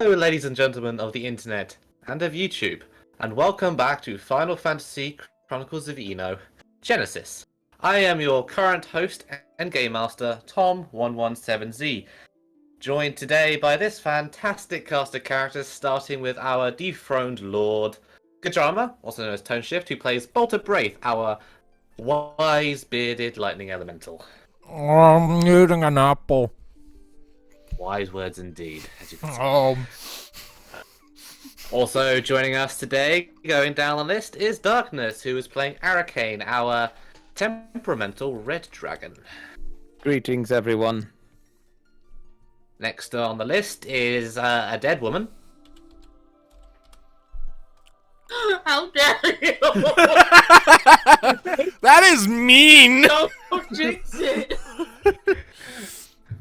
Hello, ladies and gentlemen of the internet and of YouTube, and welcome back to Final Fantasy Chronicles of Eno Genesis. I am your current host and game master, Tom117Z, joined today by this fantastic cast of characters, starting with our dethroned Lord Gajama, also known as Tone Shift, who plays Bolter Braith, our wise bearded lightning elemental. I'm eating an apple. Wise words indeed, as you can see. Also joining us today, going down the list, is Darkness, who is playing Arcane, our temperamental red dragon. Greetings, everyone. Next on the list is a dead woman. How dare you! That is mean! Don't jinx it!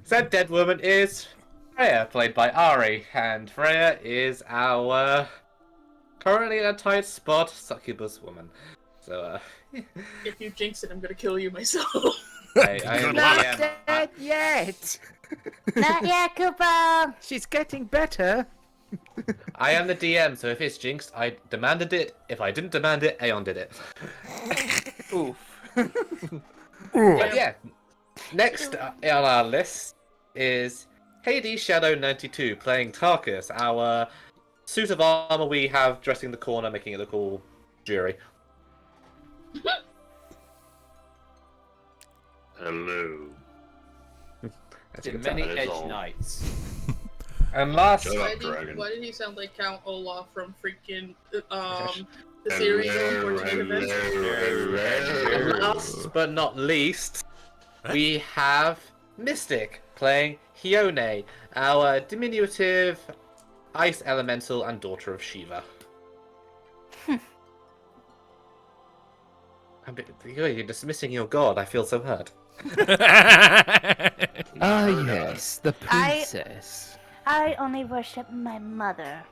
Said dead woman is Freya, played by Ari, and Freya is our currently in a tight spot succubus woman. So, If you jinx it, I'm gonna kill you myself. I am Not DM. dead yet. Not yet, Cooper! She's getting better. I am the DM, so if it's jinxed, I demanded it. If I didn't demand it, Aeon did it. Oof. But yeah, next on our list is Hades Shadow 92 playing Tarkus, our suit of armor we have dressing the corner, making it look all jury. Hello. As you can Many That is edge all. knights. And last, Shut Why up, did, dragon. why did he sound like Count Olaf from freaking the Hello, series unfortunate events? and last but not least, we have Mystic playing Hione, our diminutive ice elemental and daughter of Shiva. You're dismissing your god. I feel so hurt. Ah, yes, the princess. I only worship my mother.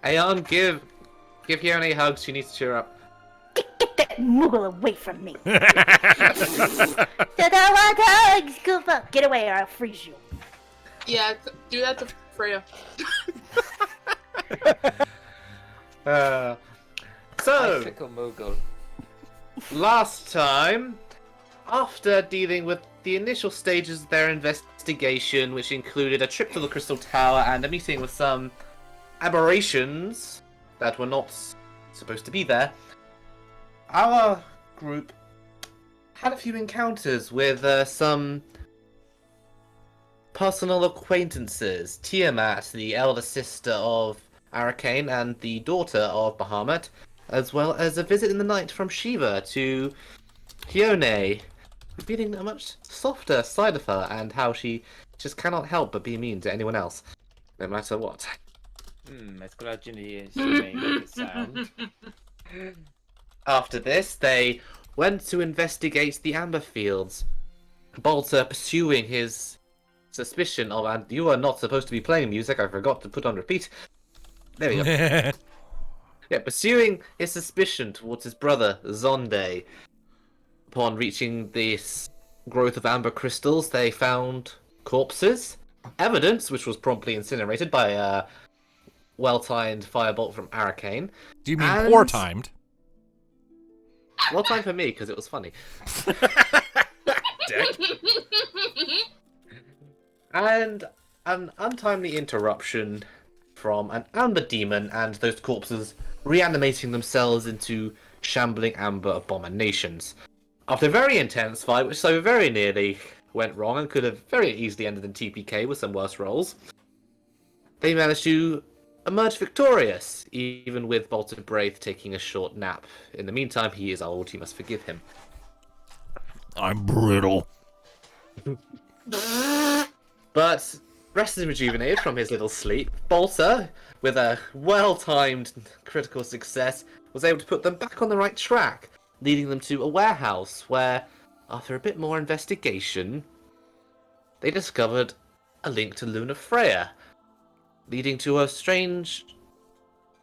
Aeon, give Hione a hug. She needs to cheer up. Get that Moogle away from me! Said I want hugs, Cooper! Get away or I'll freeze you. Yeah, do that to Freya. So, Icicle Moogle. last time, after dealing with the initial stages of their investigation, which included a trip to the Crystal Tower and a meeting with some aberrations that were not supposed to be there, our group had a few encounters with some personal acquaintances. Tiamat, the elder sister of Arcane and the daughter of Bahamut, as well as a visit in the night from Shiva to Hione, revealing a much softer side of her and how she just cannot help but be mean to anyone else, no matter what. As gradually as you may make it sound. After this, they went to investigate the Amber Fields, Bolter pursuing his suspicion of, and you are not supposed to be playing music, I forgot to put on repeat. There we go. Yeah, pursuing his suspicion towards his brother, Zonde. Upon reaching this growth of amber crystals, they found corpses, evidence, which was promptly incinerated by a well-timed firebolt from Arcane. Do you mean And- poor timed? Well-timed for me, because it was funny. And an untimely interruption from an amber demon and those corpses reanimating themselves into shambling amber abominations. After a very intense fight, which so very nearly went wrong and could have very easily ended in TPK with some worse rolls, they managed to emerge victorious, even with Bolter Braith taking a short nap. In the meantime, he is old, you must forgive him. I'm brittle. But rested and rejuvenated from his little sleep, Bolter, with a well-timed critical success, was able to put them back on the right track, leading them to a warehouse where, after a bit more investigation, they discovered a link to Luna Freya, leading to a strange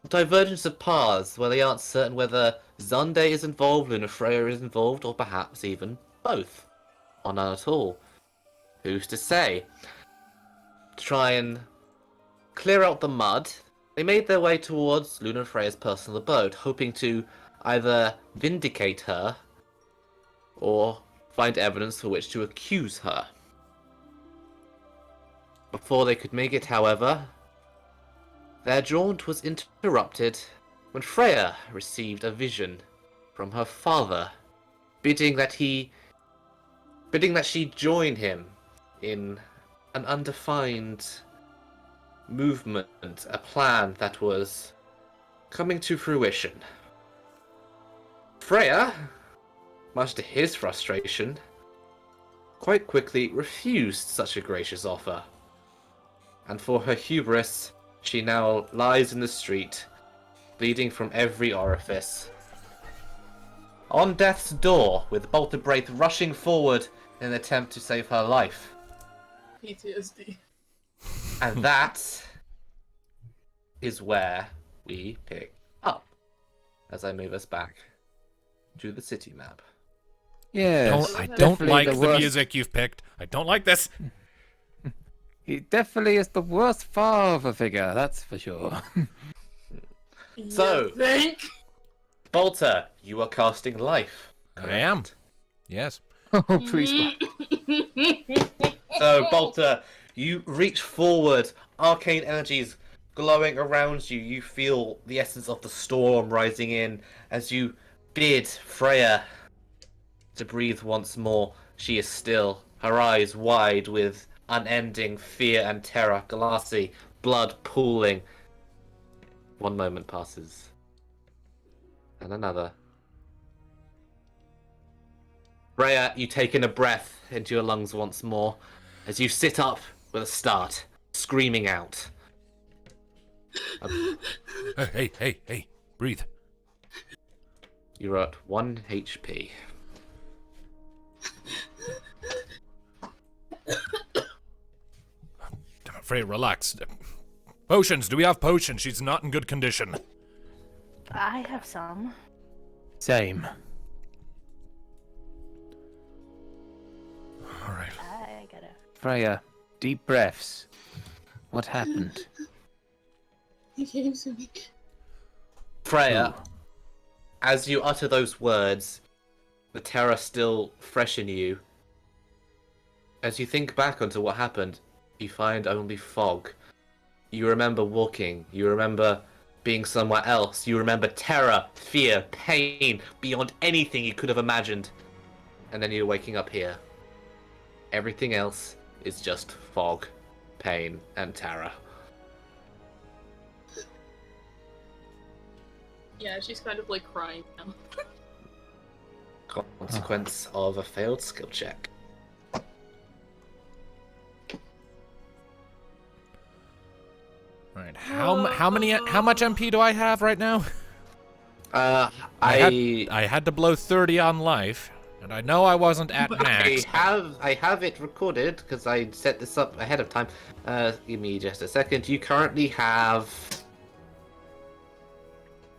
divergence of paths where they aren't certain whether Zonde is involved, Luna Freya is involved, or perhaps even both, or none at all. Who's to say? To try and clear out the mud, they made their way towards Luna and Freya's personal abode, hoping to either vindicate her or find evidence for which to accuse her. Before they could make it, however, their jaunt was interrupted when Freya received a vision from her father, bidding that she join him in an undefined movement, a plan that was coming to fruition. Freya, much to his frustration, quite quickly refused such a gracious offer. And for her hubris, she now lies in the street, bleeding from every orifice. On death's door, with Bolter Braith rushing forward in an attempt to save her life. PTSD. And that is where we pick up, as I move us back to the city map. Yes. I don't definitely like the the worst. music you've picked. I don't like this. He definitely is the worst father figure, that's for sure. So- You think? Bolter, you are casting life. I am. Yes. Oh, please. So, Bolter, you reach forward, arcane energies glowing around you. You feel the essence of the storm rising in as you bid Freya to breathe once more. She is still, her eyes wide with unending fear and terror, glassy, blood pooling. One moment passes. And another. Freya, you take in a breath into your lungs once more as you sit up with a start, screaming out. Hey, breathe. You're at 1 HP. Freya, relax. Potions, do we have potions? She's not in good condition. I have some. Same. Alright. I gotta. Freya, deep breaths. What happened? He came to me. Freya, Ooh. as you utter those words, the terror still fresh in you. As you think back onto what happened, you find only fog. You remember walking, you remember being somewhere else, you remember terror, fear, pain, beyond anything you could have imagined. And then you're waking up here. Everything else is just fog, pain, and terror. Yeah, she's kind of like crying now. Consequence of a failed skill check. Alright, how much MP do I have right now? I I had to blow 30 on life, and I know I wasn't at max. I have it recorded because I set this up ahead of time. Give me just a second. You currently have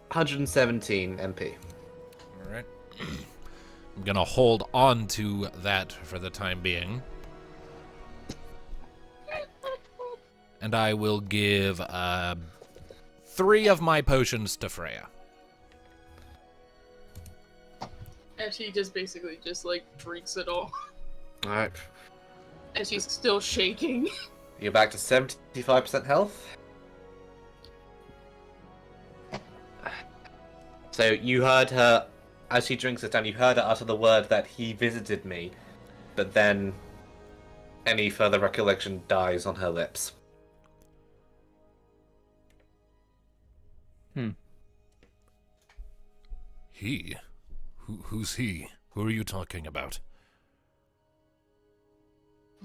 117 MP. Alright. I'm gonna hold on to that for the time being. And I will give 3 of my potions to Freya. And she just basically just like drinks it all. Alright. And she's still shaking. You're back to 75% health. So you heard her, as she drinks it down, you heard her utter the word that he visited me, but then any further recollection dies on her lips. He? Who's he? Who are you talking about?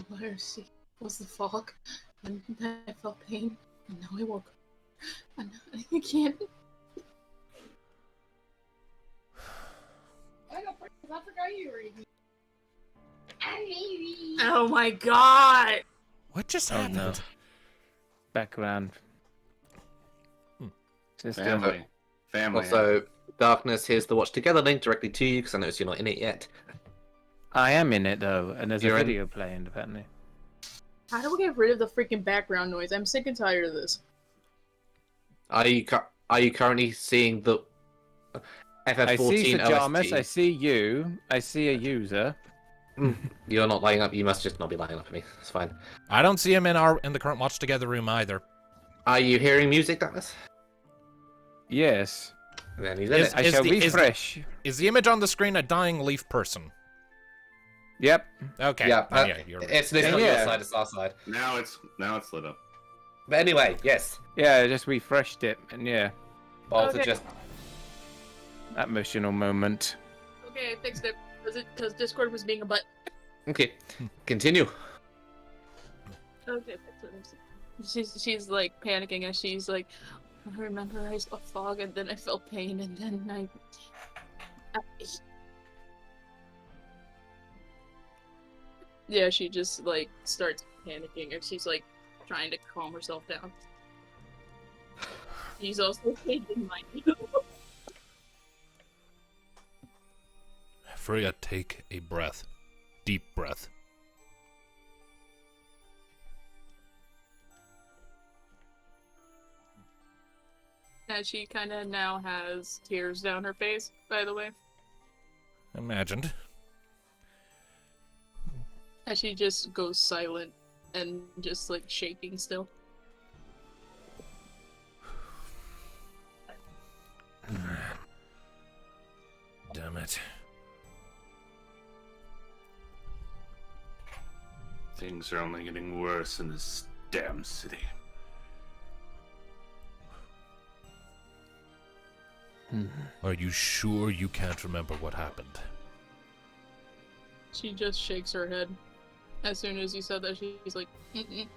Where is she? Was the fog? And then I felt pain. And now I woke up. And I can't. I forgot you were eating. Oh my god! What just Oh, happened? no. Background. Just Family. Family. Also, Darkness, here's the Watch Together link directly to you, because I noticed you're not in it yet. I am in it though, and there's You're a in? video playing apparently. How do we get rid of the freaking background noise? I'm sick and tired of this. Are you currently seeing the I see FF14 Sajamas, OST? I see you, I see a user. You're not lining up. You must just not be lining up for me. It's fine. I don't see him in the current watch together room either. Are you hearing music, Dallas? Yes. Then he's in Is- it. I shall refresh. Is the image on the screen a dying leaf person? Yep. Okay. Yeah, Oh, yeah, you're right. it's not your Yeah. side, it's our side. Now it's lit up. But anyway, yes. Yeah, I just refreshed it, and yeah, Balta Okay. just that emotional moment. Okay, I fixed it. Because Discord was being a butt. okay. Continue. Okay, she's like panicking and she's like, I remember I saw fog and then I felt pain and then I yeah, she just like starts panicking and she's like trying to calm herself down. She's also taking my Freya, take a breath. Deep breath. and she kind of now has tears down her face, by the way. Imagined. And she just goes silent and just like shaking still. Damn it. Things are only getting worse in this damn city. Are you sure you can't remember what happened? She just shakes her head. As soon as you said that, she's like, mm-mm.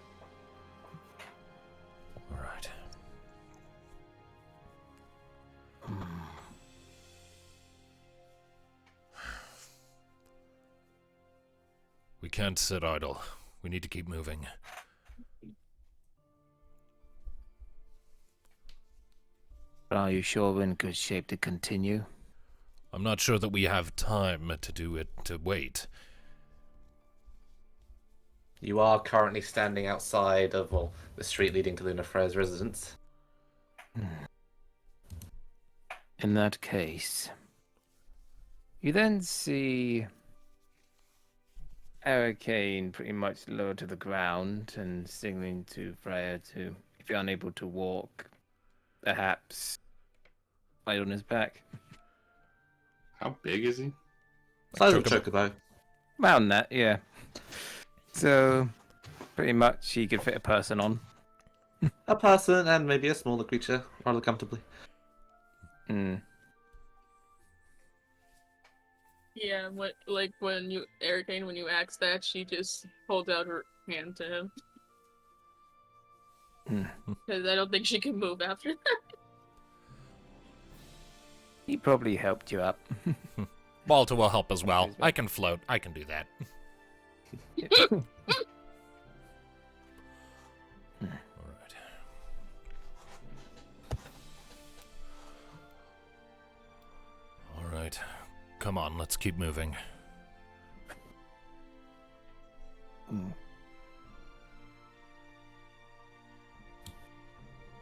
Alright. We can't sit idle. We need to keep moving. But are you sure we're in good shape to continue? I'm not sure that we have time to do it, to wait. You are currently standing outside of the street leading to Luna Freya's residence. In that case, you then see Hurricane pretty much lower to the ground and signaling to Freya to, if you're unable to walk, perhaps lay on his back. How big is he? Size of Chocobo. Chocobo. Around that, yeah. So, pretty much he could fit a person on. A person and maybe a smaller creature, rather comfortably. Hmm. Yeah, when you, Arcane, when you ask that, she just holds out her hand to him. Because I don't think she can move after that. He probably helped you up. Balta will help as well. I can float. I can do that. Alright. Alright. Come on, let's keep moving.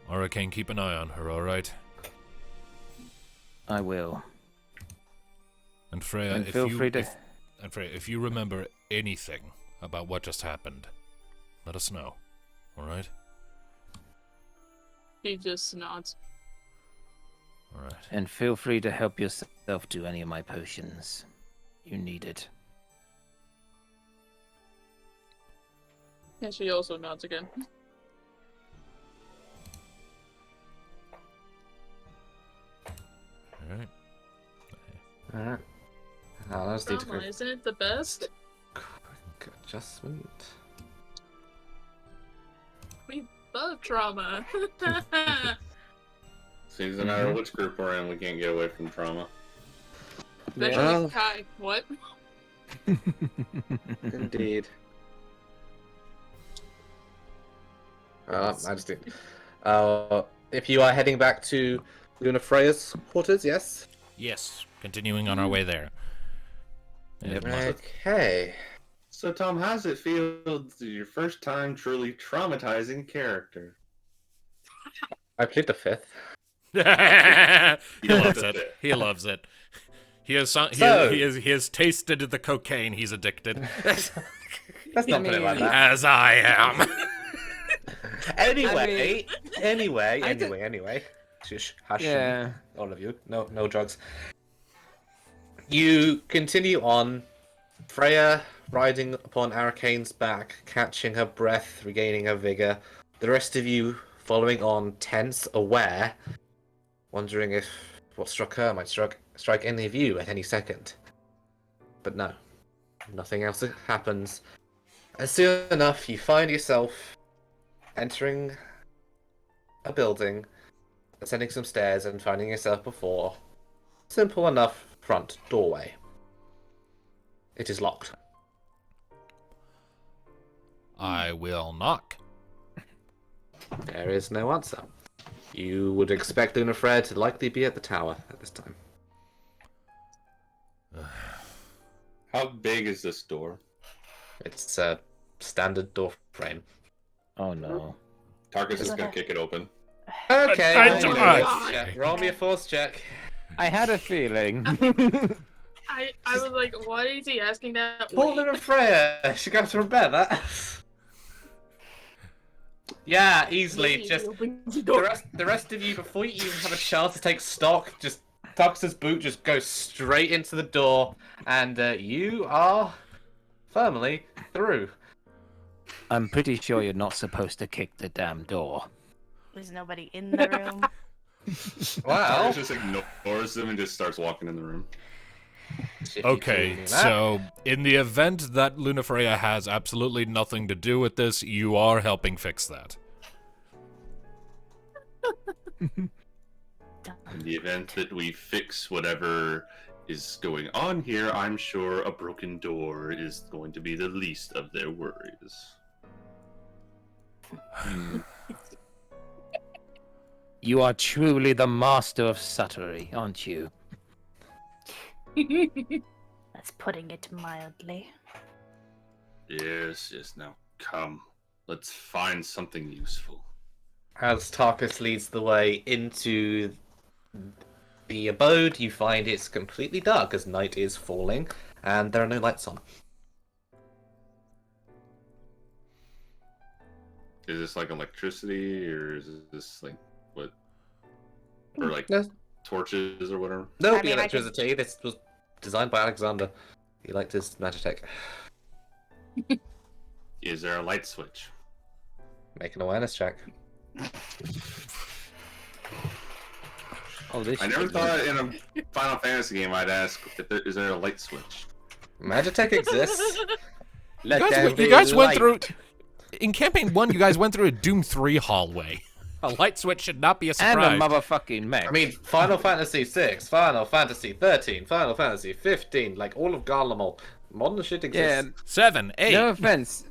Hurricane, keep an eye on her, alright? I will. And Freya, And feel free to... And Freya, if you remember anything about what just happened, let us know. Alright? She just nods. Alright. And feel free to help yourself to any of my potions. You need it. And she also nods again. Alright. Alright. Now let's need to Drama, go. isn't it the best? Quick adjustment. We love trauma. Seems no matter which group we're in, we can't get away from trauma. Especially Well. Kai. What? Indeed. I just did. If you are heading back to Luna Freya's quarters, yes? Yes, continuing on our way there. Yep. Okay. So, Tom, how's it feel to your first time truly traumatizing a character? I plead the fifth. He loves it. He loves it. He has he has tasted the cocaine he's addicted. Let's not put it like that. As I am. Anyway. Shush, hush. Yeah. All of you. No drugs. You continue on. Freya riding upon Arcane's back, catching her breath, regaining her vigor. The rest of you following on, tense, aware, wondering if what struck her might strike any of you at any second. But no, nothing else happens. And soon enough, you find yourself entering a building, ascending some stairs, and finding yourself before simple enough front doorway. It is locked. I will knock. There is no answer. You would expect Luna Freya to likely be at the tower at this time. How big is this door? It's a standard door frame. Oh no. Tarkus is gonna kick it open. Okay, I- roll me a force check. I had a feeling. I was like, why is he asking that? Poor Luna Freya, she goes to bed. That. Yeah, easily. Just the rest of you, before you even have a chance to take stock, just Tarkus's boot just goes straight into the door, and you are firmly through. I'm pretty sure you're not supposed to kick the damn door. There's nobody in the room. Wow. Tarkus just ignores him and just starts walking in the room. Okay, so in the event that Luna Freya has absolutely nothing to do with this, you are helping fix that. In the event that we fix whatever is going on here, I'm sure a broken door is going to be the least of their worries. You are truly the master of subtlery, aren't you? That's putting it mildly. Yes, now come. Let's find something useful. As Tarkus leads the way into the abode, you find it's completely dark as night is falling, and there are no lights on. Is this like electricity, or is this like what? Or like No. torches or whatever? No, I be mean, I electricity. This was designed by Alexander. He liked his Magitech. Is there a light switch? Make an awareness check. Oh, this. I never thought in a Final Fantasy game I'd ask if is there a light switch. Magitech exists. Let You there guys, be you guys went light. through... In Campaign 1, you guys went through a Doom 3 hallway. A light switch should not be a And surprise. a motherfucking mech. I mean, Final Fantasy 6, Final Fantasy 13, Final Fantasy 15, like all of Garlemald. Modern shit yeah. exists. 7, 8. No offense.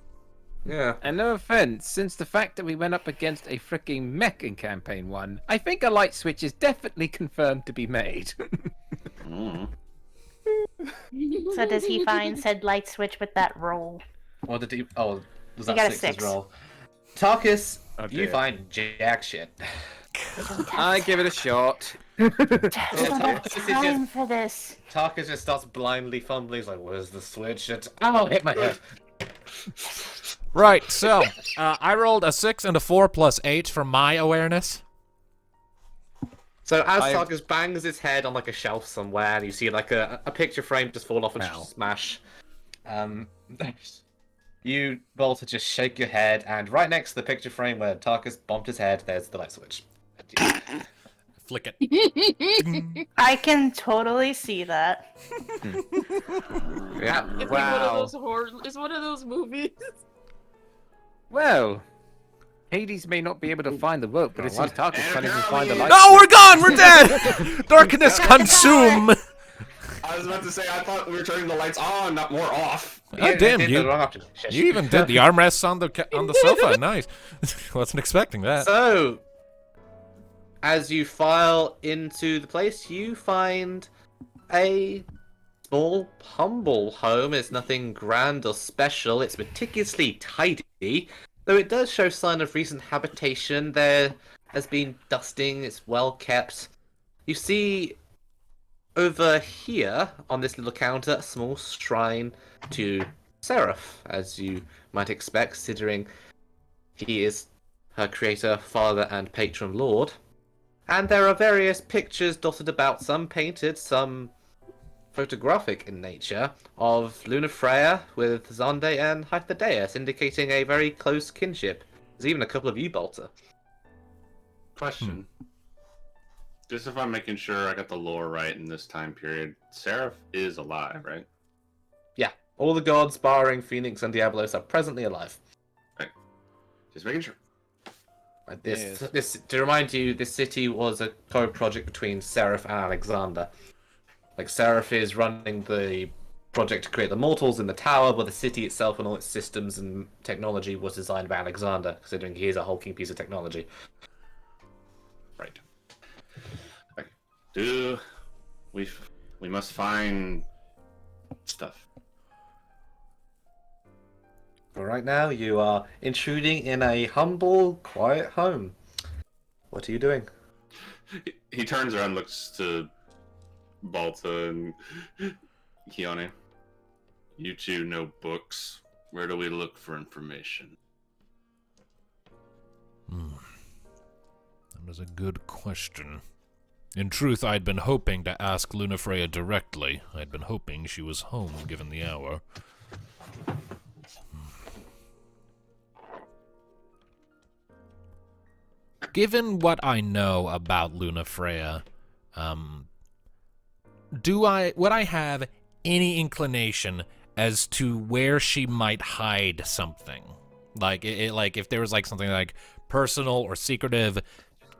Yeah. And no offense, since the fact that we went up against a freaking mech in Campaign 1, I think a light switch is definitely confirmed to be made. Mm. So does he find said light switch with that roll? What did he? Oh, was He that got a 6 6. as well? Tarkus, Oh, you dear. find jack shit. I give it a shot. I don't have This is time just- for this. Tarkus just starts blindly fumbling. He's like, "Where's the switch?" It's, oh, hit my head. Right, so, I rolled a 6 and a 4 plus 8 for my awareness. So as I- Tarkus bangs his head on like a shelf somewhere, and you see like a picture frame just fall off and Ow. smash. You, Volta, just shake your head, and right next to the picture frame where Tarkus bumped his head, there's the light switch. Flick it. I can totally see that. Yeah. It's like one of Wow. those horror. It's one of those movies. Well, Hades may not be able to find the rope, but it seems Tarkus can't even find the light. No, we're gone! We're dead! Darkness consume! I was about to say, I thought we were turning the lights on, not more off. Oh, damn, did you, the wrong option. Shush. you even did the armrests on the sofa. Nice. Wasn't expecting that. So, as you file into the place, you find a small, humble home. It's nothing grand or special. It's meticulously tidy, though it does show sign of recent habitation. There has been dusting. It's well kept. You see over here on this little counter a small shrine to Seraph, as you might expect, considering he is her creator, father, and patron lord. And there are various pictures dotted about, some painted, some photographic in nature, of Luna Freya with Zande and Hyperdeus, indicating a very close kinship. There's even a couple of U-Bolter. Question. Just if I'm making sure I got the lore right in this time period, Seraph is alive, right? Yeah, all the gods, barring Phoenix and Diablos, are presently alive. Right. Just making sure. This to remind you, this city was a co-project between Seraph and Alexander. Like, Seraph is running the project to create the mortals in the tower, but the city itself and all its systems and technology was designed by Alexander, considering he is a hulking piece of technology. Right. Okay. We must find stuff. For right now, you are intruding in a humble, quiet home. What are you doing? He turns around, looks to Balta and Keone. You two know books. Where do we look for information? That is a good question. In truth, I'd been hoping to ask Luna Freya directly. I'd been hoping she was home, given the hour. Given what I know about Luna Freya, would I have any inclination as to where she might hide something? Like, if there was like something like personal or secretive,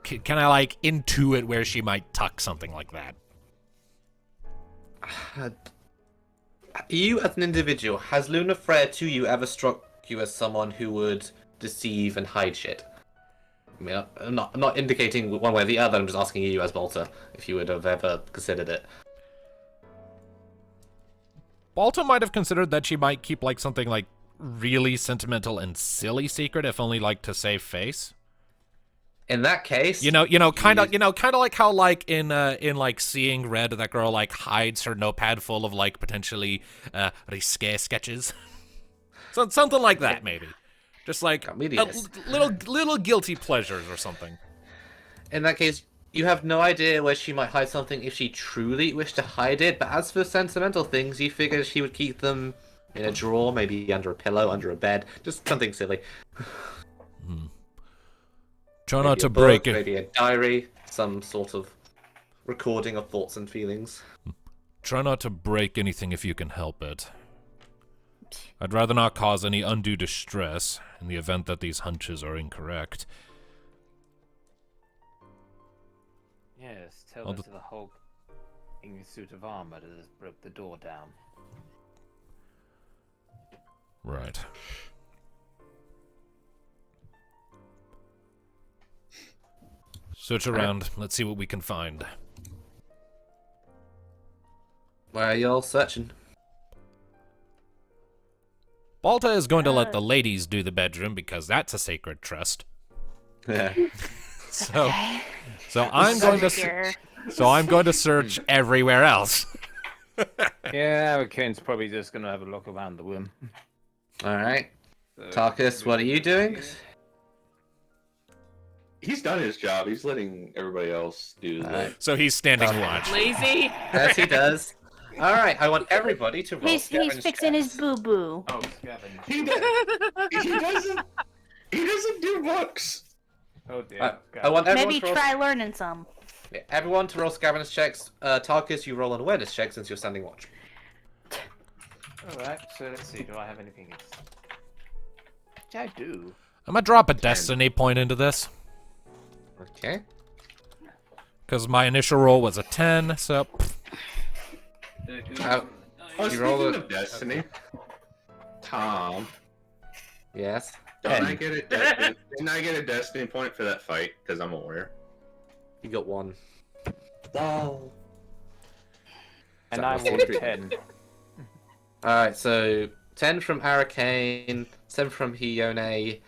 can I like intuit where she might tuck something like that? You as an individual, has Luna Freya to you ever struck you as someone who would deceive and hide shit? I mean, I'm not indicating one way or the other, I'm just asking you as Balta if you would have ever considered it. Balta might have considered that she might keep like something like really sentimental and silly secret, if only like to save face. In that case, kind of like how like in like Seeing Red, that girl like hides her notepad full of like potentially risque sketches. So something like that, maybe. Just like little guilty pleasures or something. In that case, you have no idea where she might hide something if she truly wished to hide it, but as for sentimental things, you figured she would keep them in a drawer, maybe under a pillow, under a bed, just something silly. Try Maybe not to a book, break it. Maybe a diary, some sort of recording of thoughts and feelings. Try not to break anything if you can help it. I'd rather not cause any undue distress in the event that these hunches are incorrect. Yes, tell that to the Hulk in a suit of armor that has broke the door down. Right. Search around. Let's see what we can find. Where are you all searching? Balta is going to let the ladies do the bedroom because that's a sacred trust. Yeah. So I'm going to search everywhere else. Yeah, Kane's probably just gonna have a look around the room. Alright. Tarkus, what are you doing? He's done his job. He's letting everybody else do that. So he's standing watch. Lazy. Yes, he does. Alright, I want everybody to roll. He's fixing his boo-boo. Oh, Gavin. He doesn't do books. Oh dear. I want everyone Maybe to roll... try learning some. Yeah, everyone to roll scavengers checks. Tarkus, you roll an awareness check since you're standing watch. Alright, so let's see, do I have anything else? Which I do. I'm gonna drop a destiny point into this. Okay. Because my initial roll was a 10, so... Oh, You speaking roll of Destiny, Tom, Yes. didn't I get a Destiny point for that fight? Because I'm a warrior. You got one. Wow. And That I was rolled secret. 10. Alright, so 10 from Arcane, 7 from Hione.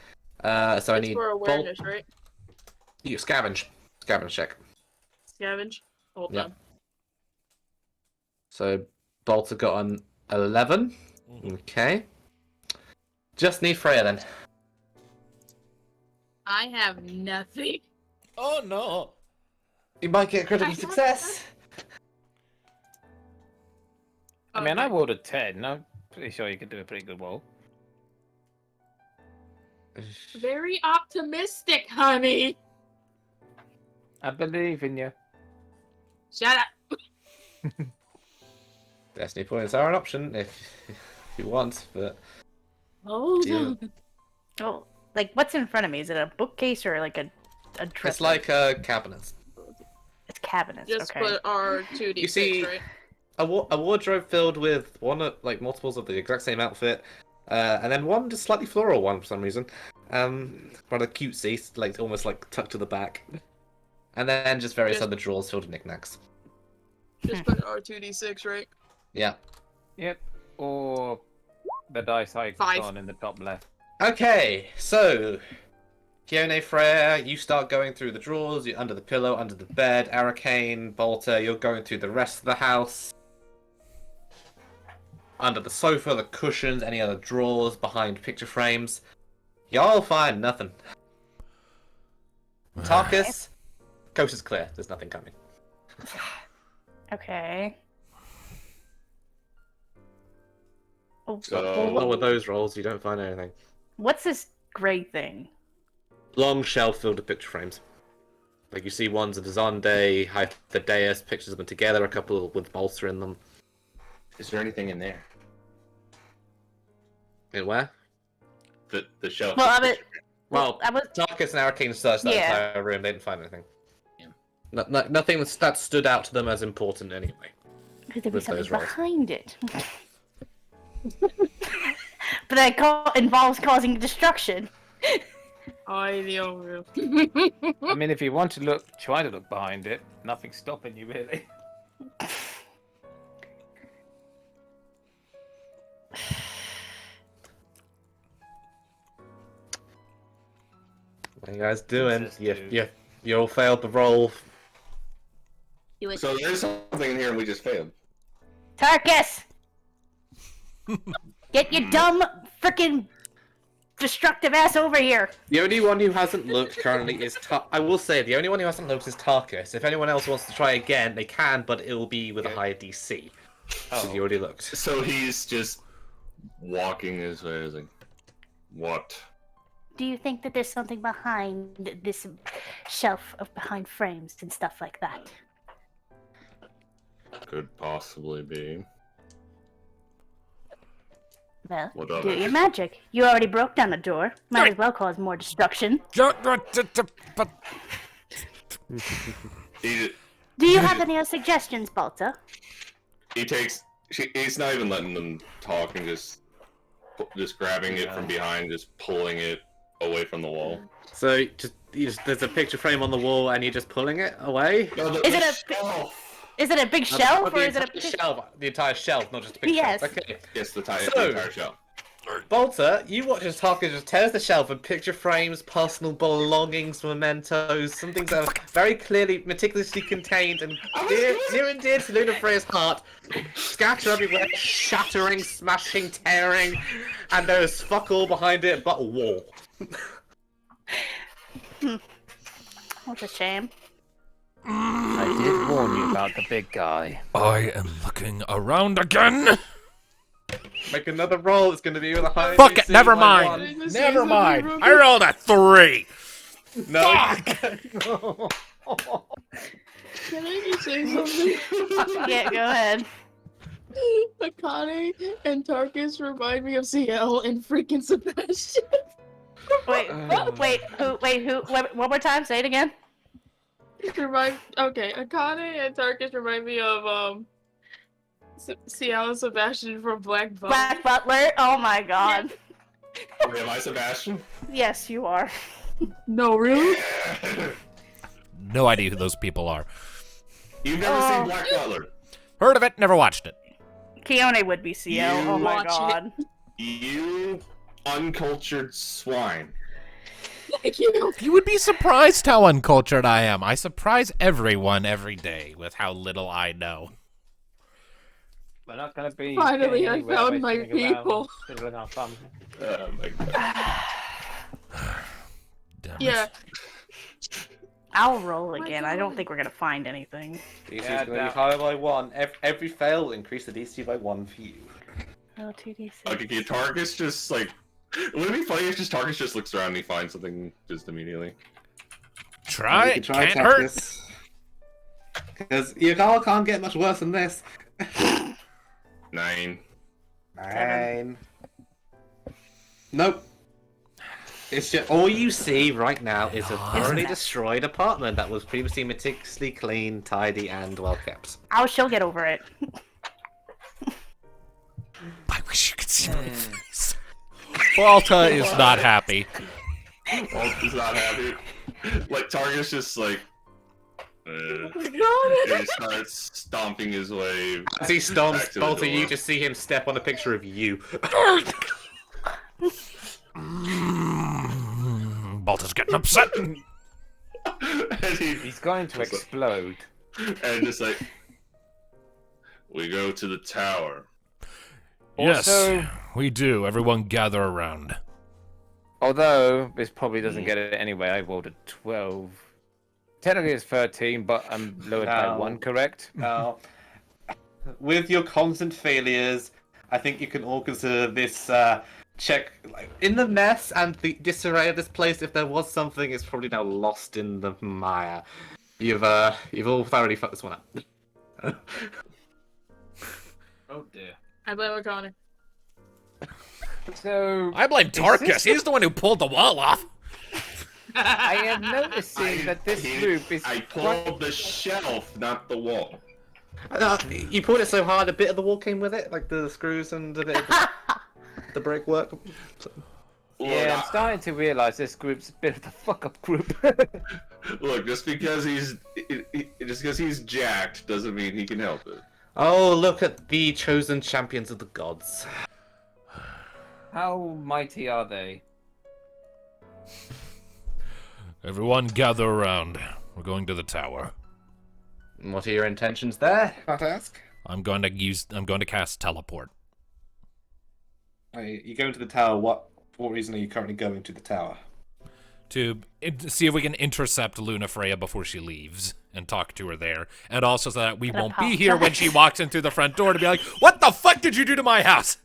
So I That's need for Bolt. awareness, right? You scavenge. Scavenge check. Scavenge. Hold Yeah. on. So Bolter got an 11. Okay. Just need Freya then. I have nothing. Oh no. You might get critical success. I mean, I Okay. rolled a 10. I'm pretty sure you could do a pretty good roll. Very optimistic, honey. I believe in you. Shut up. Destiny points are an option if you want, but Hold Yeah. on. Oh, like what's in front of me? Is it a bookcase or like a dresser? it's like a cabinet. It's cabinets. Just okay. put our 2d6, You see- right? A wardrobe filled with like multiples of the exact same outfit, and then one just slightly floral one for some reason. Rather cutesy, like almost like tucked to the back, and then just various Just- other drawers filled with knickknacks. Just put our 2d6, right? Yeah. Yep. Or the dice icon 5. in the top left. Okay, so Kione, Freya, you start going through the drawers. You're under the pillow, under the bed. Arcane, Bolter, you're going through the rest of the house. Under the sofa, the cushions, any other drawers, behind picture frames. Y'all find nothing. Tarkus, coast is clear. There's nothing coming. Okay. Oh, So- Well, with those rolls, you don't find anything. what's this gray thing? Long shelf filled with picture frames. Like you see ones of Zonde, Hyphodeus, pictures of them together, a couple with Bolter in them. Is there anything in there? In where? The shelf. Well, I mean, Well, I was. Tarkus and Arcane searched that Yeah. entire room. They didn't find anything. Yeah. Nothing that stood out to them as important anyway. Could there be with something those rolls. behind it? But that involves causing destruction. I know. I mean, if you want to look, try to look behind it. Nothing's stopping you, really. What are you guys doing? Just You, do. you all failed the roll. So there's something in here and we just failed. Tarkus! Get your dumb, frickin' destructive ass over here! The only one who hasn't looked currently is I will say the only one who hasn't looked is Tarkus. If anyone else wants to try again, they can, but it will be with a higher DC. Because you already looked. So he's just walking his way. He's like, what? Do you think that there's something behind this shelf of behind frames and stuff like that? Could possibly be. Well, What do of it? your magic. You already broke down the door. Might as well cause more destruction. But He, Do you have any other suggestions, Balta? he takes. He's not even letting them talk and just grabbing it from behind, just pulling it away from the wall. So there's a picture frame on the wall, and you're just pulling it away. No, Is it a big shelf or is it a shelf? The entire shelf, not just a picture. Yes. Frame. Okay. Yes, the So- entire shelf. Bolter, you watch as Tarkus just tears the shelf of picture frames, personal belongings, mementos, some things that are very clearly, meticulously contained and near and dear to Luna Freya's heart, scatter everywhere, shattering, smashing, tearing, and there's fuck all behind it but a wall. What's a shame? I did warn you about the big guy. I am looking around again. Make another roll, it's going to be with a high Fuck it, DC never by mind. one. Never mind. I rolled a 3. No. Can I just say something? Yeah, go ahead. Akane and Tarkus remind me of CL and freaking Sebastian. Wait, who? One more time, say it again. Okay, Akane and Tarkus remind me of CL and Sebastian from Black Butler. Black Butler? Oh my god. Am I Sebastian? Yes, you are. No, really? No idea who those people are. You've never seen Black Butler. Heard of it, never watched it. Keone would be CL. Oh my watch it. god. You uncultured swine. Thank you. You would be surprised how uncultured I am. I surprise everyone every day with how little I know. We're not gonna be. Finally, getting I anywhere found by my sitting around people. twiddling our thumbs. Oh my god. Damn it. Yeah. I'll roll my again. I don't God. think we're gonna find anything. DC is Yeah, going to be no. higher by 1. Every fail will increase the DC by 1 for you. Oh, 2d6. Okay, Tarkus just like. Would it be funny if just Tarkus just looks around and he finds something just immediately? Try You it. can try Can't attack hurt. this. Because you all can't get much worse than this. 9. 9. Nope. It's just all you see right now is a thoroughly destroyed apartment that was previously meticulously clean, tidy, and well kept. Oh, she'll get over it. I wish you could see my face. Balta is not happy. He's not happy. Like Tarkus just like. And God. he starts stomping his way. As he back stomps, to the Bolter, you door. just see him step on a picture of you. Balta's getting upset. And He's going to explode. and just like we go to the tower. Yes, Also- we do. Everyone gather around. Although this probably doesn't get it anyway. I rolled a 12. Technically it's 13, but I'm lowered by No. 1, correct? Now, with your constant failures, I think you can all consider this check like, in the mess and the disarray of this place. If there was something, it's probably now lost in the mire. You've all thoroughly fucked this one up. Oh dear. I blame O'Connor. So I blame Tarkus. this- He's the one who pulled the wall off. I am noticing that this group is. I pulled the shelf, not the wall. You pulled it so hard, a bit of the wall came with it, like the screws and a bit of the brickwork. Yeah, I'm starting to realize this group's a bit of the fuck up group. Look, just because he's jacked doesn't mean he can help it. Oh, look at the chosen champions of the gods. How mighty are they? Everyone gather around. We're going to the tower. What are your intentions there, if I might ask? I'm going to cast teleport. You go into the tower, what reason are you currently going to the tower? To see if we can intercept Luna Freya before she leaves and talk to her there. And also so that we won't be here when she walks in through the front door to be like, what the fuck did you do to my house?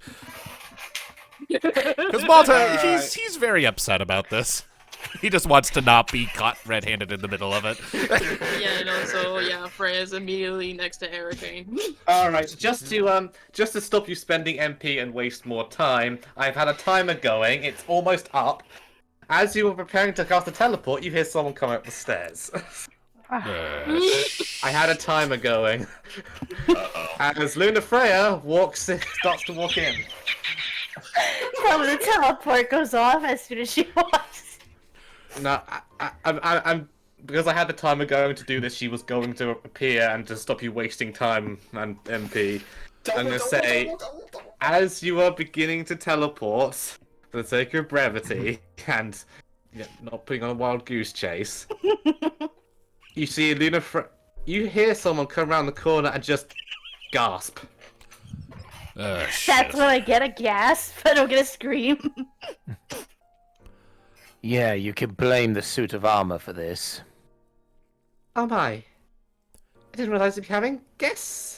Because Malta, he's very upset about this. He just wants to not be caught red-handed in the middle of it. Yeah, and also, yeah, Freya's immediately next to Hurricane. All right, just to stop you spending MP and waste more time, I've had a timer going. It's almost up. As you were preparing to cast a teleport, you hear someone come up the stairs. I had a timer going. As Luna Freya starts to walk in. So the teleport goes off as soon as she walks. No, I'm because I had the timer going to do this. She was going to appear and to stop you wasting time and MP. I'm gonna say, as you are beginning to teleport, for the sake of brevity and not putting on a wild goose chase, you see you hear someone come around the corner and just gasp. Shit. That's when I get a gasp. I don't get a scream. Yeah, you can blame the suit of armor for this. Oh my! I didn't realize you'd be having guests.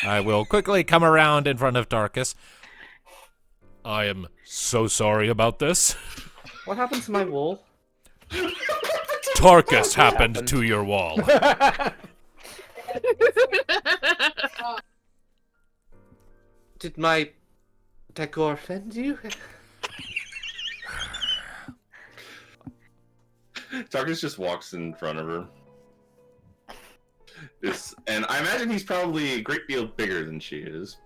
I will quickly come around in front of Tarkus. I am so sorry about this. What happened to my wall? Tarkus happened to your wall. Did my decor offend you? Tarkus just walks in front of her. And I imagine he's probably a great deal bigger than she is.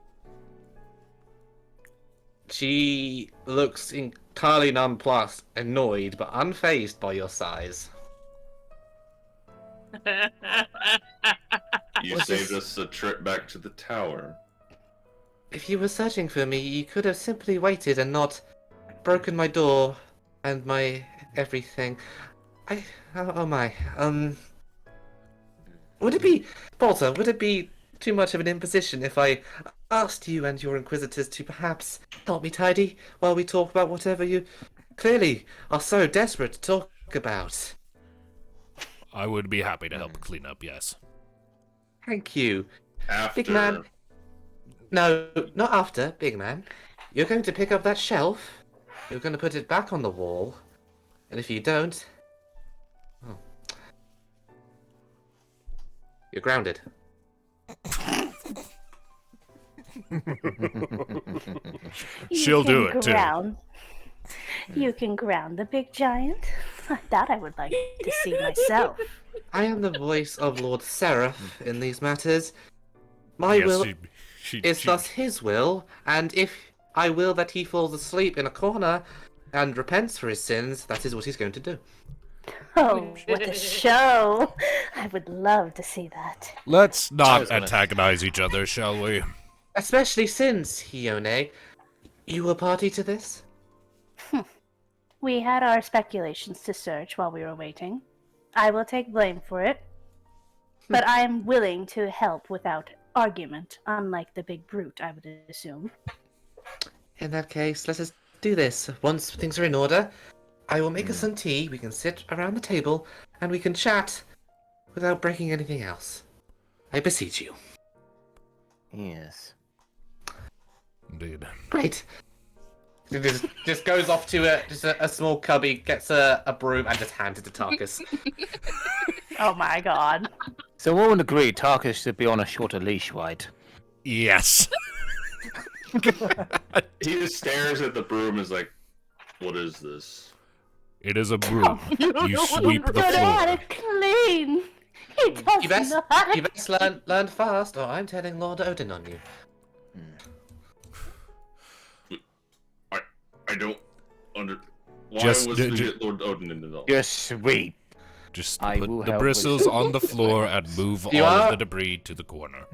She looks entirely nonplussed, annoyed, but unfazed by your size. You saved us a trip back to the tower. If you were searching for me, you could have simply waited and not broken my door and my everything. Oh my. Would it be, Bolter, would it be too much of an imposition if I asked you and your inquisitors to perhaps help me tidy while we talk about whatever you clearly are so desperate to talk about? I would be happy to help clean up, yes. Thank you. After. Big man. No, not after, big man. You're going to pick up that shelf. You're going to put it back on the wall. And if you don't... Oh. You're grounded. She'll do it, too. You can ground the big giant. That I would like to see myself. I am the voice of Lord Seraph in these matters. My will is thus his will, and if I will that he falls asleep in a corner and repents for his sins, that is what he's going to do. Oh, what a show! I would love to see that. Let's not antagonize each other, shall we? Especially since, Ione, you were party to this? We had our speculations to search while we were waiting. I will take blame for it. But I am willing to help without argument, unlike the big brute, I would assume. In that case, let us do this. Once things are in order, I will make us some tea, we can sit around the table, and we can chat without breaking anything else. I beseech you. Yes. Indeed. Great. Just goes off to a small cubby, gets a broom, and just hands it to Tarkus. Oh my god. So all would agree Tarkus should be on a shorter leash, right? Yes. He just stares at the broom and is like, what is this? It is a broom. You sweep the Don't know how floor. to clean. He doesn't You best, know how to you best learn fast, or I'm telling Lord Odin on you. I don't under. Why Just- was we get Lord Odin into that? Just sweep. Just I will put the help bristles with- on the floor and move You all are- of the debris to the corner.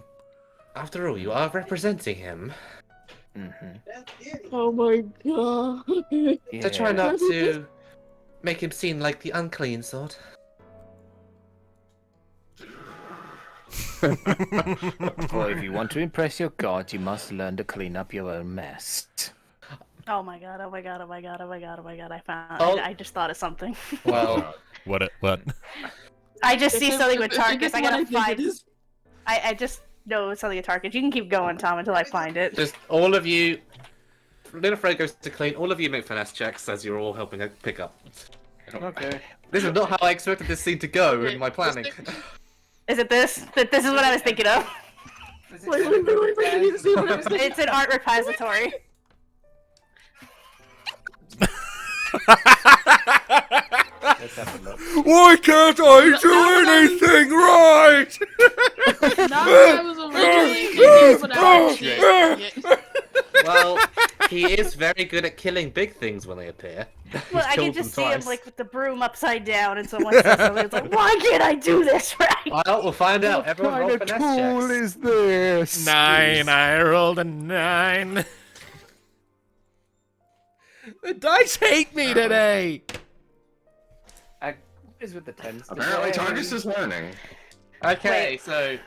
After all, you are representing him. Oh my god. So try not to make him seem like the unclean sort. Well, if you want to impress your god, you must learn to clean up your own mess. Oh my god, oh my god, oh my god, oh my god, oh my god, Oh. I just thought of something. Well, What? I just see something with If you Tarkus, I what gotta think find... it is. I just know something with Tarkus. You can keep going, Tom, until I find it. just all of you. Little Fred goes to clean. All of you make finesse checks as you're all helping her pick up. Okay. This is not how I expected this scene to go in my planning. Is it this? This is what I was thinking of. Wait, I need to see what it is. It's an art repository. Let's have a look. Why can't I do anything right? Not what I was originally thinking, but I Well, he is very good at killing big things when they appear. Well, He's I can killed just them see him twice. like with the broom upside down, and someone says something. It's like, why can't I do this right? Well, we'll find out. Everyone roll finesse checks. is this? 9. I rolled a 9. The dice hate me today. Is with the tens. Apparently, Tarkus is learning. Okay, so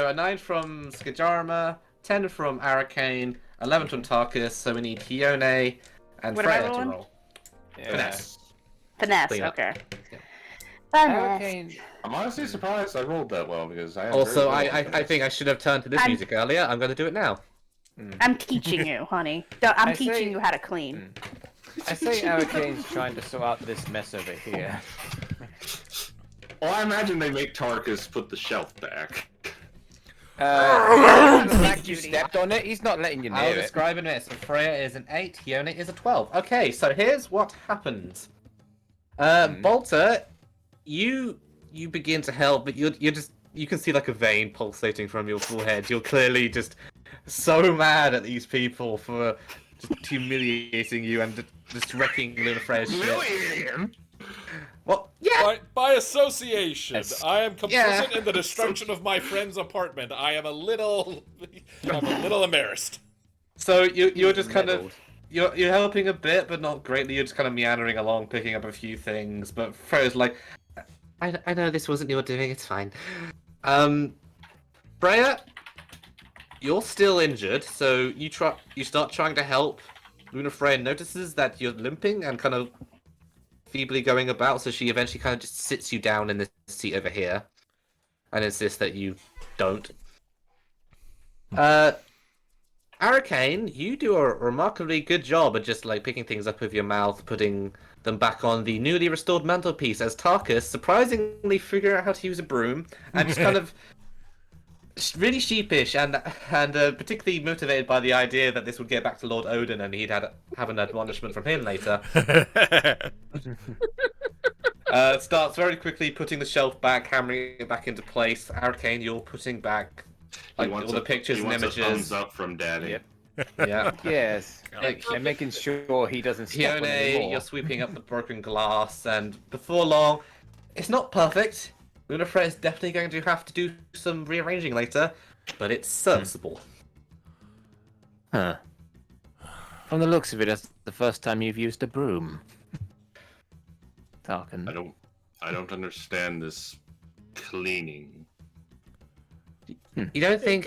a 9 from Skajarma, 10 from Arcane, 11 from Tarkus, so we need Hione and What am I Freya to rolling? roll. Yeah. Finesse. Finesse, Clean up. okay. Yeah. Finesse. Hurricane. I'm honestly surprised I rolled that well because I. Had Also, very little I finesse. think I should have turned to this I'm- music earlier. I'm going to do it now. I'm teaching you, honey. I'm I teaching say- you how to clean. I say Hurricane's trying to sort out this mess over here. Well, I imagine they make Tarkus put the shelf back. The fact you stepped on it, he's not letting you I'll near it. describe in a minute. So Freya is an 8, Hione is a 12. Okay, so here's what happens. Bolter, you begin to help, but you're just you can see like a vein pulsating from your forehead. You're clearly just so mad at these people for just humiliating you and just wrecking little Freya's shit. Well, yeah. By association, Yes. I am complicit Yeah. in the destruction of my friend's apartment. I'm a little embarrassed. So you're just kind of you're helping a bit, but not greatly. You're just kind of meandering along, picking up a few things. But Freya's like, I know this wasn't your doing. It's fine. Freya, you're still injured, so you start trying to help. Luna Freya notices that you're limping and kind of feebly going about, so she eventually kind of just sits you down in this seat over here, and insists that you don't. Arcane, you do a remarkably good job at just like picking things up with your mouth, putting them back on the newly restored mantelpiece, as Tarkus surprisingly figure out how to use a broom and just kind of really sheepish and particularly motivated by the idea that this would get back to Lord Odin and he'd have an admonishment from him later. Starts very quickly putting the shelf back, hammering it back into place. Arcane, you're putting back like all the pictures and images. A thumbs up from Daddy. Yep. Yeah. Yes. And making sure he doesn't step on any Hione, more. you're sweeping up the broken glass, and before long, it's not perfect. Luna Freya is definitely going to have to do some rearranging later, but it's serviceable. Huh. From the looks of it, that's the first time you've used a broom. Tarkin. I don't understand this cleaning. You don't think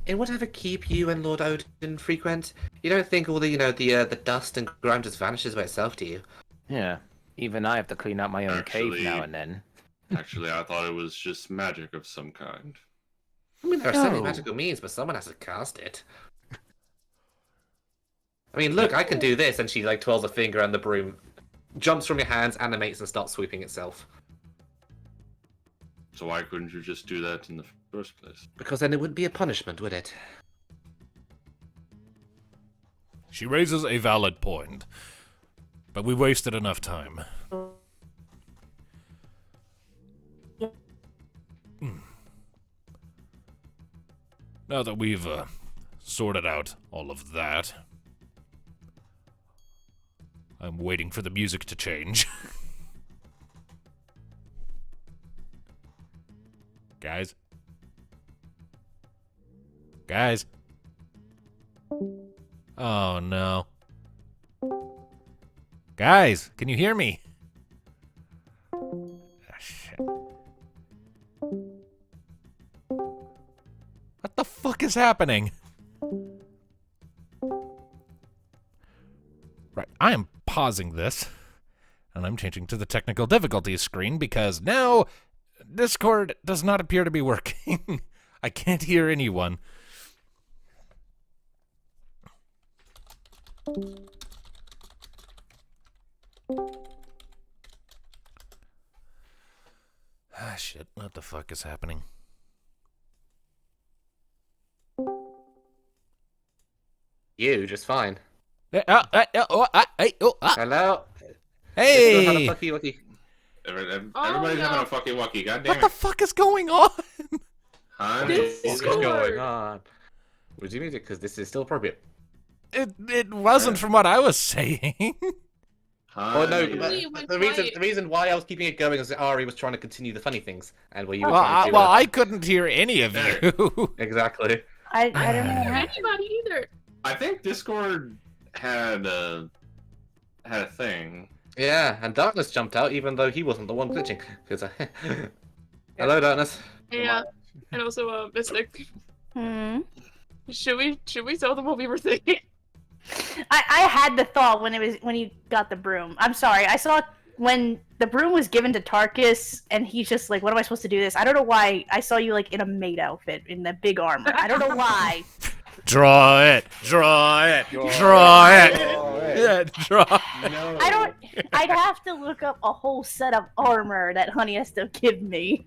in whatever keep you and Lord Odin frequent, you don't think all the the dust and grime just vanishes by itself, do you? Yeah. Even I have to clean out my own cave now and then. Actually, I thought it was just magic of some kind. I mean, there are so many No. magical means, but someone has to cast it. I mean, look, I can do this, and she like twirls a finger, and the broom jumps from your hands, animates, and starts sweeping itself. So why couldn't you just do that in the first place? Because then it wouldn't be a punishment, would it? She raises a valid point, but we wasted enough time. Now that we've sorted out all of that, I'm waiting for the music to change. Guys? Guys? Oh no. Guys, can you hear me? Ah, shit. What the fuck is happening? Right, I am pausing this, and I'm changing to the technical difficulties screen because now Discord does not appear to be working. I can't hear anyone. Ah, shit, what the fuck is happening? You just fine. Hello? Still had a Hey! fucky wucky. Everybody's having a fucking wacky. God damn What it. the fuck is going on? Huh? This What's is going going on? Resume it because this is still appropriate. It wasn't from what I was saying. Oh no, Hi. but Really went the quiet. reason why I was keeping it going is that Ari was trying to continue the funny things, and where you were Well, trying to do I couldn't hear any of you. exactly. I don't know what happened. Anybody either. I think Discord had a thing. Yeah, and Darkness jumped out even though he wasn't the one glitching. Because hello, Darkness. Yeah. And also, Mystic. Hmm. Should we tell them what we were thinking? I had the thought when you got the broom. I'm sorry. I saw when the broom was given to Tarkus, and he's just like, "What am I supposed to do this?" I don't know why. I saw you like in a maid outfit in the big armor. I don't know why. Draw it. Draw it. Draw it. Yeah, draw. No. I don't. I'd have to look up a whole set of armor that Honey has to give me.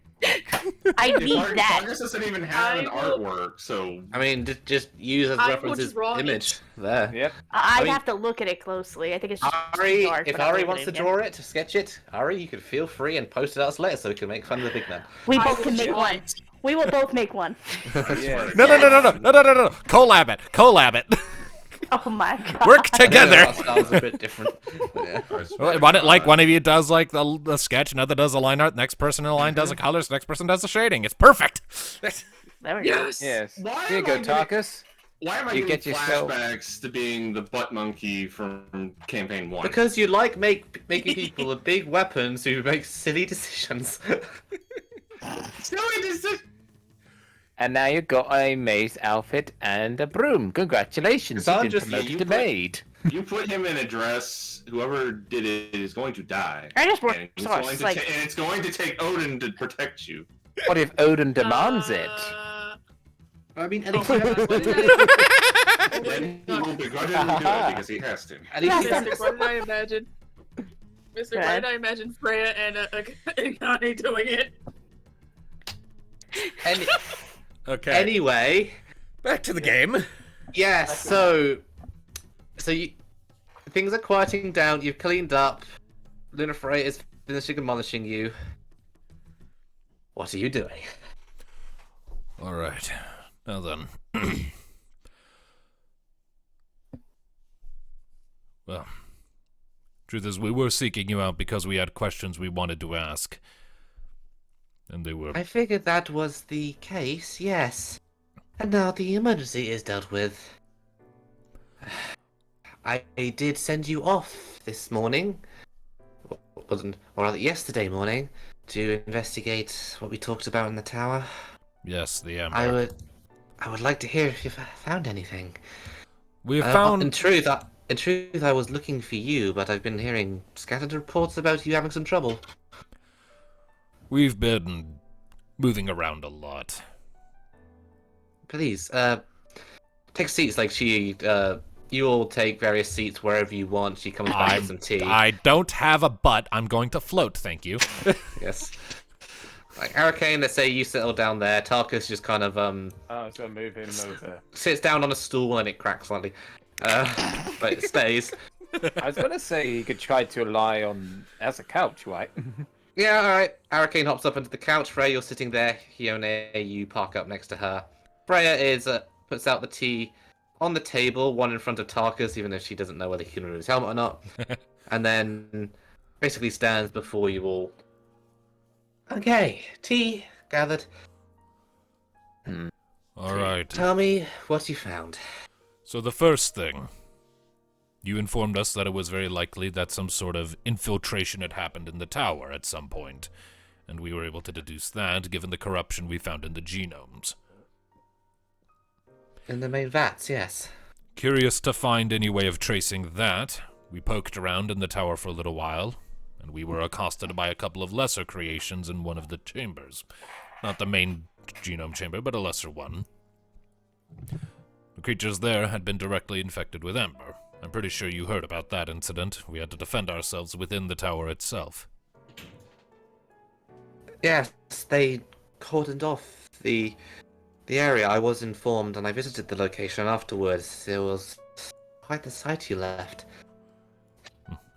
I need that. Targus doesn't even have an I will- artwork, so I mean, just use as I will reference his draw it. image there. Yep. I'd I mean- have to look at it closely. I think it's just Ari, dark, if but I'll Ari look wants at to it again. draw it, sketch it, Ari, you can feel free and post it out later so we can make fun of the big man. We I both will can make draw one. it. We will both make one. Yeah. No. Collab it. Collab it. Oh my god. Work together. That style's a bit different. But yeah. Well, one of you does like the sketch, another does the line art, next person in the line does the colors, next person does the shading. It's perfect. There we go. Yes. Yes. Why Here you am go, I getting- Tarkus. Why am I You getting get yourself- flashbacks to being the butt monkey from campaign 1? Because you like making people with big weapons who make silly decisions. Silly decision. And now you've got a mace outfit and a broom. Congratulations, So you've I'm been just- promoted you to put- maid. You put him in a dress. Whoever did it is going to die. I just want And it's, sauce, going to like- and it's going to take Odin to protect you. What if Odin demands it? I mean, at least Oh you my have God, what did Then he will begrudgingly do it because he has to. at least you have Mr. What did I imagine? Mr. Why did I imagine Freya and Connie doing it? any, Okay. anyway. Back to the game. Yes, so you, things are quieting down. You've cleaned up. Luna Freya is finishing admonishing you. What are you doing? All right. Now then. Well, truth is, we were seeking you out because we had questions we wanted to ask. And they were... I figured that was the case, yes. And now the emergency is dealt with. I did send you off this morning, or rather yesterday morning, to investigate what we talked about in the tower. Yes, the Amber. I would like to hear if you've found anything. We found... In truth, I was looking for you, but I've been hearing scattered reports about you having some trouble. We've been moving around a lot. Please, take seats. Like you all take various seats wherever you want. She comes back with some tea. I don't have a butt. I'm going to float, thank you. Yes. Like Hurricane, let's say you settle down there. Tarkus just kind of Oh, I was gonna move him over. sits down on a stool and it cracks slightly, but it stays. I was gonna say you could try to lie on as a couch, right? Yeah, all right. Hurricane hops up onto the couch. Freya, you're sitting there. Hione, you park up next to her. Freya is puts out the tea on the table, one in front of Tarkus, even though she doesn't know whether he can remove his helmet or not, and then basically stands before you all. Okay, tea gathered. All right. Tell me what you found. So the first thing, you informed us that it was very likely that some sort of infiltration had happened in the tower at some point, and we were able to deduce that given the corruption we found in the genomes. In the main vats, yes. Curious to find any way of tracing that, we poked around in the tower for a little while, and we were accosted by a couple of lesser creations in one of the chambers. Not the main genome chamber, but a lesser one. The creatures there had been directly infected with Ember. I'm pretty sure you heard about that incident. We had to defend ourselves within the tower itself. Yes, they cordoned off the area. I was informed, and I visited the location afterwards. It was quite the sight you left.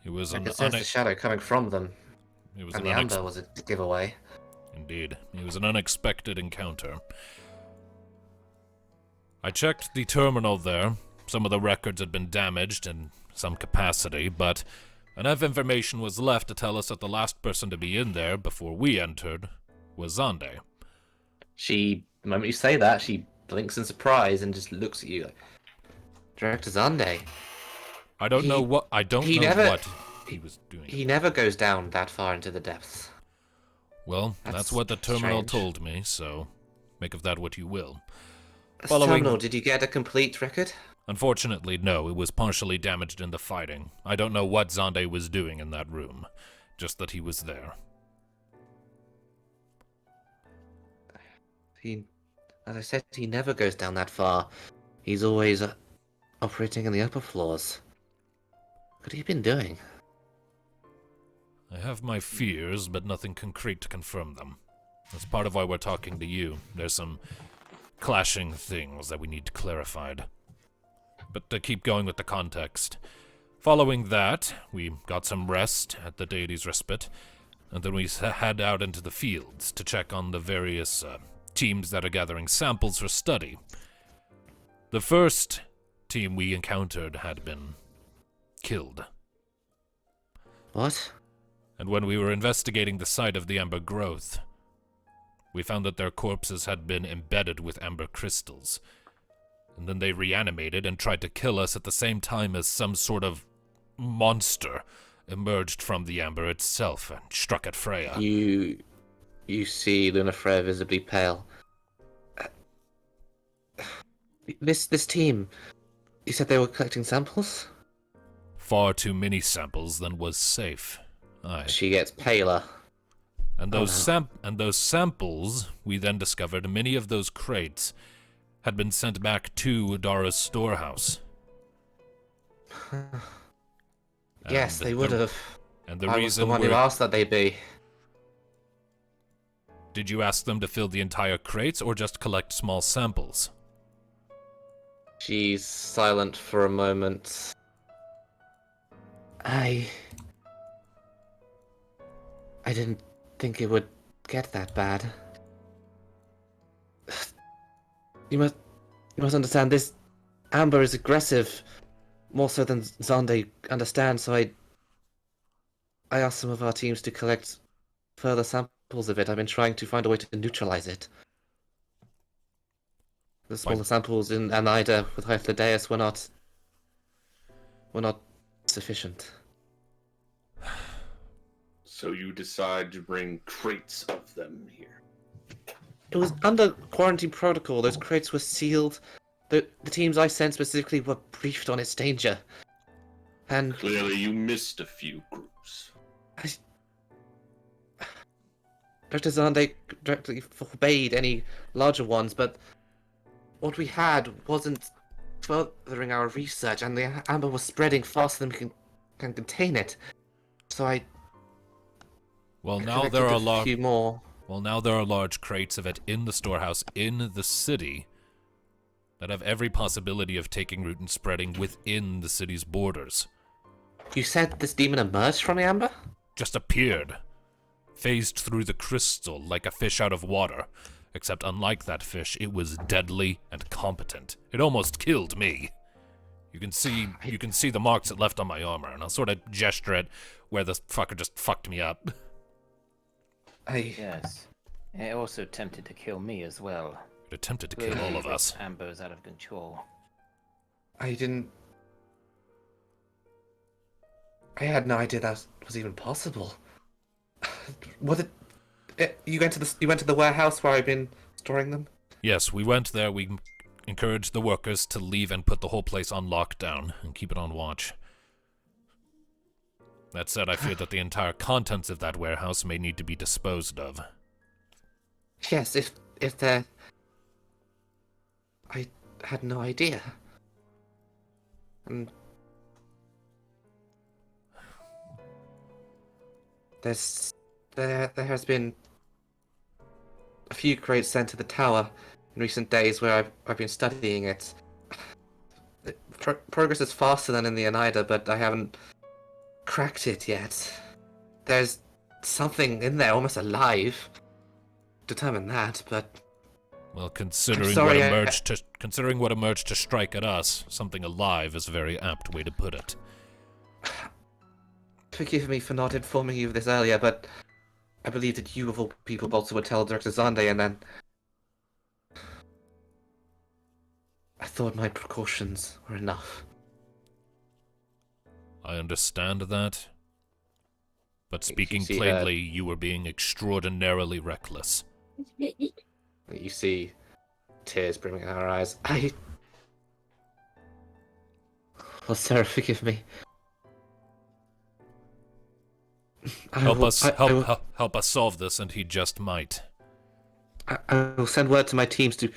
It was I an could sense the shadow coming from them, it was and an the amber was a giveaway. Indeed, it was an unexpected encounter. I checked the terminal there. Some of the records had been damaged in some capacity, but enough information was left to tell us that the last person to be in there before we entered was Zande. The moment you say that, she blinks in surprise and just looks at you like, Director Zande. I don't know what he never- what he was doing. He never goes down that far into the depths. Well, that's That's what the terminal strange. told me, so make of that what you will. This Following- terminal, did you get a complete record? Unfortunately, no, it was partially damaged in the fighting. I don't know what Zande was doing in that room, just that he was there. As I said, he never goes down that far. He's always operating in the upper floors. What have you been doing? I have my fears, but nothing concrete to confirm them. That's part of why we're talking to you. There's some clashing things that we need clarified. But to keep going with the context. Following that, we got some rest at the deity's respite, and then we head out into the fields to check on the various teams that are gathering samples for study. The first team we encountered had been killed. What? And when we were investigating the site of the amber growth, we found that their corpses had been embedded with amber crystals. And then they reanimated and tried to kill us at the same time as some sort of monster emerged from the amber itself and struck at Freya. You see Luna Freya visibly pale. This team, you said they were collecting samples? Far too many samples than was safe. Aye. She gets paler. And those samples, we then discovered many of those crates had been sent back to Dara's storehouse. Yes, they would have. And the I was reason the one who asked that they be. Did you ask them to fill the entire crates or just collect small samples? She's silent for a moment. I didn't think it would get that bad. You must understand, this amber is aggressive, more so than Zonde understands, so I asked some of our teams to collect further samples of it. I've been trying to find a way to neutralize it. The smaller samples in Anaida with Hyphlodeus were not sufficient. So you decide to bring crates of them here. It was under quarantine protocol. Those crates were sealed. The teams I sent specifically were briefed on its danger. And Clearly you missed a few groups. Dr. Zande directly forbade any larger ones, but what we had wasn't furthering our research, and the amber was spreading faster than we can contain it. So I now there are a few more. Well, now there are large crates of it in the storehouse in the city that have every possibility of taking root and spreading within the city's borders. You said this demon emerged from the amber? Just appeared. Phased through the crystal like a fish out of water. Except unlike that fish, it was deadly and competent. It almost killed me. You can see the marks it left on my armor, and I'll sort of gesture at where the fucker just fucked me up. Yes. It also attempted to kill me as well. It attempted to kill all of us. Amber is out of control. I had no idea that was even possible. Was it? You went to the warehouse where I've been storing them? Yes, we went there. We encouraged the workers to leave and put the whole place on lockdown and keep it on watch. That said, I fear that the entire contents of that warehouse may need to be disposed of. Yes, if they're... I had no idea. And... There has been a few crates sent to the tower in recent days where I've been studying it. Progress is faster than in the Oneida, but I haven't cracked it yet. There's something in there almost alive. Determine that, but... Well, considering what emerged to strike at us, something alive is a very apt way to put it. Forgive me for not informing you of this earlier, but I believe that you of all people also would tell Director Zande, and then... I thought my precautions were enough. I understand that. But speaking see plainly, you were being extraordinarily reckless. You see tears brimming in her eyes. Well, Sarah, forgive me. Help us solve this, and he just might. I will send word to my teams to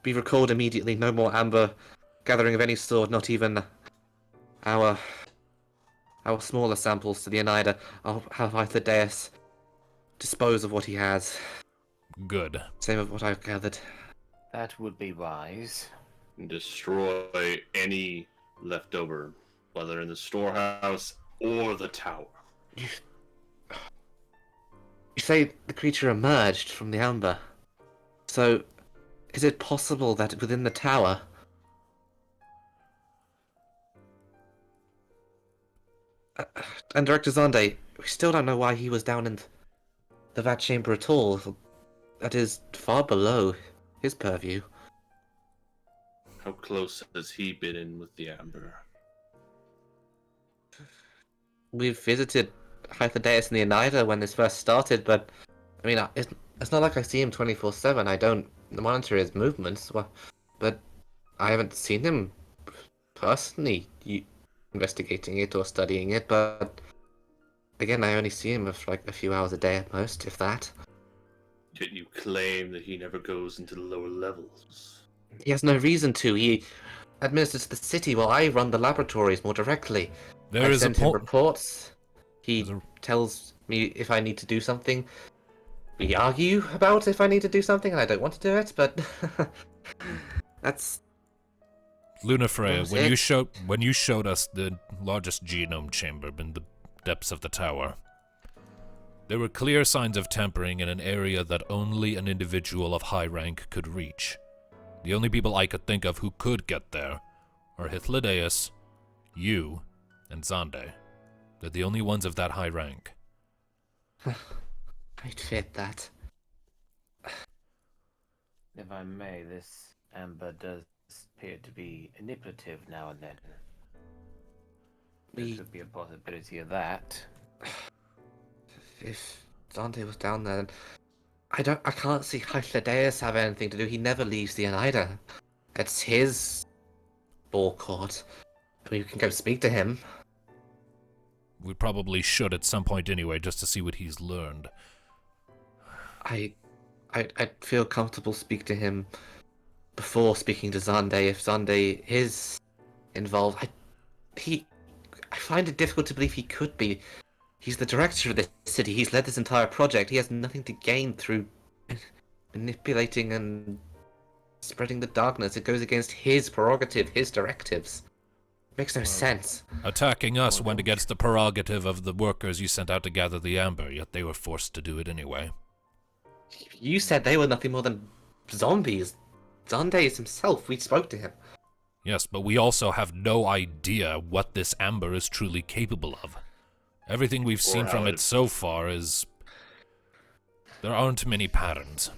be recalled immediately. No more amber gathering of any sort, not even our smaller samples to the Oneida. I'll have Hythlodeus dispose of what he has. Good. Same of what I've gathered. That would be wise. Destroy any leftover, whether in the storehouse or the tower. You say the creature emerged from the amber. So, is it possible that within the tower... and Director Zonde, we still don't know why he was down in the vat chamber at all. That is far below his purview. How close has he been in with the Amber? We visited Hyperdeus and the Oneida when this first started, but I mean, it's not like I see him 24/7. I don't monitor his movements, but I haven't seen him personally investigating it or studying it. But again, I only see him for like a few hours a day at most, if that. Yet you claim that he never goes into the lower levels. He has no reason to. He administers the city while I run the laboratories more directly. There I is a send him point. reports. He tells me if I need to do something. We argue about if I need to do something, and I don't want to do it, but that's Luna Freya, That's when it. you showed us the largest genome chamber in the depths of the tower, there were clear signs of tampering in an area that only an individual of high rank could reach. The only people I could think of who could get there are Hythlodaeus, you, and Zande. They're the only ones of that high rank. I'd fit that. If I may, this amber does appear to be manipulative now and then. There could be a possibility of that. If Dante was down there, then I can't see Hythlodaeus have anything to do. He never leaves the Oneida. It's his ball court. I mean, we can go speak to him. We probably should at some point anyway, just to see what he's learned. I'd feel comfortable speak to him before speaking to Zande. If Zande is involved, I find it difficult to believe he could be. He's the director of this city. He's led this entire project. He has nothing to gain through manipulating and spreading the darkness. It goes against his prerogative, his directives. Makes no sense. Attacking us went against the prerogative of the workers you sent out to gather the amber, yet they were forced to do it anyway. You said they were nothing more than zombies. Zande is himself. We spoke to him. Yes, but we also have no idea what this amber is truly capable of. Everything we've seen from it so far is... There aren't many patterns,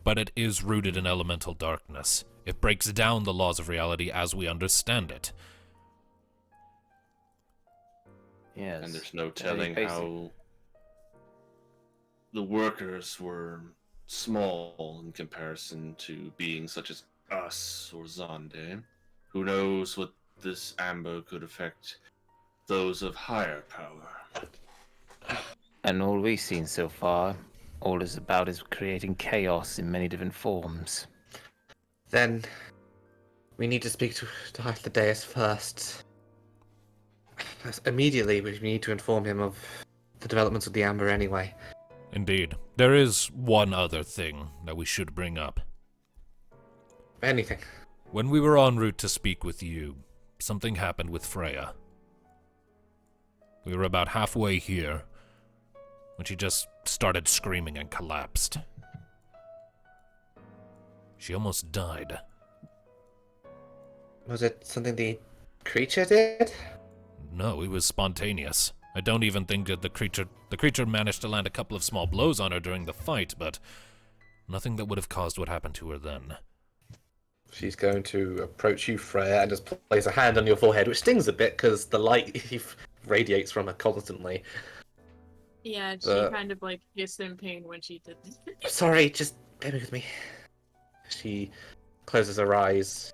but it is rooted in elemental darkness. It breaks down the laws of reality as we understand it. Yes. And there's no telling how the workers were small in comparison to beings such as us or Zonde. Who knows what this amber could affect those of higher power. And all we've seen so far, all is about is creating chaos in many different forms. Then we need to speak to Hythlodaeus first. Immediately, we need to inform him of the developments of the Amber anyway. Indeed. There is one other thing that we should bring up. Anything. When we were en route to speak with you, something happened with Freya. We were about halfway here when she just started screaming and collapsed. She almost died. Was it something the creature did? No, it was spontaneous. I don't even think that the creature managed to land a couple of small blows on her during the fight, but nothing that would have caused what happened to her then. She's going to approach you, Freya, and just place a hand on your forehead, which stings a bit because the light radiates from her constantly. Yeah, she kind of like hissed in pain when she did this. Sorry, just bear with me. She closes her eyes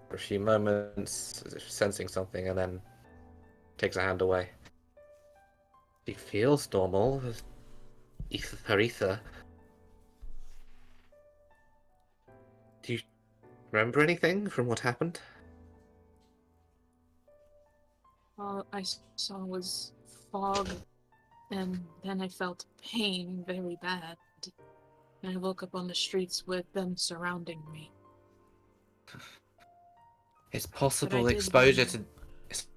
for a few moments, as if sensing something, and then takes her hand away. She feels normal. Her ether. Do you remember anything from what happened? All I saw was fog, and then I felt pain very bad. And I woke up on the streets with them surrounding me. It's possible But I did exposure learn.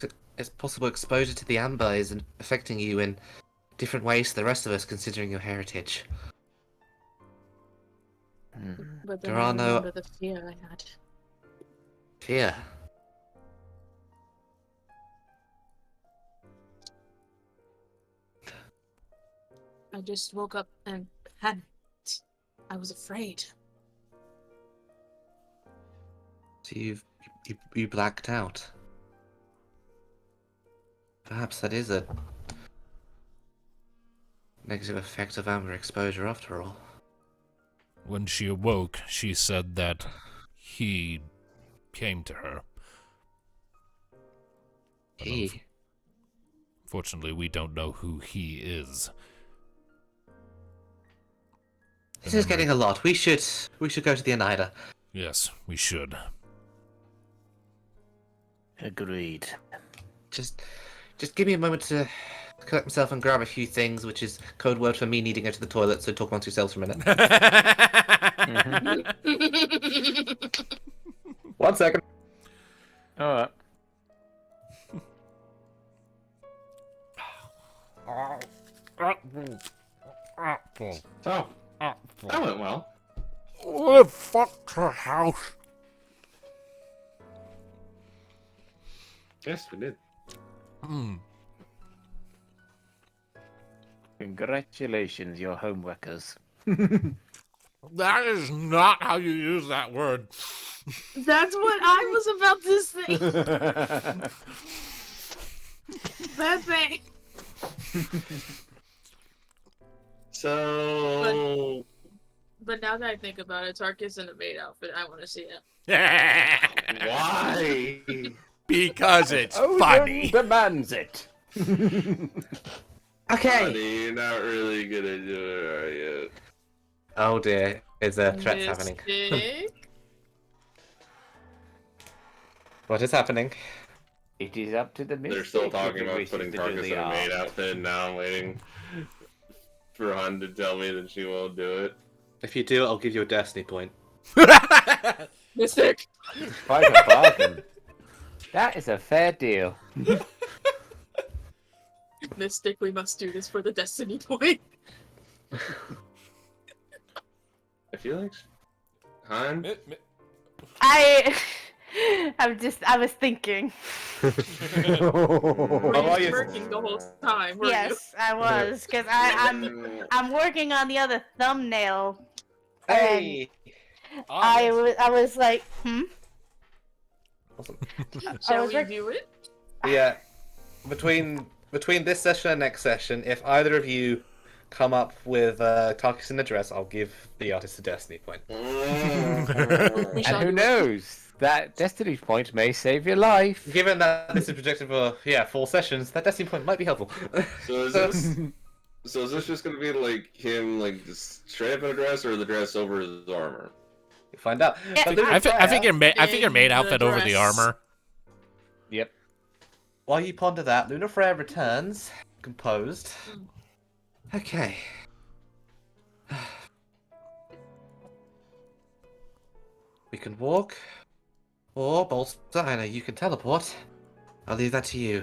to it's possible exposure to the amber is affecting you in different ways to the rest of us, considering your heritage. But then There I are no remember the fear I had. fear. I just woke up and panicked. I was afraid. So you blacked out. Perhaps that is a negative effect of amber exposure after all. When she awoke, she said that he came to her. But He. Unfortunately, we don't know who he is. This is getting a lot. We should go to the Oneida. Yes, we should. Agreed. Just give me a moment to collect myself and grab a few things, which is code word for me needing to go to the toilet, so talk amongst yourselves for a minute. 1 second. All right. Oh, that went well. We fucked her house. Yes, we did. Congratulations, you're homewreckers. That is not how you use that word. That's what I was about to say. Pepe. So, But now that I think about it, Tarkus in a maid outfit, I want to see it. why? Because it's funny. Demands it. Okay. Honey, you're not really gonna do it, are you? Oh dear, is there threats happening? Mystic? What is happening? It is up to the They're mystic still if talking he about wishes putting to do Tarkus the in a maid art. outfit, and now I'm waiting for Han to tell me that she won't do it. If you do, I'll give you a destiny point. Mystic! Quite a bargain. That is a fair deal. Mystic, we must do this for the destiny point. I feel like Han. I was thinking. Were Oh, you yes. working the whole time? Were Yes, I was, because I'm working on the other thumbnail. Hey! I was like, Awesome. you? Shall was we work- do it? Yeah, between this session and next session, if either of you come up with Tarkus in the dress, I'll give the artist a destiny point. We And shall who do it. knows? That destiny point may save your life. Given that this is projected for 4 sessions, that destiny point might be helpful. So is this just gonna be like him, like just straight up in a dress, or the dress over his armor? You'll find out. Yeah, But Lunar I think your Freya, maid In outfit the over the dress. armor. Yep. while you ponder that, Lunar Freya returns, composed. Okay. We can walk, or bolster. I know you can teleport. I'll leave that to you.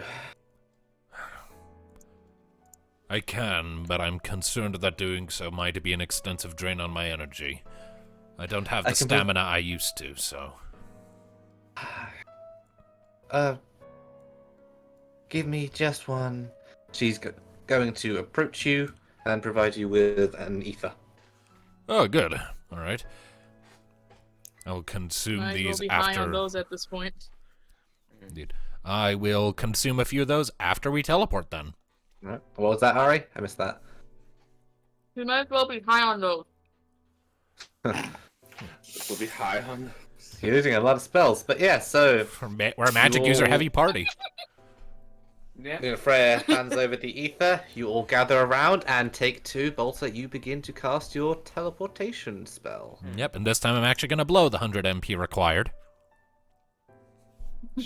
I can, but I'm concerned that doing so might be an extensive drain on my energy. I don't have I the can stamina I used to, so... Give me just one. She's going to approach you and provide you with an ether. Oh, good. Alright. I'll consume Might as well these be high on after... those at this point. Indeed. I will consume a few of those after we teleport, then. Right. What was that, Ari? I missed that. We might as well be high on those. We'll be high on. You're using a lot of spells, but yeah, so We're a magic user heavy party. Yeah. Freya hands over the ether. You all gather around and take 2. Bolter, you begin to cast your teleportation spell. Yep, and this time I'm actually going to blow the 100 MP required.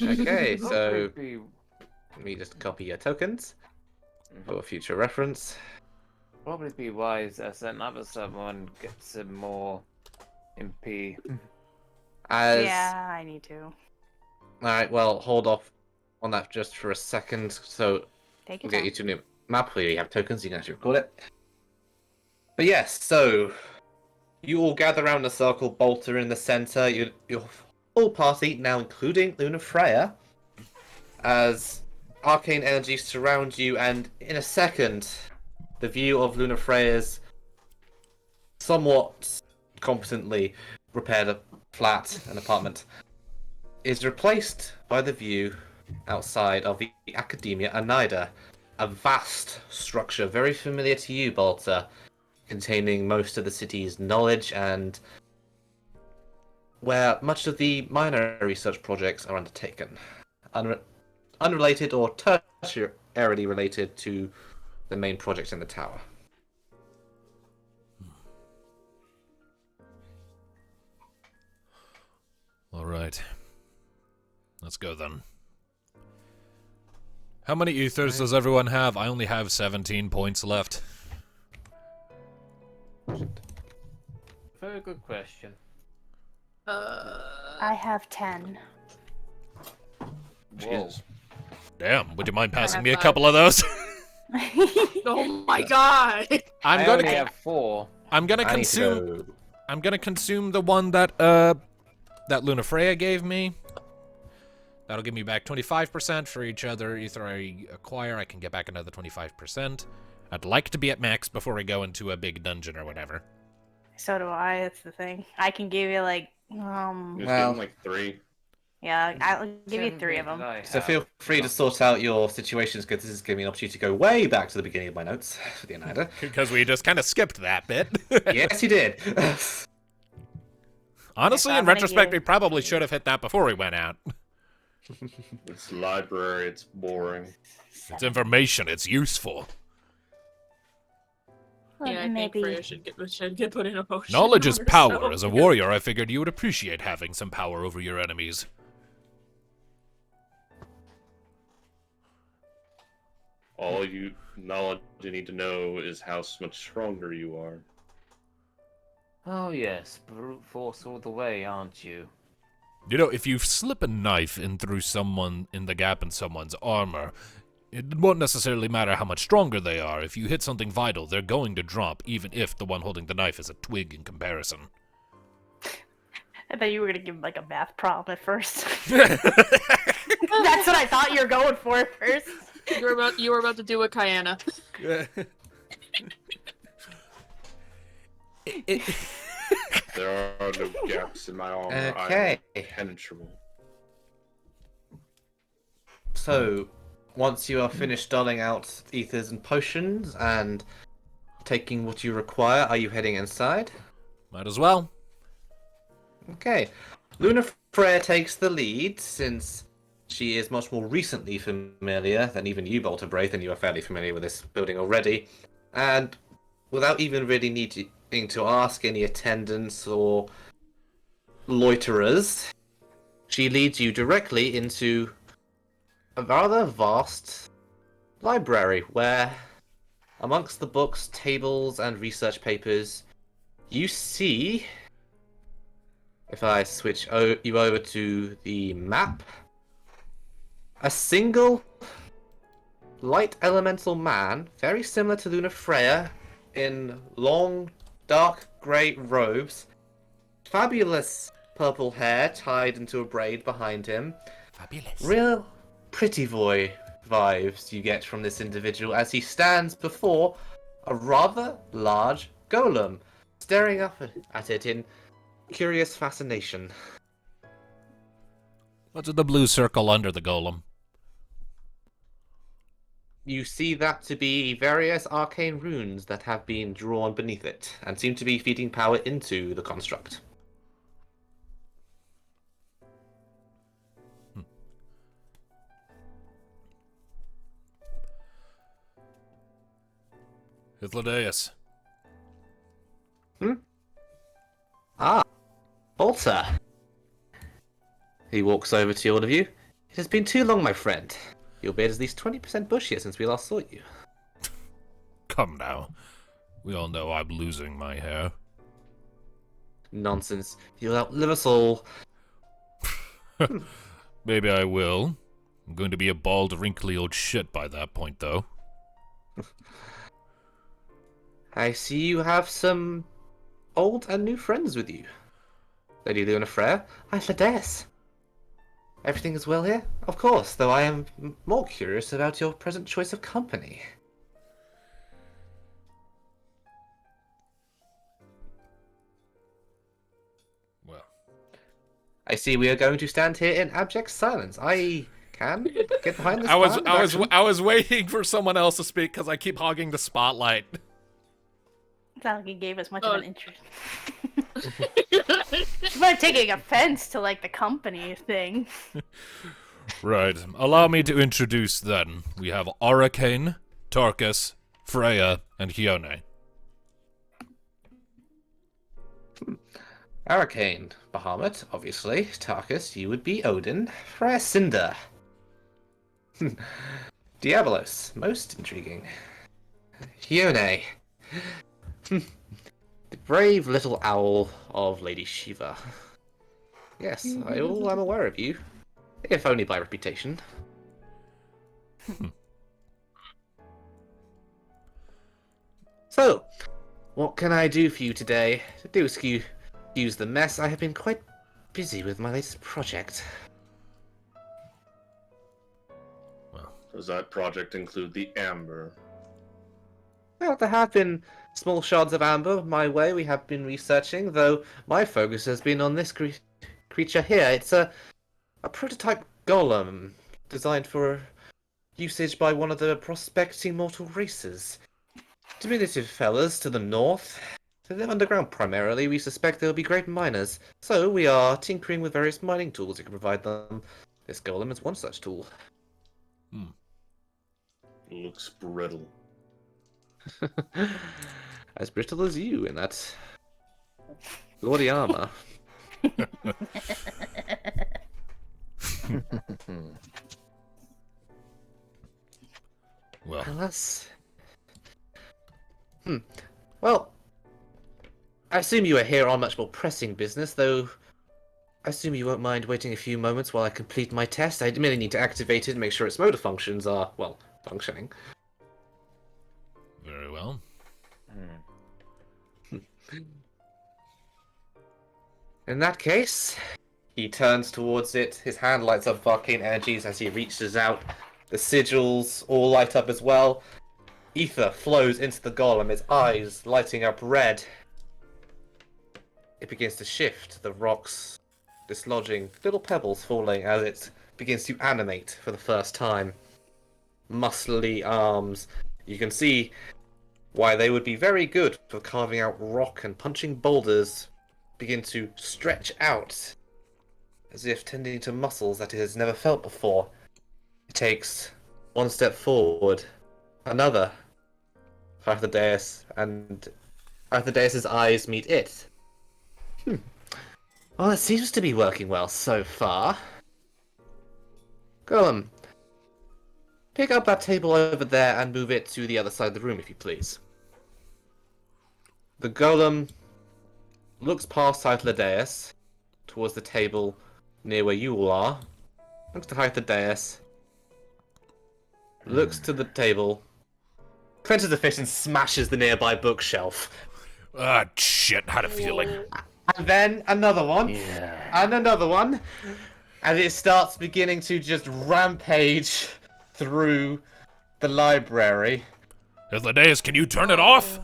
Okay, so Probably be- let me just copy your tokens for future reference. Probably be wise as another someone gets some more MP. As yeah, I need to. Alright, well, hold off on that just for a second. So Take we'll your get you time. to a new map where you have tokens, you can actually record it. But yes, so you all gather around a circle, Bolter in the center. Your whole party, now including Lunar Freya, as arcane energy surrounds you, and in a second, the view of Lunar Freya's somewhat competently repaired flat, an apartment, is replaced by the view outside of the Academia Oneida, a vast structure very familiar to you, Balta, containing most of the city's knowledge and where much of the minor research projects are undertaken, unrelated or tertiarily related to the main project in the tower. All right. Let's go then. How many ethers does everyone have? I only have 17 points left. Very good question. I have 10. Jeez. Damn, would you mind passing have me a 5. couple of those? Oh my god! I'm I gonna only have 4. I'm gonna I need to consume go. I'm gonna consume the one that Luna Freya gave me. That'll give me back 25% for each other ether I acquire. I can get back another 25%. I'd like to be at max before we go into a big dungeon or whatever. So do I. That's the thing. I can give you like, Just Well- give him like 3. yeah, I'll give you 10 3 of that them. I So have. feel free to sort out your situations, because this is giving me an opportunity to go way back to the beginning of my notes for the Oneida. Because we just kind of skipped that bit. Yes, you did. Honestly, Yes, in I'm gonna retrospect, give- we probably should have hit that before we went out. It's library, it's boring. It's information, it's useful. Well, Yeah, I think maybe. Freya should get put in a potion. Knowledge on is power. herself, As a because- warrior, I figured you would appreciate having some power over your enemies. All you knowledge you need to know is how much stronger you are. Oh yes, brute force all the way, aren't you? You know, if you slip a knife in through someone in the gap in someone's armor, it won't necessarily matter how much stronger they are. If you hit something vital, they're going to drop, even if the one holding the knife is a twig in comparison. I thought you were gonna give him like a math problem at first. That's what I thought you were going for at first. You were about to do a Kayana. There are no gaps in my armor. Okay. I am impenetrable. So, once you are finished doling out ethers and potions and taking what you require, are you heading inside? Might as well. Okay. Luna Freya takes the lead, since she is much more recently familiar than even you, Bolter Braith, and you are fairly familiar with this building already. And without even really needing to ask any attendants or loiterers, she leads you directly into a rather vast library where, amongst the books, tables, and research papers, you see, if I switch you over to the map, a single light elemental man, very similar to Luna Freya, in long, dark grey robes, fabulous purple hair tied into a braid behind him. Fabulous. Real pretty boy vibes you get from this individual as he stands before a rather large golem, staring up at it in curious fascination. What's the blue circle under the golem? You see that to be various arcane runes that have been drawn beneath it, and seem to be feeding power into the construct. Hythlodaeus. Ah, Bolter. He walks over to all of you. It has been too long, my friend. Your beard is at least 20% bushier since we last saw you. Come now. We all know I'm losing my hair. Nonsense. You'll outlive us all. Maybe I will. I'm going to be a bald, wrinkly old shit by that point, though. I see you have some old and new friends with you. Lady Luna Freya, I'm Hythlodaeus. Everything is well here? Of course, though I am more curious about your present choice of company. Well, I see we are going to stand here in abject silence. I can get behind this. I was waiting for someone else to speak because I keep hogging the spotlight. It's not like he gave us much of an interest. But taking offense to like the company thing. Right. Allow me to introduce then. We have Arcane, Tarkus, Freya, and Hyone. Arcane, Bahamut, obviously. Tarkus, you would be Odin. Freya, Cinder. Diabolos, most intriguing. Hyone, the brave little owl of Lady Shiva. Yes, I am aware of you, if only by reputation. So, what can I do for you today? Do excuse the mess. I have been quite busy with my latest project. Does that project include the amber? Well, there have been small shards of amber my way we have been researching, though my focus has been on this creature here. It's a prototype golem designed for usage by one of the prospecting mortal races. Diminutive fellas to the north. They live underground primarily. We suspect they'll be great miners, so we are tinkering with various mining tools that can provide them. This golem is one such tool. Looks brittle. As brittle as you in that lordy armor. Well, That's... Well, I assume you are here on much more pressing business, though I assume you won't mind waiting a few moments while I complete my test. I merely need to activate it and make sure its motor functions are, well, functioning. very well. In that case, he turns towards it. His hand lights up with arcane energies as he reaches out. The sigils all light up as well. Ether flows into the golem, its eyes lighting up red. It begins to shift, the rocks dislodging, little pebbles falling as it begins to animate for the first time. Muscly arms. You can see why they would be very good for carving out rock and punching boulders begin to stretch out as if tending to muscles that it has never felt before. It takes one step forward, another. Arthrodeus and Arthrodeus's eyes meet it. Well, it seems to be working well so far. Golem, pick up that table over there and move it to the other side of the room, if you please. The golem looks past Arthrodeus towards the table near where you all are. Looks to Arthrodeus. Looks to the table. Clenches the fist and smashes the nearby bookshelf. Ah, shit, had a feeling. And then another one. And another one. And it starts beginning to just rampage through the library. Hythlodaeus, can you turn it off?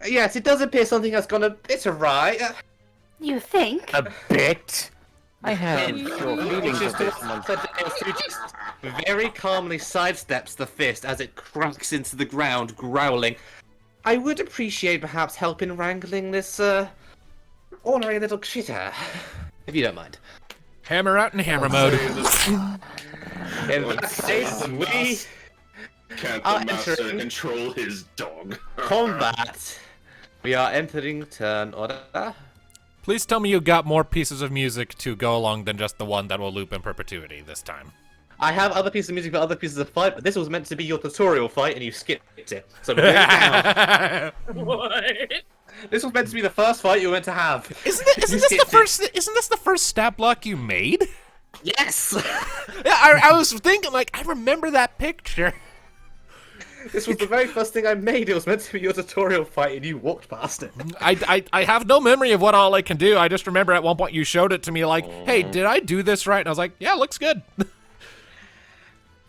Yes, it does appear something has gone a bit awry. You think? A bit? I have Which feelings is of this who just very calmly sidesteps the fist as it cracks into the ground, growling. I would appreciate perhaps help in wrangling this, ornery little critter, if you don't mind. Hammer out in hammer mode. In that case, we Can't are the master entering control his dog? combat. We are entering turn order. Please tell me you got more pieces of music to go along than just the one that will loop in perpetuity this time. I have other pieces of music for other pieces of fight, but this was meant to be your tutorial fight, and you skipped it. So bring it down. What? This was meant to be the first fight you were meant to have. Isn't this the first stat block you made? Yes. Yeah, I was thinking, like, I remember that picture. This was the very first thing I made. It was meant to be your tutorial fight, and you walked past it. I have no memory of what all I can do. I just remember at one point you showed it to me, like, hey, did I do this right? And I was like, yeah, looks good.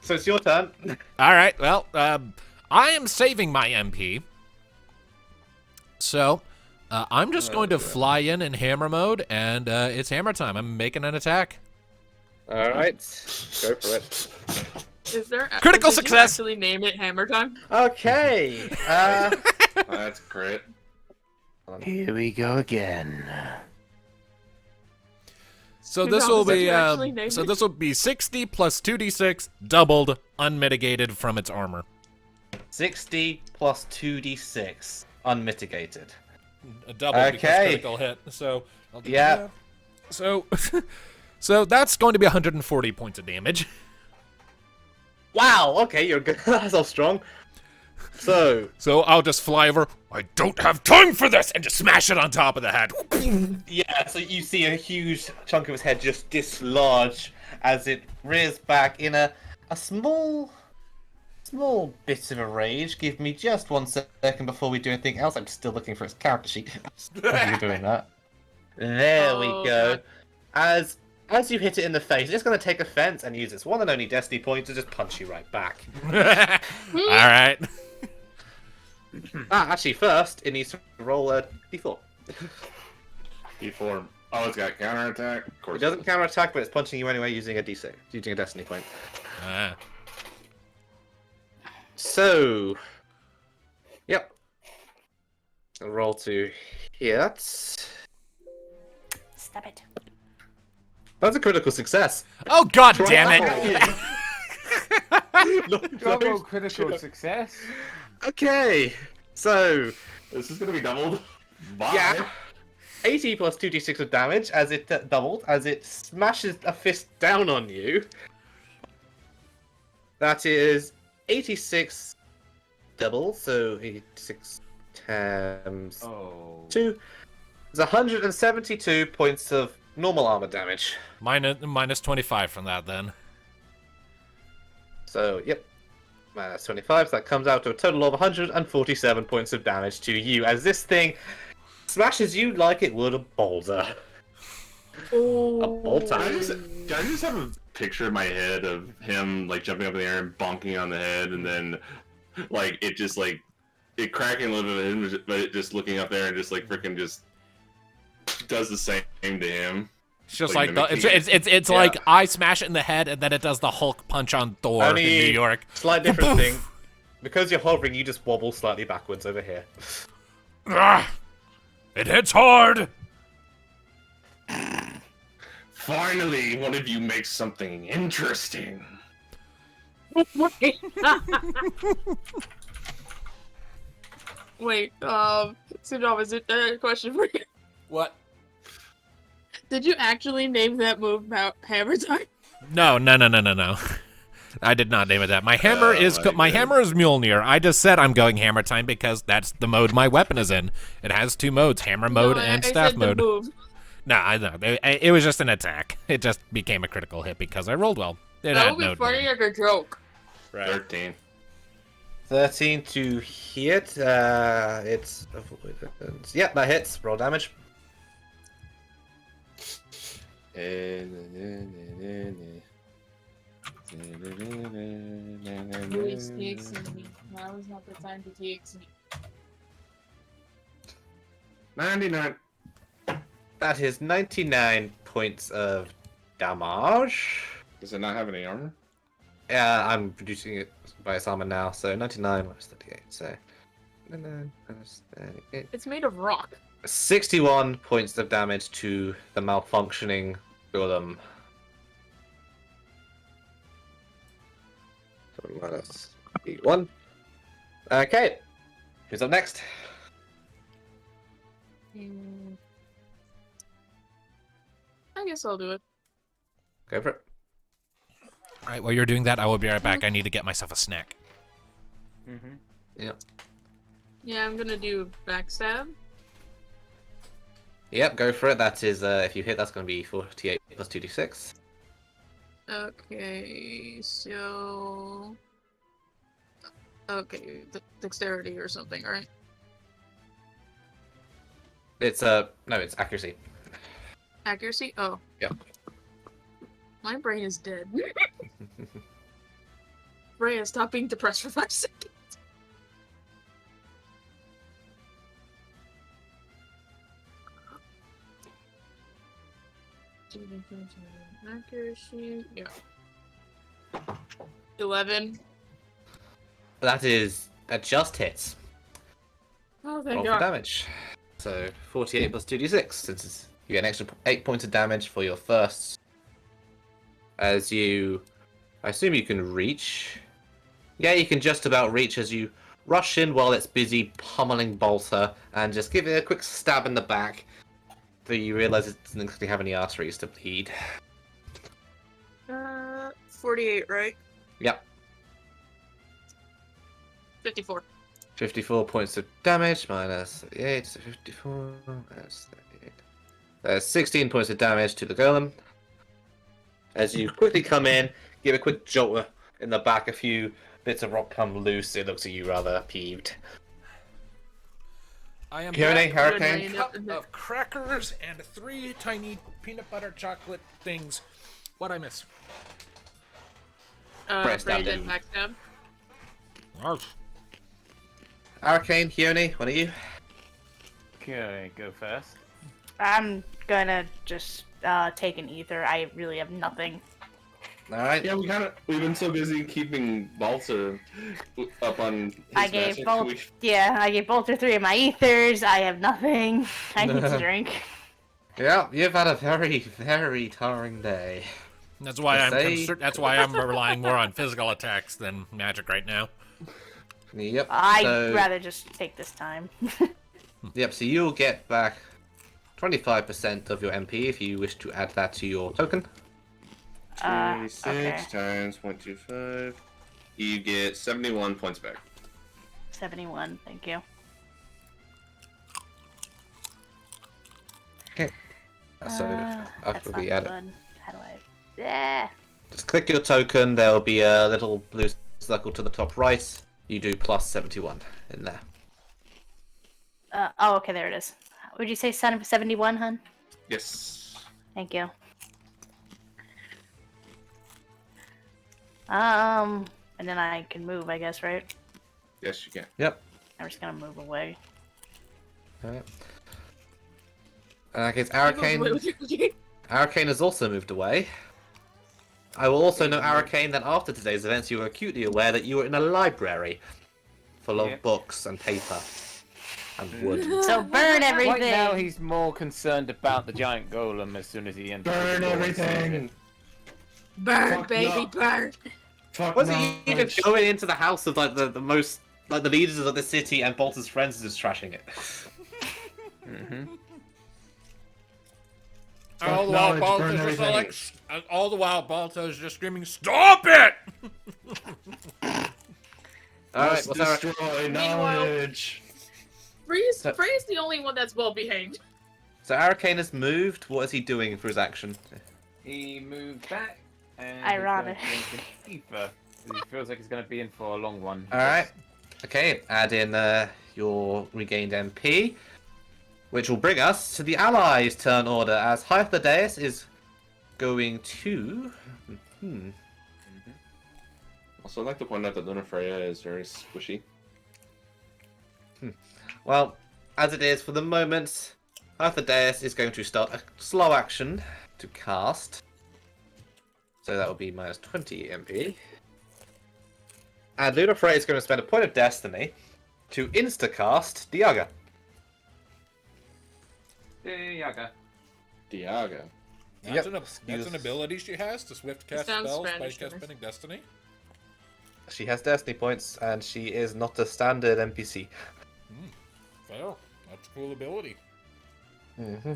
So it's your turn. All right, well, I am saving my MP. So, I'm just going to fly in hammer mode, and it's hammer time. I'm making an attack. All right, go for it. Is there Critical did success! You actually name it Hammer Time? Okay. That's great. Here we go again. So Good this job, will is that be you actually named so it? this will be 60 plus 2d6 doubled, unmitigated from its armor. 60 plus 2d6, unmitigated. A double because Okay. critical hit. So I'll do Yeah. that. So so that's going to be 140 points of damage. Wow. Okay, you're good. That's all strong. So So I'll just fly over. I don't have time for this, and just smash it on top of the head. yeah, so you see a huge chunk of his head just dislodge as it rears back in a small bit of a rage. Give me just 1 second before we do anything else. I'm still looking for his character sheet. You're doing that. There we Oh, go. God. As you hit it in the face, it's going to take offense and use its one and only destiny point to just punch you right back. All right. Actually, first it needs to roll a d4. D4. Oh, it's got counterattack? Of course. It doesn't counterattack, but it's punching you anyway using a d6, using a destiny point. Ah. So, yep. Roll to hit. Stop it. That's a critical success. Oh god damn it! Double critical success. Okay, so This is gonna be doubled. Bye. yeah, 80 plus 2d6 of damage as it doubled as it smashes a fist down on you. That is 86 double, so 86 times Oh. 2 is 172 points of normal armor damage. Minus 25 from that then. So, yep. Minus 25, so that comes out to a total of 147 points of damage to you as this thing smashes you like it would a boulder. Oh. A bolt Can I time. just have a picture in my head of him like jumping up in the air and bonking on the head, and then like it just like it cracking a little bit of him, but it just looking up there and just like freaking just does the same to him. It's just Like like mimicking it's Yeah. like I smash it in the head and then it does the Hulk punch on Thor in Only New York. Slight different thing. Because you're hovering, you just wobble slightly backwards over here. Ah, it hits hard. Finally, one of you makes something interesting. Wait, Sudom, is it a question for you? What? Did you actually name that move about Hammer Time? No. I did not name it that. My hammer is my hammer is Mjolnir. I just said I'm going hammer time because that's the mode my weapon is in. It has two modes: hammer mode No, and I staff said mode. The move. No, I know. It was just an attack. It just became a critical hit because I rolled well. It That had would be no funny name. like a joke. 13. 13 to hit. It's avoidance. Yep, that hits. Roll damage. Please TXT me. Now is not the time to TXT me. 99. That is 99 points of damage. Does it not have any armor? Yeah, I'm reducing it by its armor now, so 99 minus 38, so 99 minus 38. It's made of rock. 61 points of damage to the malfunctioning golem. So minus 81. Okay, who's up next? I guess I'll do it. Go for it. All right, while you're doing that, I will be right back. I need to get myself a snack. Mm-hmm. Yep. Yeah, I'm gonna do backstab. Yep, go for it. That is, if you hit, that's going to be 48 plus 2d6. Okay, so... Okay, dexterity or something, right? It's, no, it's accuracy. Accuracy? Oh. Yep. My brain is dead. Freya, stop being depressed for 5 seconds. Accuracy. Yeah. 11. That just hits. Oh, thank Roll for God. damage. So 48 plus 2d6, since you get an extra 8 points of damage for your first. As you, I assume you can reach. Yeah, you can just about reach as you rush in while it's busy pummeling Bolter and just give it a quick stab in the back. So you realize it doesn't actually have any arteries to bleed. 48, right? Yep. 54. 54 points of damage minus 38, so 54 minus 38. There's 16 points of damage to the golem. As you quickly come in, give a quick jolt in the back, a few bits of rock come loose. It looks at you rather peeved. I am Q&A, back Hurricane. with a cup of crackers and 3 tiny peanut butter chocolate things. What'd I miss? Press down Freya did to- backstab. Arcane, Hyone, one of you? Okay, go first. I'm gonna just take an ether. I really have nothing. Alright. Yeah, we've been so busy keeping Balta up on his I gave magic, both. we- Yeah, I gave Bolter 3 of my ethers. I have nothing. I need to drink. Yeah, you've had a very, very tiring day. That's why Say- That's why I'm relying more on physical attacks than magic right now. Yep. I'd so, rather just take this time. Yep, so you'll get back 25% of your MP if you wish to add that to your token. 26 okay. times 0.25. You get 71 points back. 71. Thank you. So That's after not we add it, fun. How do I? Yeah. just click your token. There'll be a little blue circle to the top right. You do plus 71 in there. Oh, okay. There it is. Would you say 71, hun? Yes. Thank you. And then I can move, I guess, right? Yes, you can. Yep. I'm just gonna move away. Alright. It's Arcane. Arcane has also moved away. I will also note, Arcane, that after today's events, you were acutely aware that you were in a library full of Yep. books and paper and wood. So burn everything. Right now, he's more concerned about the giant golem as soon as he enters. Burn the door and sees everything! it. Burn, Fuck baby, no. burn! Fuck Was he even knowledge. going into the house of like the most like the leaders of the city and Bolter's friends is just trashing it? Mm-hmm. All the knowledge, while burn Balta's just everything. like, all the while Balta's just screaming, "Stop it!" Alright, Must what's our destroy knowledge. Freya's So- the only one that's well behaved. So Arcane has moved. What is he doing for his action? He moved back. And Ironic. He's going to drink an ether. He feels like he's going to be in for a long one. Alright. Okay, add in your regained MP, which will bring us to the allies' turn order, as High of the Deus is going to... Also, I'd like to point out that Luna Freya is very squishy. Well, as it is for the moment, High of the Deus is going to start a slow action to cast. So that will be minus 20 MP. And Luna Freya is going to spend a point of destiny to instacast Diaga. Yaga. Diaga. That's, Yep. that's an ability she has to swift cast Sounds spells by Spanish to me. spending destiny. She has destiny points, and she is not a standard NPC. Well, that's a cool ability. Mm-hmm.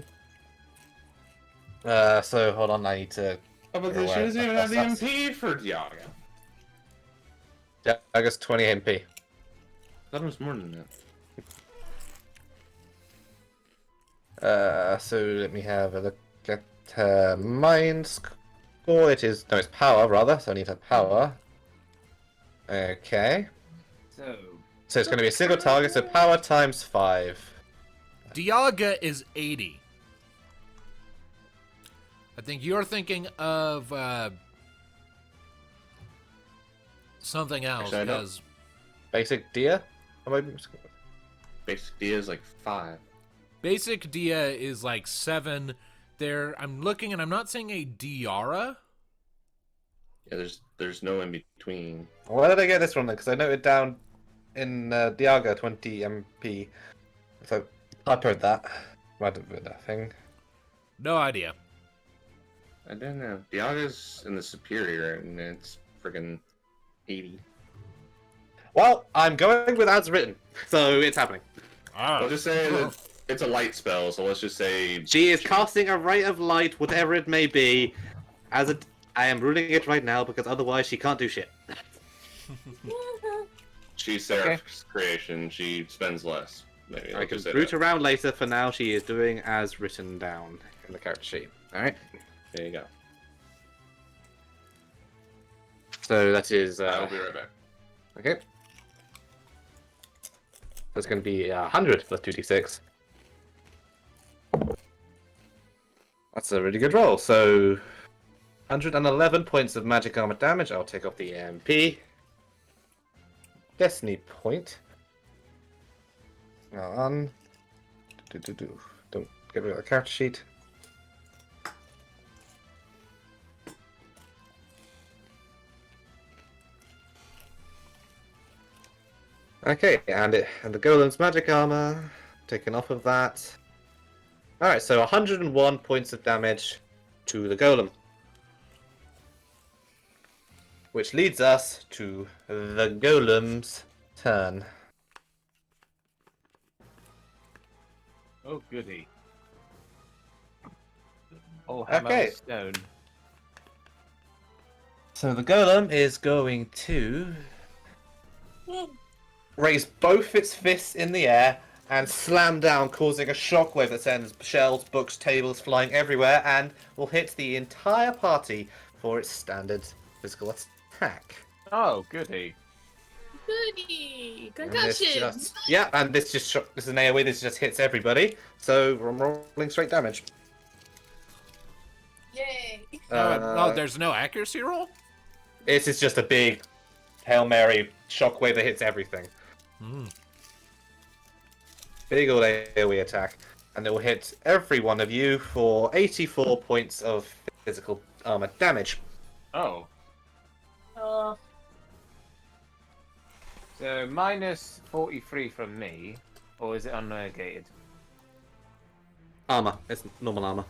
So hold on, I need to. Oh, but You're she aware. doesn't even have the That's- MP for Diaga. Diaga's 20 MP. I thought it was more than that. So let me have a look at her mind score. It is no, it's power rather. So I need her power. Okay. So, So it's going to be a single target. So power times 5. Diaga is 80. I think you're thinking of something else. Actually, I don't. Because Basic Dia. Am I- Basic D is like 5. basic Dia is like 7 I'm looking and I'm not seeing a Diara. Yeah, there's no in between. Where did I get this from then? Because I noted down in Diaga 20 MP. So I typoed that. Right with that thing. No idea. I don't know. Diaga's in the superior, and it's friggin' 80. Well, I'm going with as written, so it's happening. I'll just say that it's a light spell, so let's just say She is casting a ray of light, whatever it may be. I am ruling it right now because otherwise she can't do shit. she's Seraph's creation. She spends less. Maybe I can root around later. For now, she is doing as written down in the character sheet. All right. There you go. So that is. I'll be right back. Okay. That's going to be 100 plus 2d6. That's a really good roll. So 111 points of magic armor damage. I'll take off the MP. Destiny point. Now on. Don't get rid of the character sheet. Okay, and the golem's magic armor taken off of that. All right, so 101 points of damage to the golem, which leads us to the golem's turn. Oh, goody. Oh, hammer Okay. of stone. So the golem is going to raise both its fists in the air and slam down, causing a shockwave that sends shells, books, tables flying everywhere, and will hit the entire party for its standard physical attack. Oh, goody. Goody! And this Concussion! and this is an AoE. This just hits everybody. So I'm rolling straight damage. Yay! No, there's no accuracy roll? This is just a big Hail Mary shockwave that hits everything. Big old AoE attack. And it will hit every one of you for 84 points of physical armor damage. Oh. So minus 43 from me, or is it unnegated? Armor. It's normal armor.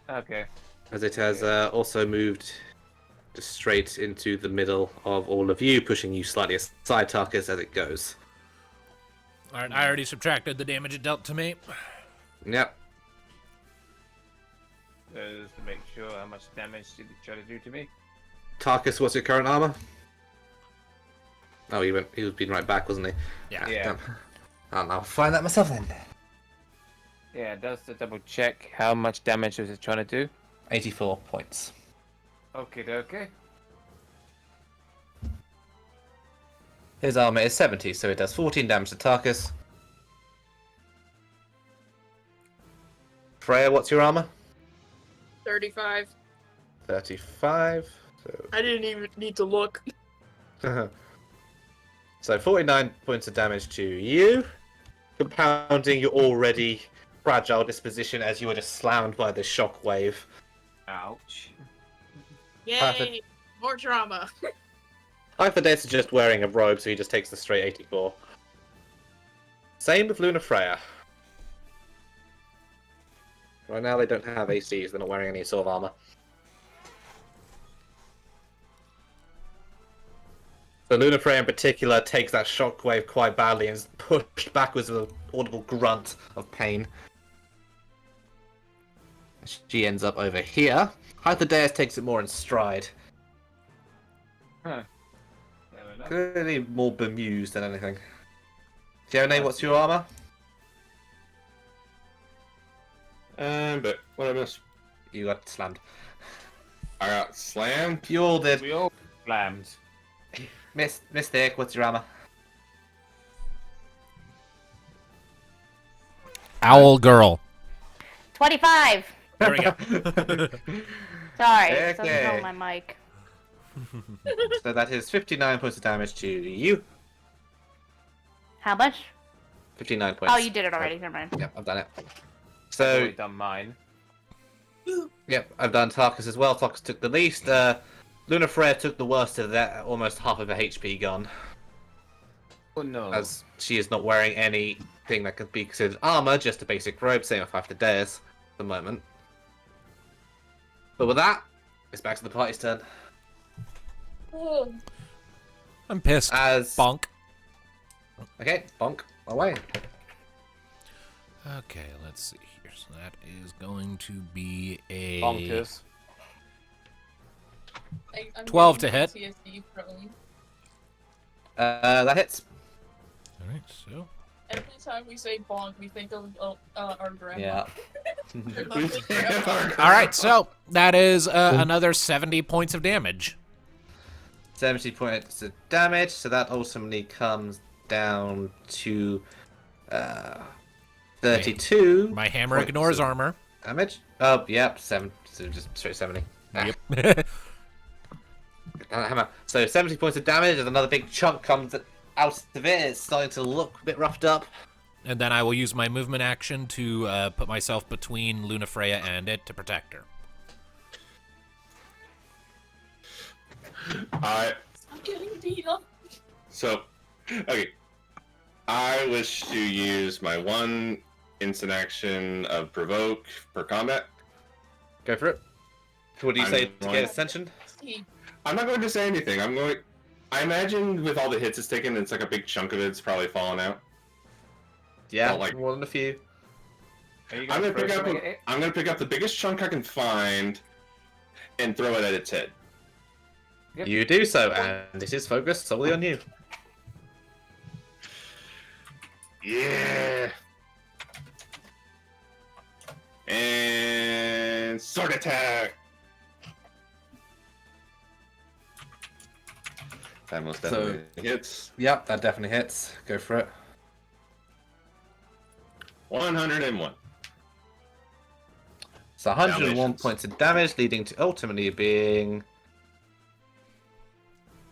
Okay. As it has also moved just straight into the middle of all of you, pushing you slightly aside, Tarkus, as it goes. Alright, I already subtracted the damage it dealt to me. Yep. Just to make sure how much damage did it try to do to me? Tarkus, what's your current armor? Oh, he was being right back, wasn't he? Yeah. Yeah. I'll find that myself then. Yeah, just to double check how much damage was it trying to do? 84 points. Okay. His armor is 70, so it does 14 damage to Tarkus. Freya, what's your armor? 35. 35. I didn't even need to look. So 49 points of damage to you, compounding your already fragile disposition as you were just slammed by the shockwave. Ouch. Yay! Perfect. More drama. Hyperdeath is just wearing a robe, so he just takes the straight 84. Same with Luna Freya. Right now they don't have ACs, they're not wearing any sort of armor. So Luna Freya in particular takes that shockwave quite badly and is pushed backwards with an audible grunt of pain. She ends up over here. Hyperdeath takes it more in stride. Huh. Fair enough. Clearly more bemused than anything. Gione, what's your armor? But what I missed? You got slammed. I got slammed. You all did. We all slammed. Mystic, what's your armor? Owl girl. 25. There we go. Sorry, Okay. something on my mic. So that is 59 points of damage to you. How much? 59 points. Oh, you did it already. Never mind. Yep, I've done it. I've So already done mine. Yep, I've done Tarkus as well. Tarkus took the least. Luna Freya took the worst of that, almost half of her HP gone. Oh no. As she is not wearing anything that could be considered armor, just a basic robe, same with 5 to Deus at the moment. But with that, it's back to the party's turn. I'm pissed. As Bonk. Okay, bonk away. Okay, let's see here. So that is going to be a Bonkers. I'm 12 to getting hit. PTSD from That hits. All right, so every time we say bonk, we think of our grandma. Yeah. Our lovely grandma. all right, so that is another 70 points of damage. 70 points of damage, so that ultimately comes down to 32. My hammer points ignores of armor. damage. Oh, yep, 7. So just straight 70. Yep. Hammer. So 70 points of damage, and another big chunk comes out of it. It's starting to look a bit roughed up. And then I will use my movement action to put myself between Luna Freya and it to protect her. I I'm getting beat up. So, okay. I wish to use my one instant action of provoke per combat. Go for it. What do you I'm say to going- get ascension? I'm not going to say anything. I imagine with all the hits it's taken, it's like a big chunk of it's probably fallen out. Yeah, Oh, like- more than a few. Are you I'm gonna throw pick up. something at it? I'm gonna pick up the biggest chunk I can find, and throw it at its head. Yep. You do so, and it is focused solely on you. Yeah. And sword attack. That most definitely hits. Yep, that definitely hits. Go for it. 101. So 101 Dalmatians. points of damage, leading to ultimately being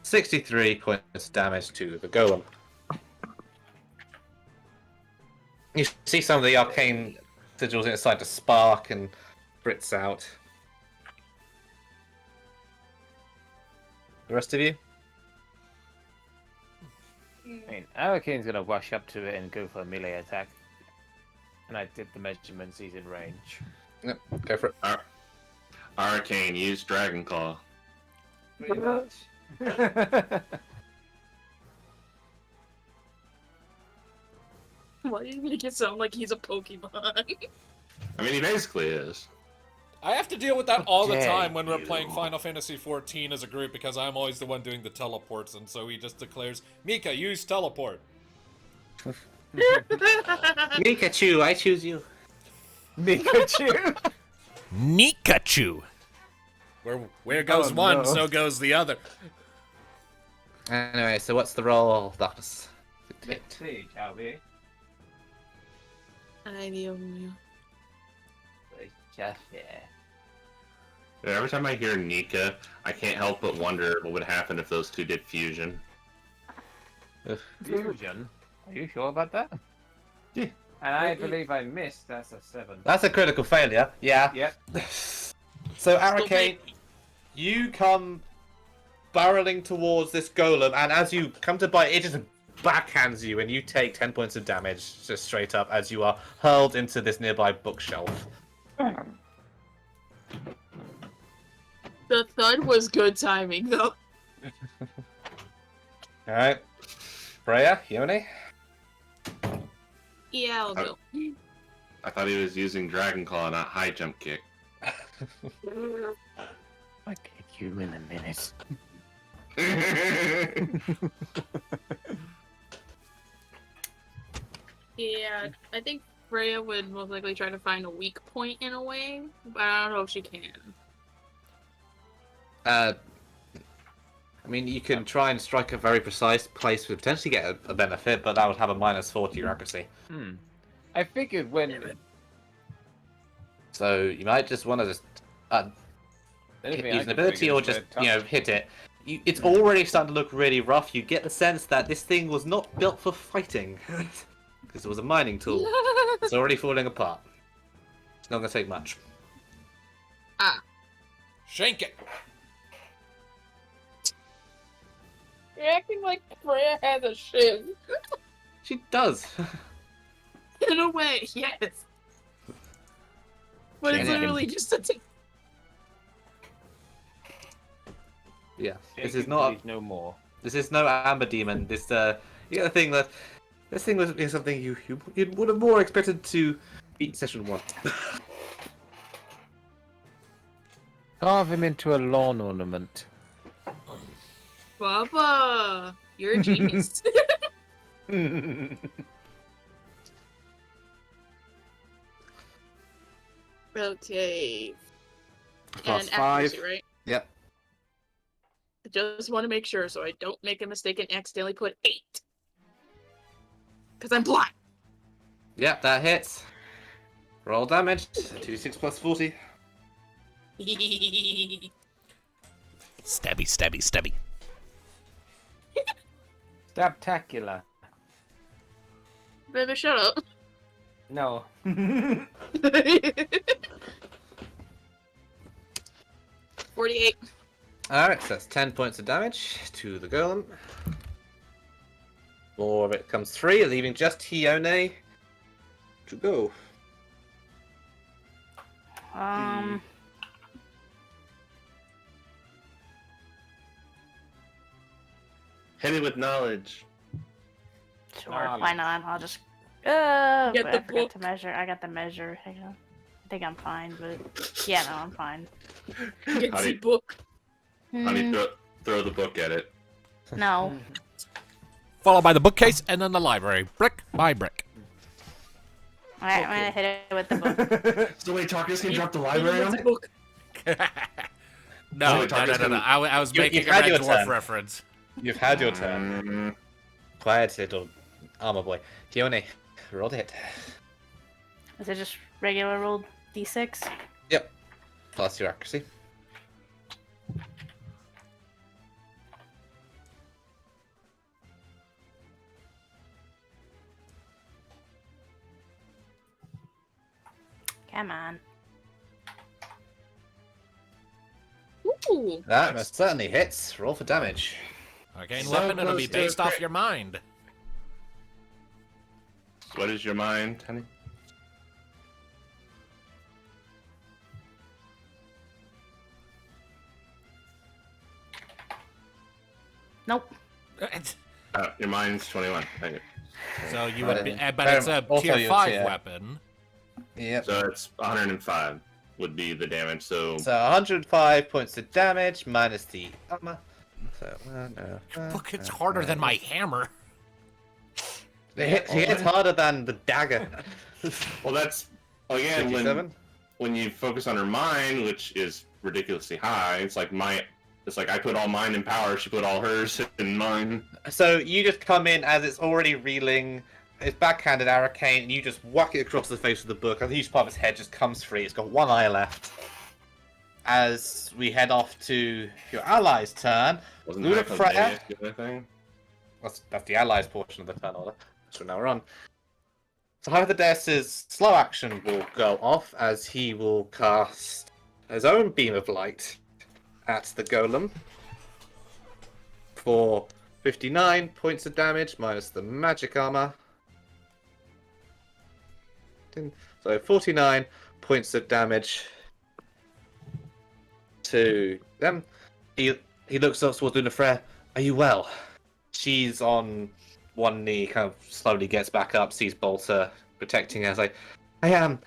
63 points of damage to the golem. You see some of the arcane sigils inside to spark and Brits out. The rest of you? I mean, Arakine's gonna rush up to it and go for a melee attack. And I did the measurements, he's in range. Yep, go for it. Arcane, use Dragon Claw. Pretty much. Why do you make it sound like he's a Pokemon? I mean, he basically is. I have to deal with that all the dare time when we're you. playing Final Fantasy XIV as a group because I'm always the one doing the teleports, and so he just declares, Mika, use teleport. Pikachu, I choose you. Pikachu! Nikachu! Where goes Oh, one, no. so goes the other. Anyway, so what's the roll, Darkness? Let's see, shall we? Ay, Dios mío. Just yeah. Yeah, every time I hear Nika, I can't help but wonder what would happen if those two did fusion. Fusion? Are you sure about that? Yeah. And I believe I missed, that's a 7. That's a critical failure, yeah. Yep. So, Aracane, you come barreling towards this golem, and as you come to bite, it just backhands you, and you take 10 points of damage, just straight up, as you are hurled into this nearby bookshelf. The thud was good timing, though. Alright. Freya, Yone? Yeah, I'll go. I thought he was using Dragon Claw, not high jump kick. I'll kick you in a minute. Yeah, I think Freya would most likely try to find a weak point in a way, but I don't know if she can. I mean, you can try and strike a very precise place to potentially get a benefit, but that would have a -4 to your accuracy. I figured when So you might just want to just anything use I an could ability figure or is just, where you know, hit it. It's already starting to look really rough. You get the sense that this thing was not built for fighting. Because it was a mining tool. It's already falling apart. It's not going to take much. Ah. Shank it. You're acting like Freya has a shiv. She does. In a way, yes. But it's Yeah. literally just a Yeah. This Shake is it, not. please, no more. This is no amber demon. This you get the thing that this thing was is something you would have more expected to beat session 1. Carve him into a lawn ornament. Baba. You're a genius. Okay. Plus And 5. accuracy, right? Yep. I just want to make sure so I don't make a mistake and accidentally put 8. Because I'm blind. Yep, that hits. Roll damage. 2d6 plus 40. Stabby, stabby, stabby. Stabtacular. Baby, shut up. No. 48. Alright, so that's 10 points of damage to the golem. More of it comes free, leaving just Hione to go. Hit it with knowledge. Sure, Knowledge. why not? I'll just. Get But the I forgot book. to measure. I got the measure. Hang on. I think I'm fine, but yeah, no, I'm fine. Get Honey. the book. Honey, Hmm, throw the book at it. no. Followed by the bookcase and then the library, brick by brick. Alright, I'm gonna hit it with the book. So wait, Talker's gonna drop the Hit him library with on the it? book. No, Oh, no. I was You- making you've a had Red your Dwarf turn. reference. You've had your turn. Mm, Quiet, little armor boy. Hione, roll the hit. Is it just regular rolled d6? Yep. Plus your accuracy. Come on. Ooh. That most certainly hits. Roll for damage. Arcane So weapon, it'll be close to a based off crit. your mind. what is your mind, honey? Nope. Your mind's 21. Thank you. So you would be, but Fair it's a enough. Also tier your 5 tier. weapon. Yep. So it's 105 would be the damage. So So 105 points of damage minus the armor. So Look, it's harder than my hammer. It hits harder than the dagger. well, that's again 57. when you focus on her mind, which is ridiculously high. It's like I put all mine in power. She put all hers in mine. So you just come in as it's already reeling. It's backhanded arcane, and you just whack it across the face of the book. And each part of its head just comes free. It's got one eye left. As we head off to your allies' turn. Wasn't Luna that Freya? the other thing? That's the allies' portion of the turn order. That's what now we're on. So Hyperdeus' slow action will go off as he will cast his own beam of light at the golem for 59 points of damage minus the magic armor. So 49 points of damage to them. He looks up towards Luna Freya. Are you well? She's on one knee, kind of slowly gets back up, sees Bolter protecting her. It's like, I am.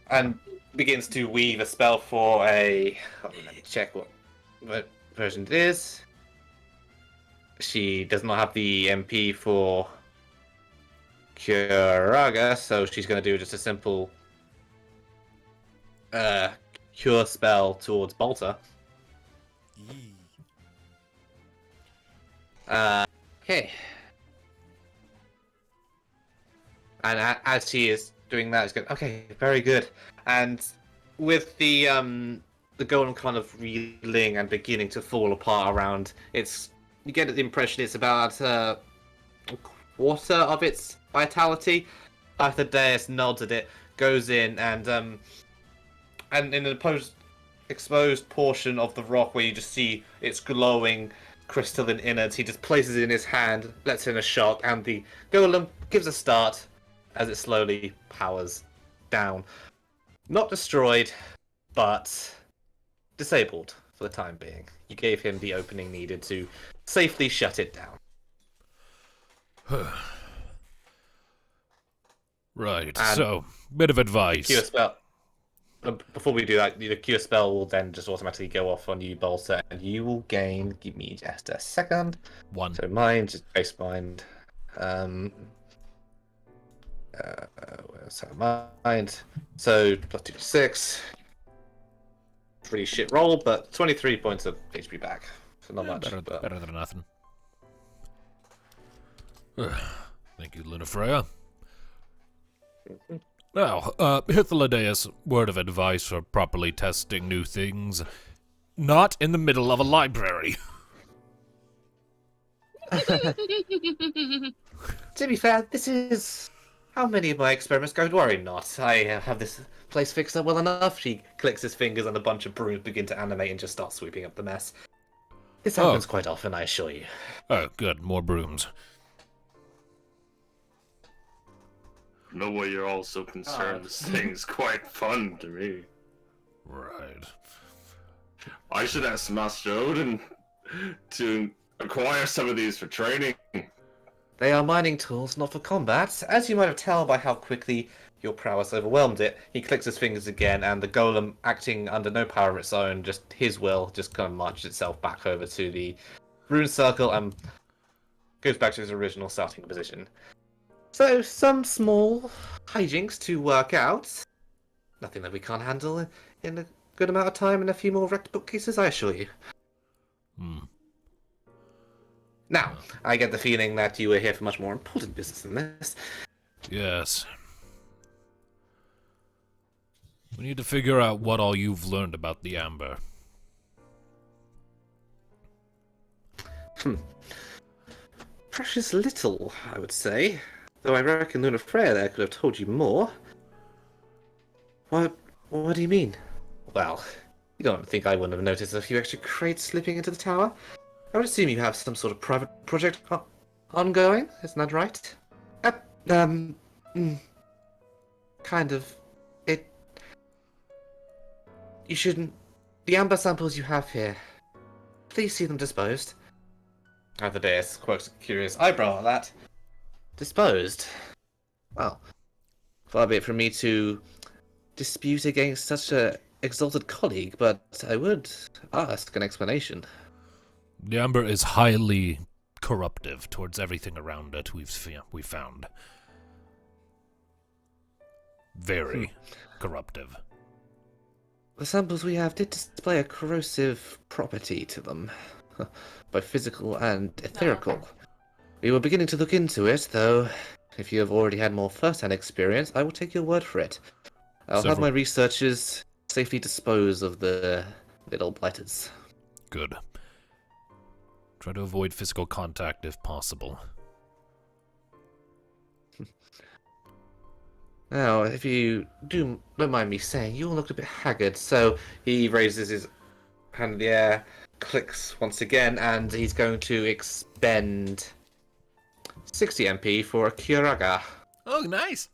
And begins to weave a spell for a. Oh, let me check what version it is. She does not have the MP for Curaga, so she's going to do just a simple cure spell towards Bolter. Okay. And as she is doing that, it's going, okay, very good. And with the golem kind of reeling and beginning to fall apart around, you get the impression it's about a quarter of its vitality. Hyperdeus nods at it, goes in, and in an opposed exposed portion of the rock where you just see its glowing crystalline innards. He just places it in his hand, lets in a shock, and the golem gives a start as it slowly powers down. Not destroyed, but disabled for the time being. You gave him the opening needed to safely shut it down. Right, And so, bit of advice. Cure spell. Before we do that, the cure spell will then just automatically go off on you, Bolter, and you will gain. Give me just a second. 1. So mind, just base mind. Mind. So plus 2 to 6. Pretty shit roll, but 23 points of HP back. So not much. But... better than nothing. Thank you, Luna Freya. Now, Hythlodaeus, word of advice for properly testing new things. Not in the middle of a library. To be fair, this is how many of my experiments go. Worry not. I have this place fixed up well enough. She clicks his fingers and a bunch of brooms begin to animate and just start sweeping up the mess. This happens quite often, I assure you. Oh, good. More brooms. No way you're all so concerned. This thing's quite fun to me. Right. I should ask Master Odin to acquire some of these for training. They are mining tools, not for combat. As you might have tell by how quickly your prowess overwhelmed it, he clicks his fingers again, and the golem, acting under no power of its own, just his will, just kind of marches itself back over to the rune circle and goes back to his original starting position. So, some small hijinks to work out. Nothing that we can't handle in a good amount of time and a few more wrecked bookcases, I assure you. Now, I get the feeling that you were here for much more important business than this. Yes. We need to figure out what all you've learned about the Amber. Precious little, I would say. Though I reckon Luna Freya there could have told you more. What do you mean? Well, you don't think I wouldn't have noticed a few extra crates slipping into the tower? I would assume you have some sort of private project ongoing, isn't that right? Kind of. You shouldn't... The amber samples you have here, please see them disposed. Hythlodaeus quirks a curious eyebrow at that. Disposed? Well, far be it from me to dispute against such a exalted colleague, but I would ask an explanation. The Amber is highly corruptive towards everything around it we've found. Very corruptive. The samples we have did display a corrosive property to them, both physical and etherical. We were beginning to look into it, though if you have already had more first-hand experience, I will take your word for it. I'll have my researchers safely dispose of the little blighters. Good. Try to avoid physical contact if possible. Now, if you don't mind me saying, you all looked a bit haggard, so he raises his hand in the air, clicks once again, and he's going to expend 60 MP for a Curaga. Oh, nice!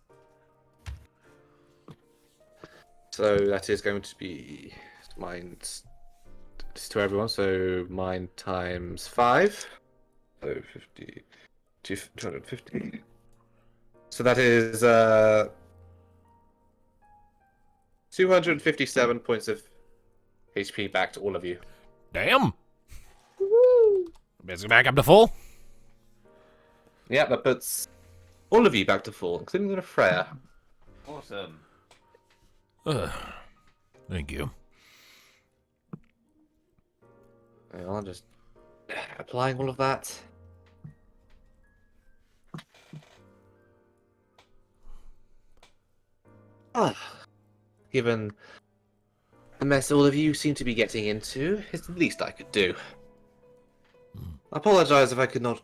So that is going to be mine to everyone, so mine times 5. So 50, 250. So that is 257 points of HP back to all of you. Damn! Basically back up to full? Yeah, that puts all of you back to full, including Luna Freya. Awesome. Thank you. I'll just applying all of that. Given the mess all of you seem to be getting into, it's the least I could do. I apologize if I could not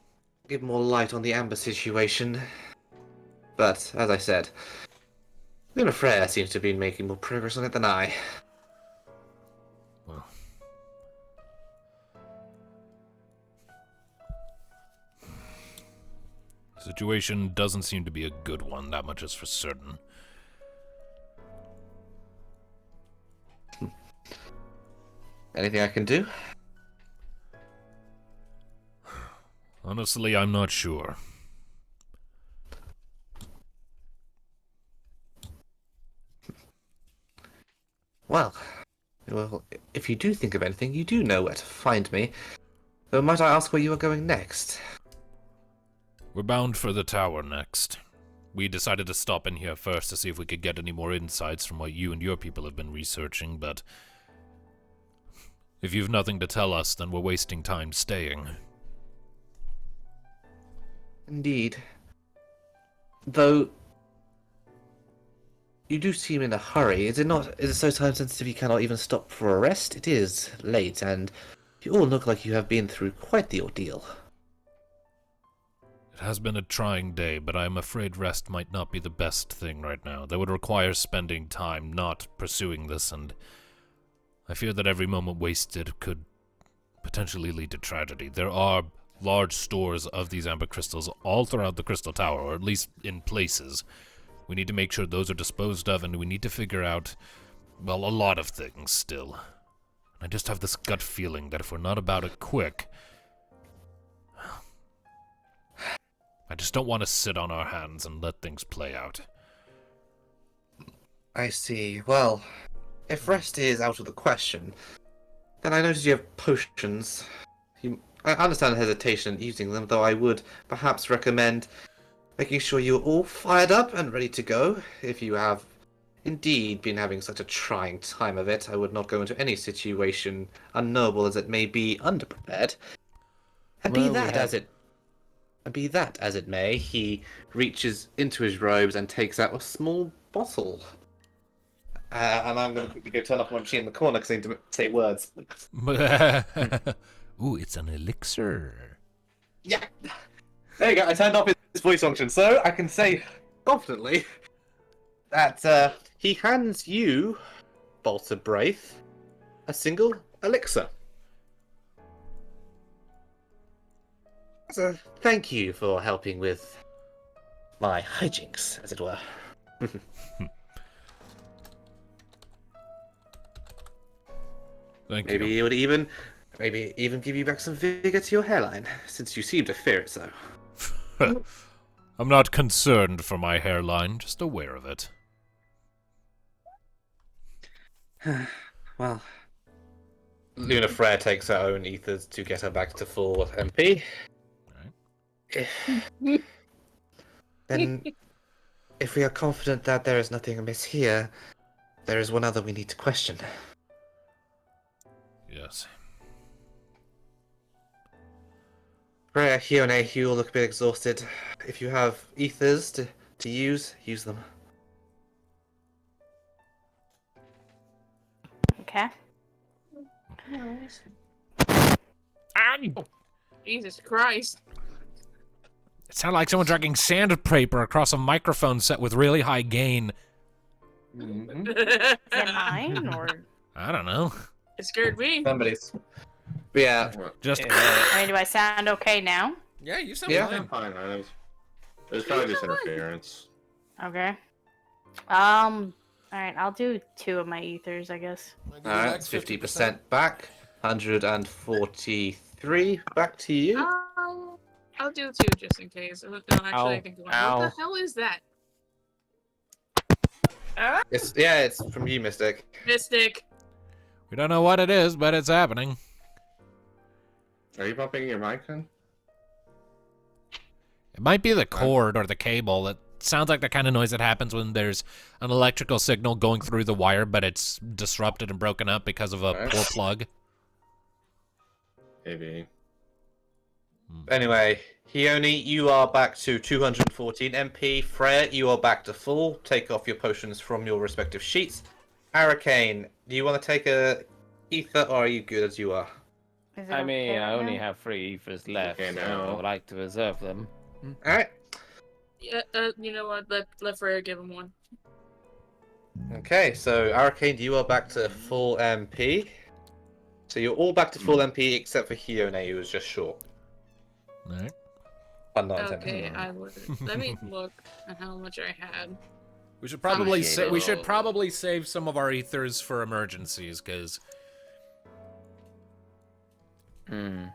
give more light on the Amber situation. But, as I said, Luna Freya seems to have been making more progress on it than I. Situation doesn't seem to be a good one, that much is for certain. Anything I can do? Honestly, I'm not sure. Well, if you do think of anything, you do know where to find me. So might I ask where you are going next? We're bound for the tower next. We decided to stop in here first to see if we could get any more insights from what you and your people have been researching, but if you've nothing to tell us, then we're wasting time staying. Indeed. Though you do seem in a hurry. Is it so time sensitive you cannot even stop for a rest? It is late, and you all look like you have been through quite the ordeal. It has been a trying day, but I'm afraid rest might not be the best thing right now. That would require spending time not pursuing this, and I fear that every moment wasted could potentially lead to tragedy. There are large stores of these amber crystals all throughout the Crystal Tower, or at least in places. We need to make sure those are disposed of, and we need to figure out, well, a lot of things still. I just have this gut feeling that if we're not about it quick, I just don't want to sit on our hands and let things play out. I see. Well, if rest is out of the question, then I notice you have potions. I understand the hesitation in using them, though I would perhaps recommend making sure you're all fired up and ready to go. If you have indeed been having such a trying time of it, I would not go into any situation, unknowable as it may be, underprepared. And be that as it may, he reaches into his robes and takes out a small bottle. And I'm going to quickly go turn off my machine in the corner because I need to say words. Ooh, it's an elixir. Yeah. There you go. I turned off his voice function, so I can say confidently that he hands you, Bolter Braith, a single elixir. So thank you for helping with my hijinks, as it were. Thank Maybe you. it would even give you back some vigor to your hairline, since you seem to fear it so. I'm not concerned for my hairline, just aware of it. Well, Luna Freya takes her own ethers to get her back to full MP. Then, if we are confident that there is nothing amiss here, there is one other we need to question. Yes. Freya, Hione, you all look a bit exhausted. If you have ethers to use them. Okay. Jesus Christ. It sounded like someone dragging sandpaper across a microphone set with really high gain. Mm-hmm. Is it mine or? I don't know. It scared me. Somebody's. But yeah. Just. I mean, do I sound okay now? Yeah, you sound Yeah. fine. Fine, it was probably just interference. Okay. All right. I'll do 2 of my ethers, I guess. Alright, 50% back. 143 back to you. I'll do 2 just in case. No, actually, Ow. I think what Ow. the hell is that? It's from you, Mystic. Mystic. We don't know what it is, but it's happening. Are you bumping your mic then? It might be the cord or the cable. It sounds like the kind of noise that happens when there's an electrical signal going through the wire, but it's disrupted and broken up because of a poor plug. Maybe. Anyway, Hione, you are back to 214 MP. Freya, you are back to full. Take off your potions from your respective sheets. Arcane, do you want to take a ether, or are you good as you are? Is it I mean, okay I right only now? have 3 ethers left, Okay, so now. I would like to reserve them. Alright. Yeah, you know what? Let Freya give him one. Okay, so Arcane, you are back to full MP. So you're all back to full MP except for Hione, who was just short. Alright. But not Okay, intended. I would. Let me look at how much I had. We should probably Appreciate it. we should probably save some of our ethers for emergencies, because Hmm.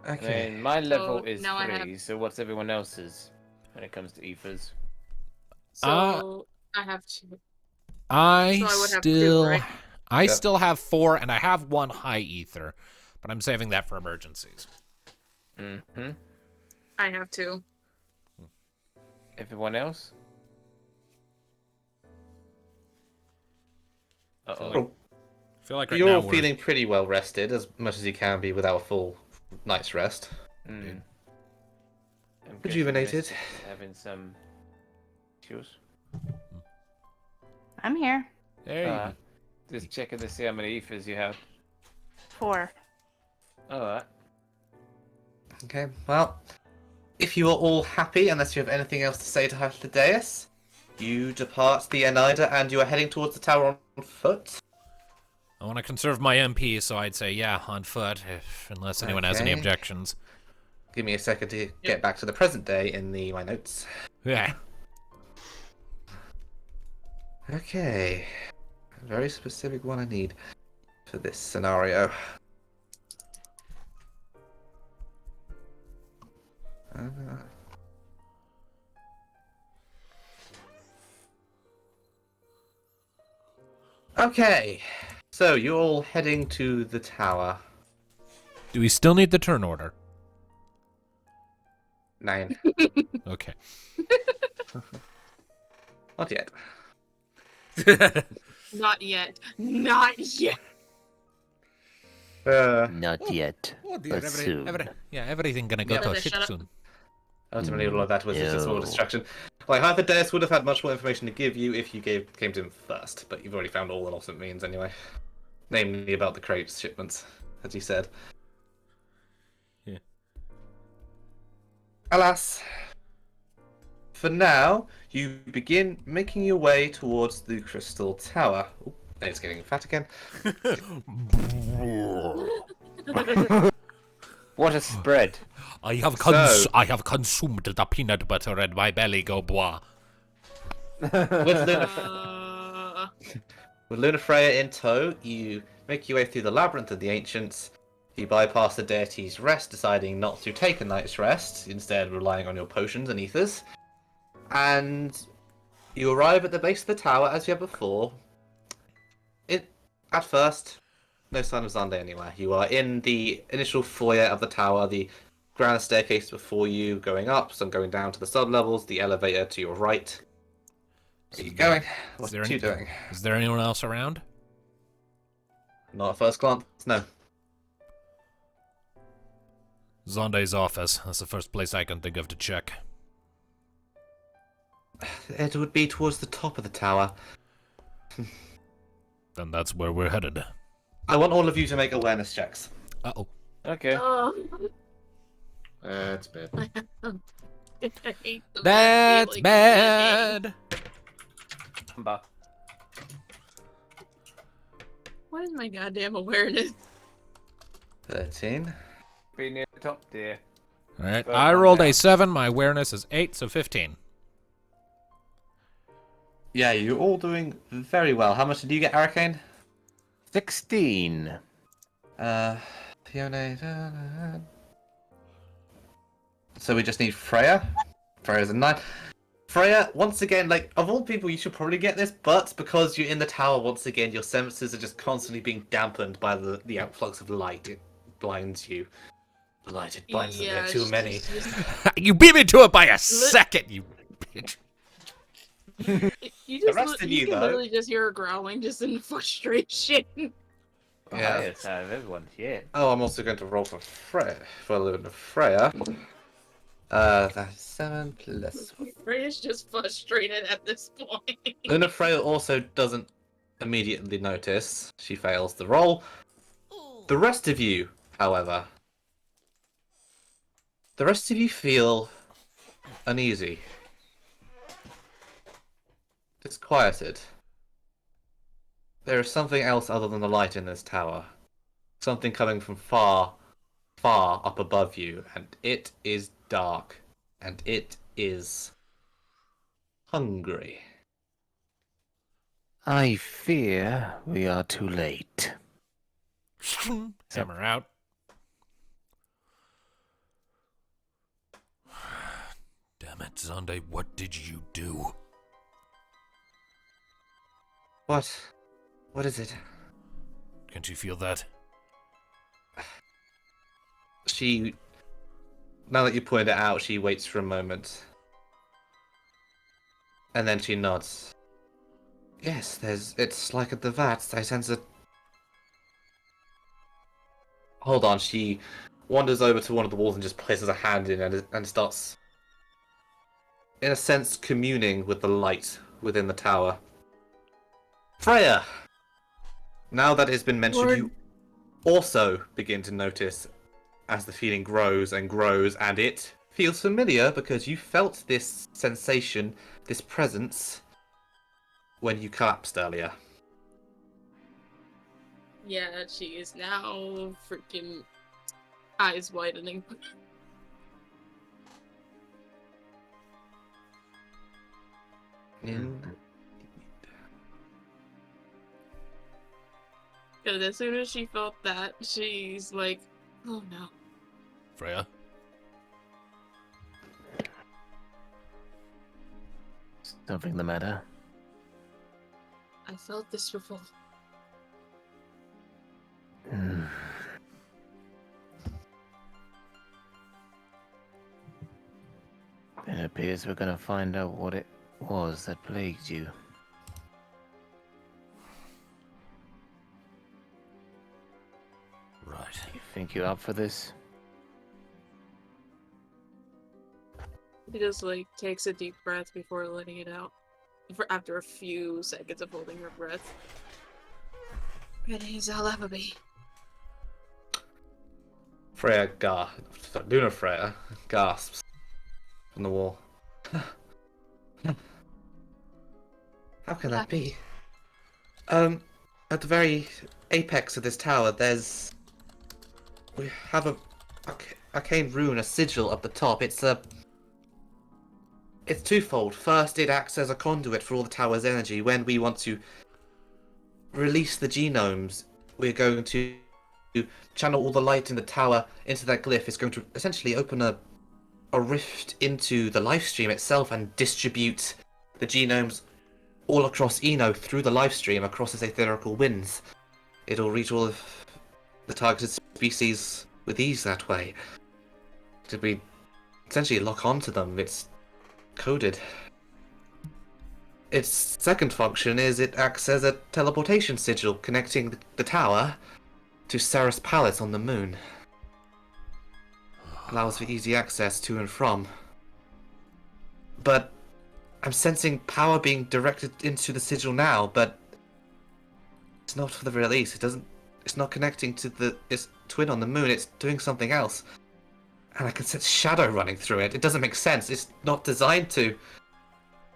Okay. I mean, my level So, is now I 3, so what's everyone else's when it comes to ethers? So I have 2. I So I would have 2, still right? I Yep. still have 4, and I have 1 high ether, but I'm saving that for emergencies. Mm-hmm. I have 2. Everyone else? Uh-oh. Cool. I feel like right You're now all we're feeling pretty well rested, as much as you can be without a full night's rest. Mm. I'm guessing Rejuvenated. Mystic is having some issues. I'm here. there. Just checking to see how many ethers you have. 4. Alright. Okay, well, if you are all happy, unless you have anything else to say to Hypnodeus, you depart the Eneida and you are heading towards the tower on foot. I want to conserve my MP, so I'd say yeah, on foot, unless anyone has any Okay. objections. Give me a second to get back to the present day in my notes. Yeah. Okay. A very specific one I need for this scenario. Okay. So you're all heading to the tower. Do we still need the turn order? 9. Okay. Not yet. Not yet. Not yet. Not yet. Oh dear, But soon. everything gonna go Yeah. to Shut shit up. soon. Ultimately, all of that was just a small No. distraction. Like, Hypnodeus would have had much more information to give you if you came to him first, but you've already found all the alternate means anyway. Namely about the crates shipments, as you said. Yeah. Alas, for now, you begin making your way towards the Crystal Tower. Ooh, it's getting fat again. What a spread. I have So- I have consumed the peanut butter and my belly go bois. With Luna, Uh, with Luna Freya in tow, you make your way through the labyrinth of the ancients. You bypass the deity's rest, deciding not to take a night's rest, instead relying on your potions and ethers. And you arrive at the base of the tower as you have before. At first, no sign of Zande anywhere. You are in the initial foyer of the tower, the grand staircase before you going up, some going down to the sub-levels, the elevator to your right. Where are you going? What there are you any- doing? Is there anyone else around? Not at first glance, no. Zonde's office. That's the first place I can think of to check. It would be towards the top of the tower. Then that's where we're headed. I want all of you to make awareness checks. Uh-oh. Okay. That's bad. I hate the That's feeling. bad! Amber. What is my goddamn awareness? 13. Be near the top, dear. Alright, First I one rolled a down. 7, my awareness is 8, so 15. Yeah, you're all doing very well. How much did you get, Arcane? 16. Fiona. So we just need Freya. Freya's a 9. Freya, once again, like, of all people, you should probably get this, but because you're in the tower, once again, your senses are just constantly being dampened by the outflux of light. It blinds you. The light, it blinds them. There are too many. You beat me to it by a second, you bitch. You just rest of you you, can though. literally just hear her growling just in frustration. Yeah. Highest out of everyone. Yeah. Oh, I'm also going to roll for Freya. For Luna Freya. That's 7 plus. Freya's just frustrated at this point. Luna Freya also doesn't immediately notice. She fails the roll. The rest of you, however, feel uneasy, disquieted. There is something else other than the light in this tower. Something coming from far, far up above you, and it is dark. and it is hungry. I fear we are too late. Hammer out. Damn it, Zonde, what did you do? What? What is it? Can't you feel that? She, now that you pointed it out, she waits for a moment. And then she nods. Yes, it's like at the vats. I sense a... Hold on, she wanders over to one of the walls and just places a hand in and starts, in a sense, communing with the light within the tower. Freya! Now that it's been mentioned, Lord. you also begin to notice as the feeling grows and grows, and it feels familiar because you felt this sensation, this presence, when you collapsed earlier. Yeah, she is now freaking eyes widening. In... Because as soon as she felt that, she's like, oh no. Freya? Something the matter? I felt this before. It appears we're gonna find out what it was that plagued you. Right. You think you're up for this? She just like takes a deep breath before letting it out. After a few seconds of holding her breath. Ready as I'll ever be. Luna Freya gasps from the wall. How can that be? At the very apex of this tower, we have a arcane rune, a sigil up the top. It's twofold. First, it acts as a conduit for all the tower's energy. When we want to release the genomes, we're going to channel all the light in the tower into that glyph. It's going to essentially open a rift into the live stream itself and distribute the genomes all across Eno through the live stream across its etherical winds. It'll reach all of the targeted species with ease that way. To be essentially lock onto them, it's coded. Its second function is it acts as a teleportation sigil connecting the tower to Sarah's palace on the moon. Allows for easy access to and from. But I'm sensing power being directed into the sigil now, but it's not for the release. It's not connecting to its twin on the moon. It's doing something else. And I can sense shadow running through it. It doesn't make sense. It's not designed to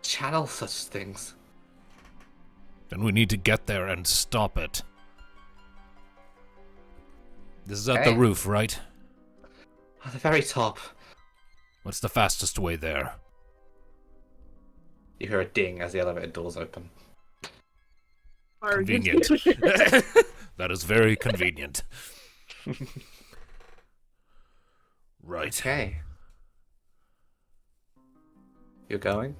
channel such things. Then we need to get there and stop it. This is at Okay. the roof, right? At the very top, What's the fastest way there? you hear a ding as the elevator doors open. Convenient. That is very convenient. Right. Okay. You're going?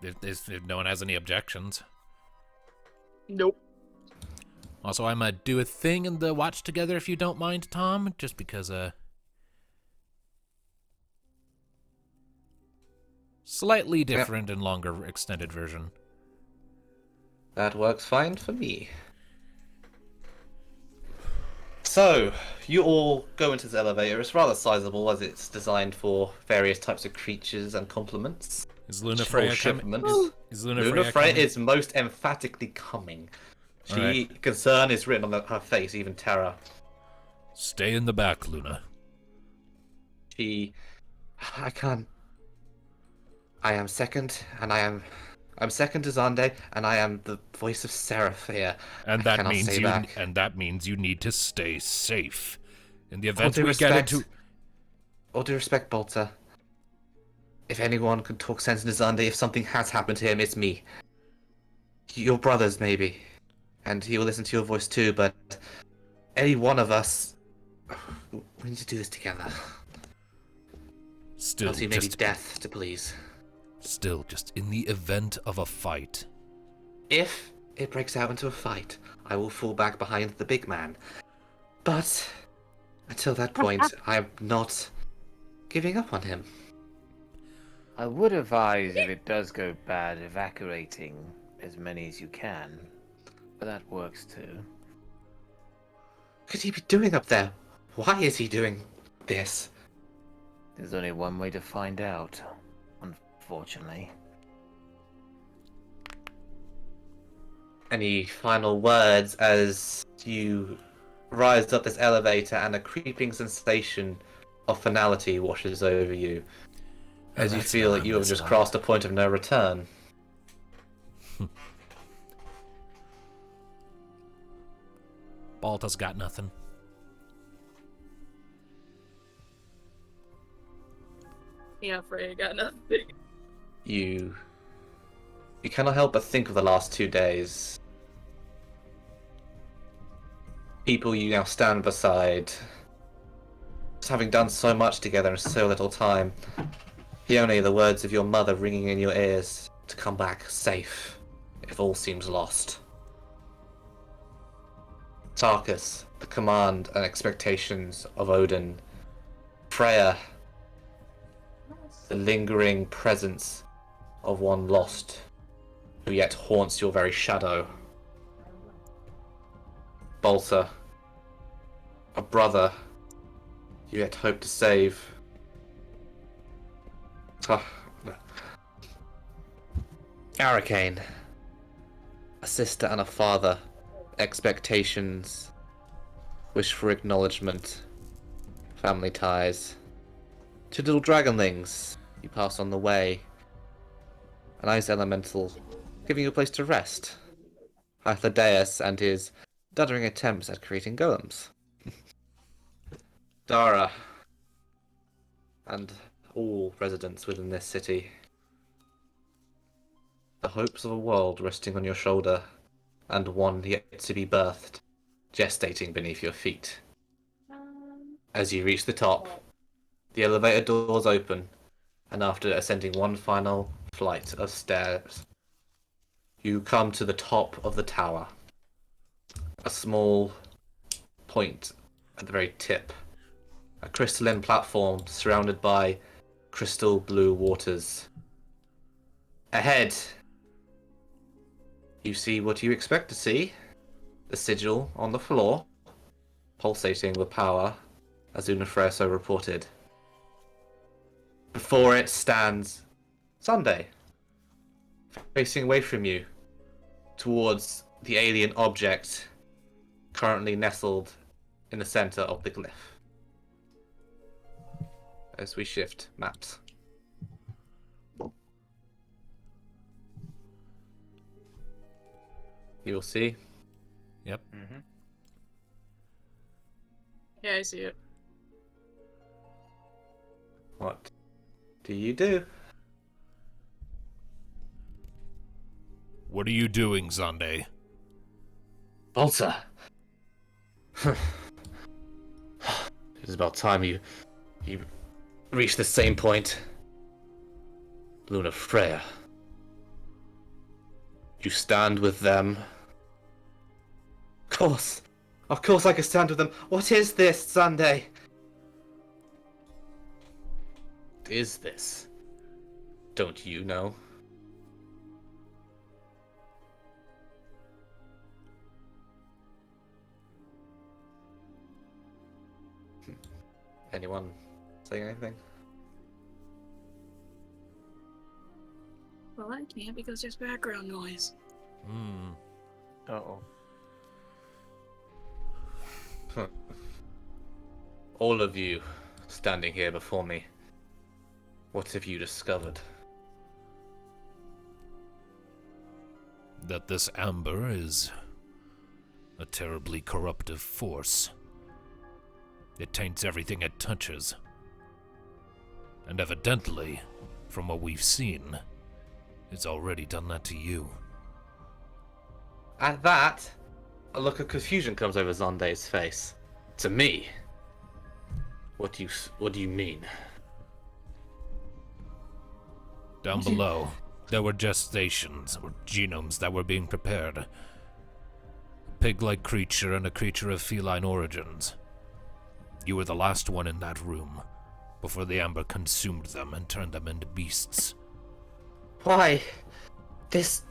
If no one has any objections. Nope. Also, I'm gonna do a thing in the watch together if you don't mind, Tom, just because, slightly different and longer extended version. That works fine for me. So, you all go into this elevator. It's rather sizable as it's designed for various types of creatures and complements. Is Luna Or Freya coming? shipments. Is Luna Luna Freya Freya coming? is most emphatically coming. Alright. Concern is written on her face, even terror. Stay in the back, Luna. I can't. I am second, and I'm second to Zande, and I am the voice of Seraph here. And I that cannot means stay back. that means you need to stay safe. In the All event due we respect, get into all due respect, Bolter. If anyone can talk sense into Sunday, if something has happened to him, it's me. Your brothers, maybe. And he will listen to your voice too, but any one of us, we need to do this together. Still, Else he may be death to please. Still, just in the event of a fight. If it breaks out into a fight, I will fall back behind the big man. But until that point, I am not giving up on him. I would advise, if it does go bad, evacuating as many as you can. But that works too. What could he be doing up there? Why is he doing this? There's only one way to find out, unfortunately. Any final words as you rise up this elevator and a creeping sensation of finality washes over you as you feel that you have just crossed a point of no return? Balta's got nothing. Yeah, Freya got nothing. You cannot help but think of the last 2 days. People you now stand beside, just having done so much together in so little time. Hear only the words of your mother ringing in your ears to come back safe if all seems lost. Tarkus, the command and expectations of Odin. Freya, the lingering presence of one lost, who yet haunts your very shadow. Balta, a brother you yet hope to save. Arcane, a sister and a father, expectations, wish for acknowledgement, family ties. 2 little dragonlings you pass on the way. An ice elemental giving you a place to rest. Hythlodaeus and his duddering attempts at creating golems. Dara and all residents within this city. The hopes of a world resting on your shoulder, and one yet to be birthed, gestating beneath your feet. As you reach the top, the elevator doors open, and after ascending one final flight of stairs, you come to the top of the tower. A small point at the very tip. A crystalline platform surrounded by crystal blue waters. Ahead, you see what you expect to see. The sigil on the floor, pulsating with power, as Freya so reported. Before it stands Sunday, facing away from you, towards the alien object currently nestled in the center of the glyph. As we shift maps. You will see. Yep. Mm-hmm. Yeah, I see it. What do you do? What are you doing, Sunday? Balta! It is about time you reach the same point. Luna Freya. You stand with them. Of course I can stand with them. What is this, Sunday? What is this? Don't you know? Anyone saying anything? Well, I can't because there's background noise. Hmm. Uh-oh. All of you standing here before me, what have you discovered? That this amber is a terribly corruptive force. It taints everything it touches. And evidently, from what we've seen, it's already done that to you. At that, a look of confusion comes over Zonde's face. To me? What do you mean? Down below, there were gestations, or genomes that were being prepared. A pig-like creature and a creature of feline origins. You were the last one in that room, before the amber consumed them and turned them into beasts. Why? This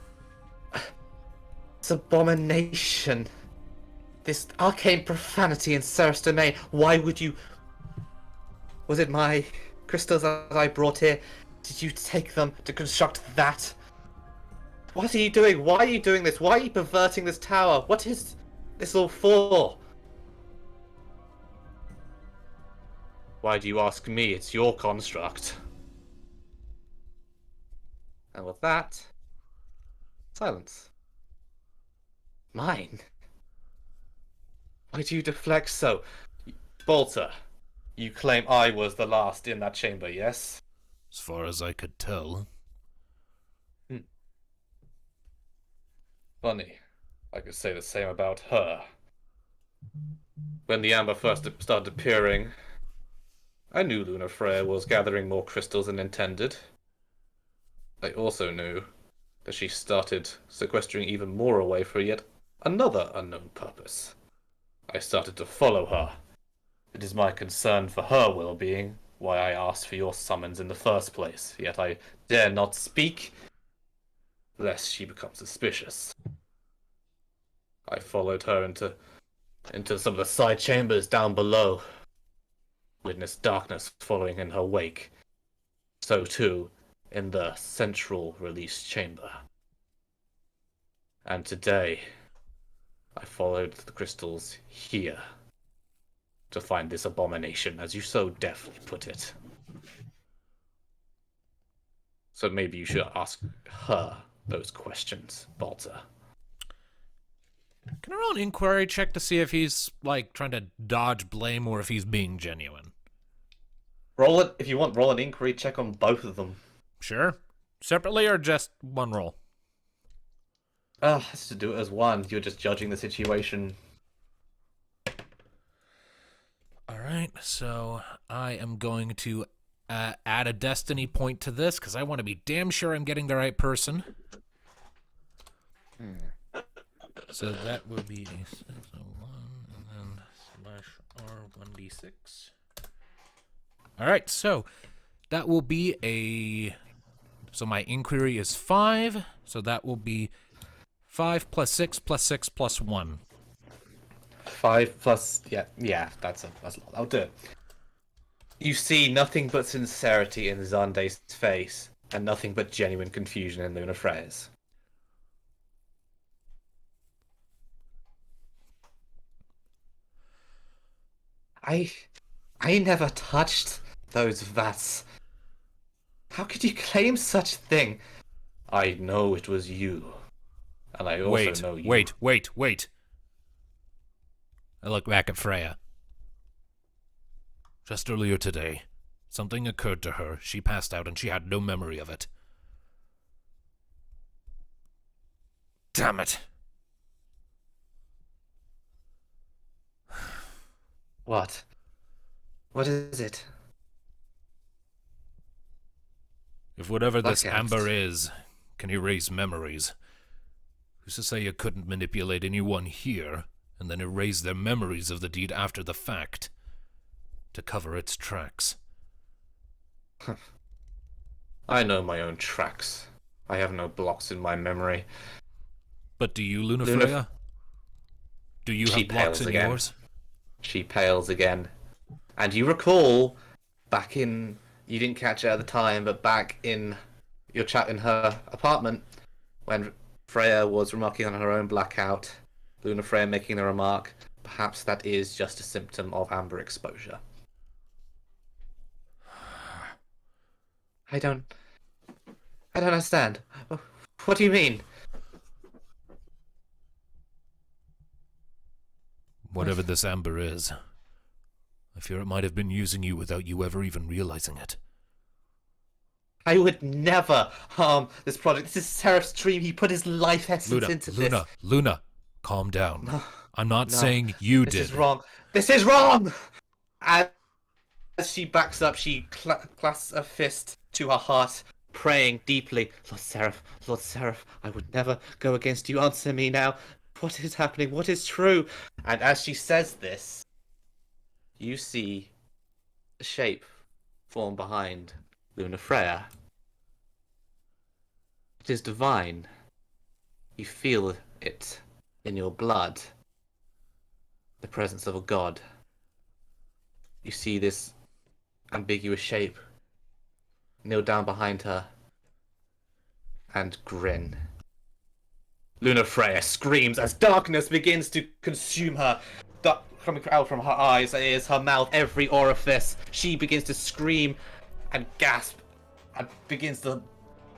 abomination. This arcane profanity in Ceres' domain. Why would you... Was it my crystals that I brought here? Did you take them to construct that? What are you doing? Why are you doing this? Why are you perverting this tower? What is this all for? Why do you ask me? It's your construct. And with that, silence. Mine? Why do you deflect so? Bolter, you claim I was the last in that chamber, yes? As far as I could tell. Funny. I could say the same about her. When the amber first started appearing, I knew Luna Freya was gathering more crystals than intended. I also knew that she started sequestering even more away for yet another unknown purpose. I started to follow her. It is my concern for her well-being why I asked for your summons in the first place, yet I dare not speak, lest she become suspicious. I followed her into some of the side chambers down below. Witnessed darkness following in her wake. So too in the central release chamber. And today, I followed the crystals here to find this abomination, as you so deftly put it. So maybe you should ask her those questions, Balta. Can I roll an inquiry check to see if he's, like, trying to dodge blame or if he's being genuine? Roll it, if you want, roll an inquiry check on both of them. Sure. Separately or just one roll? Has to do it as one. You're just judging the situation. Alright, so I am going to add a destiny point to this, because I want to be damn sure I'm getting the right person. So that will be a 6, a 1, and then /R1d6. Alright, so that will be a... So my inquiry is 5, so that will be 5 plus 6 plus 6 plus 1. 5 plus... Yeah, that's a lot. I'll do it. You see nothing but sincerity in Zande's face, and nothing but genuine confusion in Luna Freya's. I never touched those vats. How could you claim such a thing? I know it was you. And I also know you. Wait. I look back at Freya. Just earlier today, something occurred to her. She passed out and she had no memory of it. Damn it. What? What is it? If whatever this Blackouts. amber is can erase memories, who's to say you couldn't manipulate anyone here and then erase their memories of the deed after the fact to cover its tracks? I know my own tracks. I have no blocks in my memory. But do you, Luna Freya? Do you She have blocks pales in again. yours? She pales again. And you recall, back in... You didn't catch it at the time, but back in your chat in her apartment, when Freya was remarking on her own blackout, Luna Freya making the remark, perhaps that is just a symptom of amber exposure. I don't understand. What do you mean? Whatever this amber is, I fear it might have been using you without you ever even realizing it. I would never harm this project. This is Seraph's dream. He put his life essence into this. Luna, calm down. No, I'm not no, saying you this did. is wrong. This is wrong! As she backs up, she clasps a fist to her heart, praying deeply. Lord Seraph, I would never go against you. Answer me now. What is happening? What is true? And as she says this, you see a shape form behind Luna Freya. It is divine. You feel it in your blood. The presence of a god. You see this ambiguous shape kneel down behind her and grin. Luna Freya screams as darkness begins to consume her. Coming out from her eyes, her ears, her mouth, every orifice. She begins to scream and gasp, and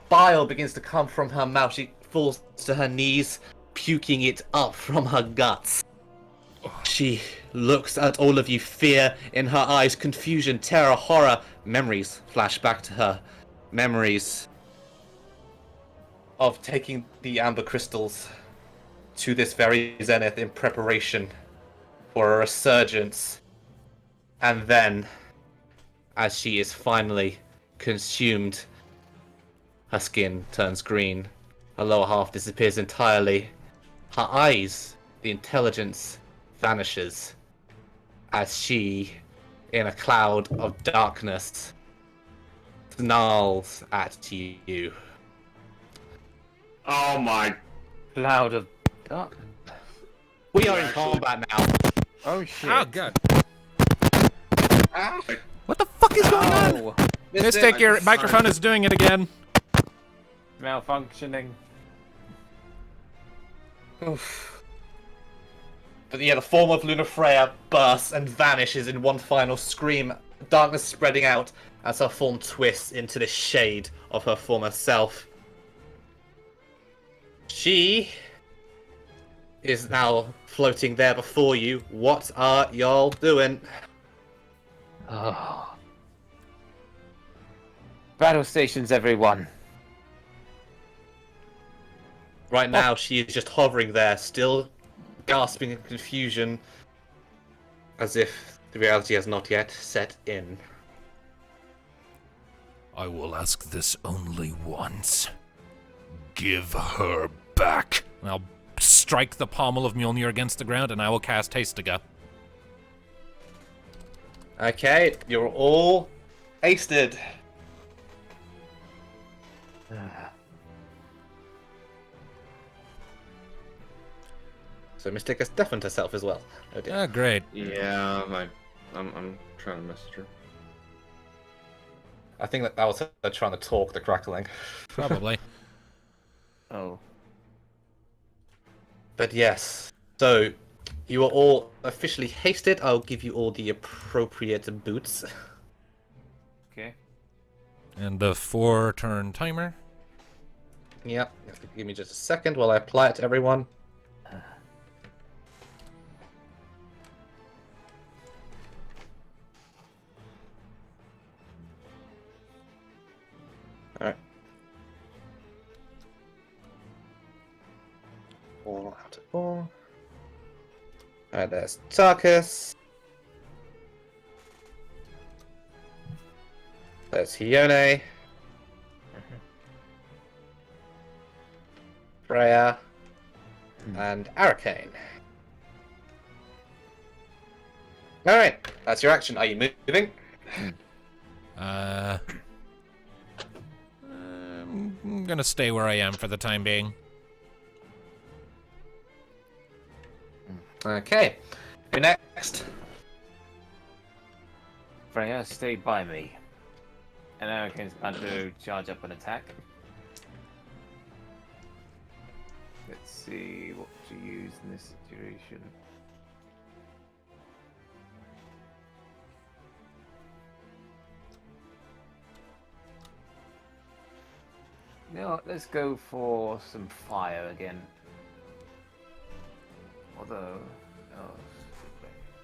bile begins to come from her mouth. She falls to her knees, puking it up from her guts. She looks at all of you, fear in her eyes, confusion, terror, horror. Memories flash back to her. Memories of taking the amber crystals to this very zenith in preparation for a resurgence. And then, as she is finally consumed, her skin turns green. Her lower half disappears entirely. Her eyes, the intelligence, vanishes as she, in a cloud of darkness, snarls at you. Oh my! Cloud of darkness. We are in combat now. Oh shit. Oh god. Ah, What the fuck is going on? Oh, Mystic, your microphone is doing it again. malfunctioning. Oof. But yeah, the form of Luna Freya bursts and vanishes in one final scream, darkness spreading out as her form twists into the shade of her former self. She is now floating there before you. What are y'all doing? Oh. Battle stations, everyone. Right now, she is just hovering there, still gasping in confusion, as if the reality has not yet set in. I will ask this only once. Give her back. And I'll strike the pommel of Mjolnir against the ground, and I will cast Hastiga. Okay, you're all hasted. So Mystic has deafened herself as well. Oh dear. Ah, great. Yeah, I'm trying to message her. I think that was her trying to talk, the crackling. Probably. Oh. But yes, so you are all officially hasted. I'll give you all the appropriate boots. Okay. And the 4-turn timer. Yep, give me just a second while I apply it to everyone. Alright. 4 out of 4. Alright, there's Tarkus. There's Hione. Freya. And Arcane. Alright, that's your action. Are you moving? I'm gonna stay where I am for the time being. Okay. Who next? Freya, stay by me. And Araken's about to charge up an attack. Let's see what to use in this situation. You know what, let's go for some fire again. Although... Oh,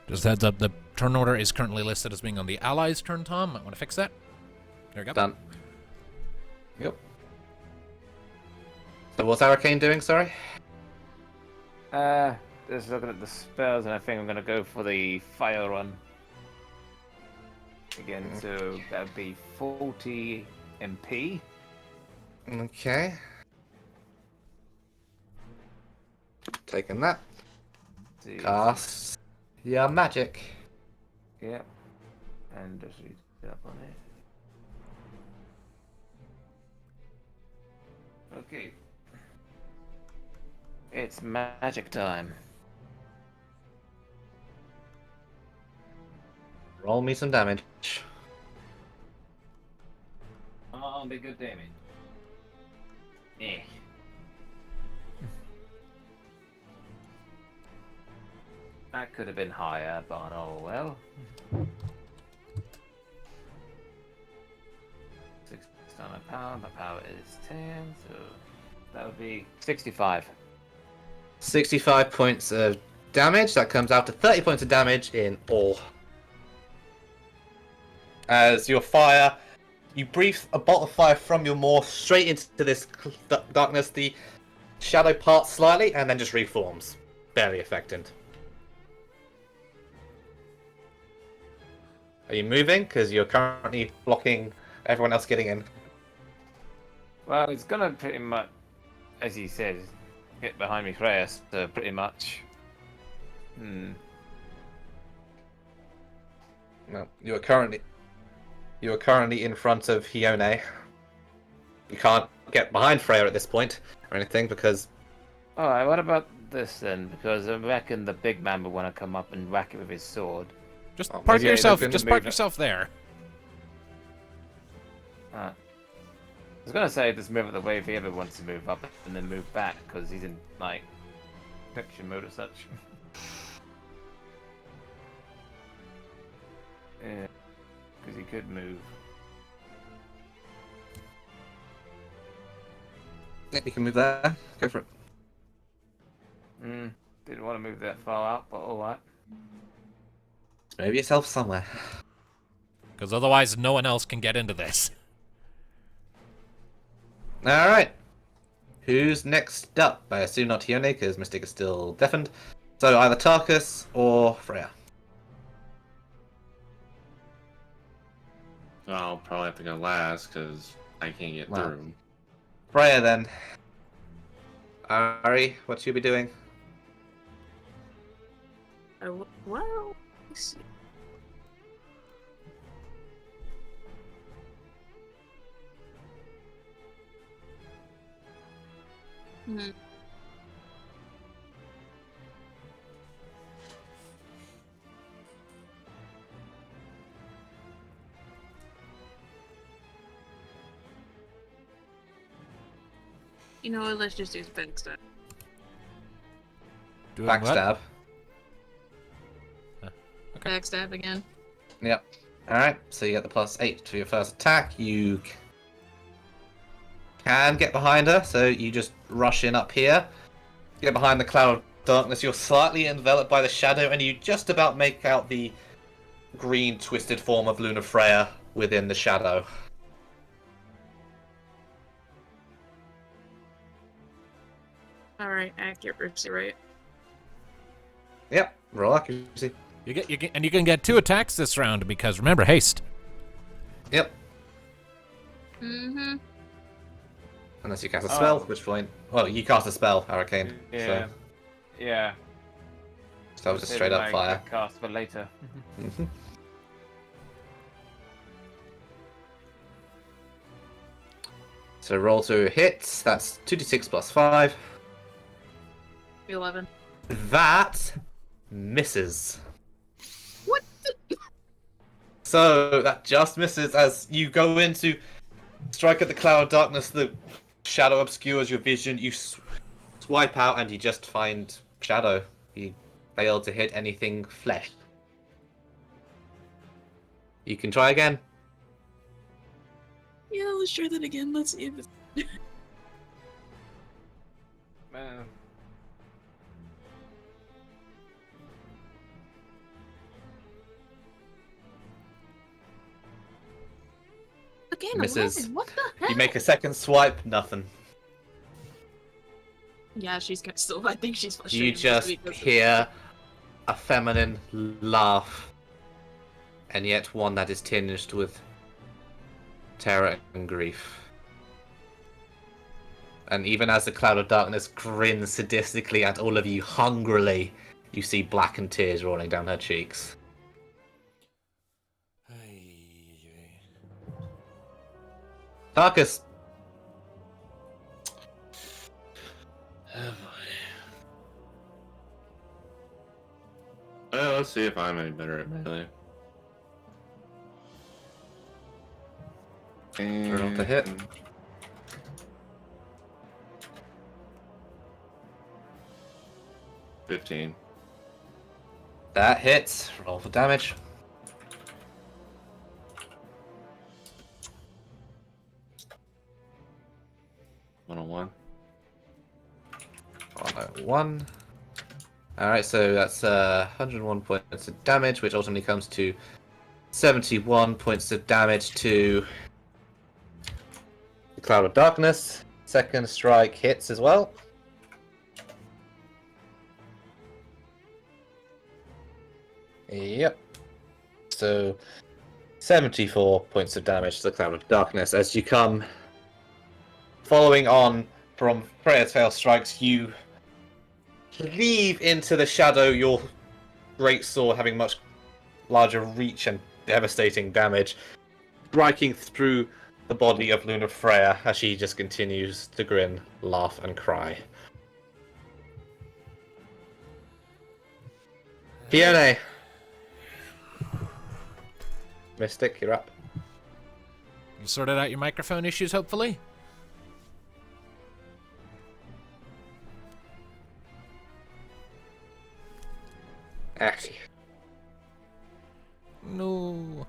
Just heads up, the turn order is currently listed as being on the allies' turn, Tom. Might want to fix that. There we go. Done. Yep. So what's Arcane doing, sorry? Just looking at the spells, and I think I'm gonna go for the fire run. Again, so that would be 40 MP. Okay. Taking that. See, Cast. Yeah, magic. Yep. And just read it up on it. Okay. It's magic time. Roll me some damage. Oh, be good damage. Eh. That could have been higher, but oh well. 6 on my power. My power is 10, so that would be 65. 65 points of damage. That comes out to 30 points of damage in all. As your fire, you breathe a bolt of fire from your maw straight into this darkness. The shadow parts slightly and then just reforms. Barely affected. Are you moving? Because you're currently blocking everyone else getting in. Well, it's gonna pretty much, as you said, get behind me, Freya. So pretty much. No, you are currently in front of Hione. You can't get behind Freya at this point or anything because. Alright, what about this then? Because I reckon the big man would want to come up and whack it with his sword. Just Oh, park maybe yourself. they're gonna Just park move it. yourself there. I was gonna say just move out the way if he ever wants to move up and then move back because he's in like protection mode or such. Yeah, because he could move. Yeah, you can move there. Go for it. Didn't want to move that far out, but alright. Move yourself somewhere. Because otherwise, no one else can get into this. Alright. Who's next up? I assume not Hione, because Mystic is still deafened. So either Tarkus or Freya. I'll probably have to go last because I can't get Wow. through. Freya then. Ari, what should you be doing? Well, let's see. Hmm. You know what? Let's just use backstab. Doing what? Backstab. Okay. Backstab again. Yep. Alright, so you get the +8 to your first attack. You can get behind her, so you just rush in up here. Get behind the cloud of darkness. You're slightly enveloped by the shadow, and you just about make out the green twisted form of Luna Freya within the shadow. Alright, accuracy, right? Yep, roll accuracy. You get, and you can get 2 attacks this round because remember haste. Yep. Mm-hmm. Unless you cast a spell, at which point... Well, you cast a spell, Arcane. Yeah. Yeah. So that was just straight up fire. Cast for later. Mhm. So roll 2 hits. That's 2d6 plus 5. 11. That misses. What the? So that just misses as you go in to strike at the cloud of darkness. The shadow obscures your vision. You swipe out and you just find shadow. You fail to hit anything flesh. You can try again. Yeah, let's try that again. Let's see if it's... Man. Okay. freaking Misses. 11. What the heck? You make a second swipe, nothing. Yeah, she's gonna still. I think she's You frustrated. just mostly because of- hear a feminine laugh, and yet one that is tinged with terror and grief. And even as the cloud of darkness grins sadistically at all of you hungrily, you see blackened tears rolling down her cheeks. Tarkus, Well, let's see if I'm any better at melee. roll the hit. 15. That hits. Roll for damage. One. 101. Alright, so that's 101 points of damage, which ultimately comes to 71 points of damage to the Cloud of Darkness. Second strike hits as well. Yep. So 74 points of damage to the Cloud of Darkness as you come. Following on from Freya's failed strikes, you cleave into the shadow, your great sword having much larger reach and devastating damage, striking through the body of Luna Freya as she just continues to grin, laugh, and cry. Fiona! Mystic, you're up. You sorted out your microphone issues, hopefully? Actually. No.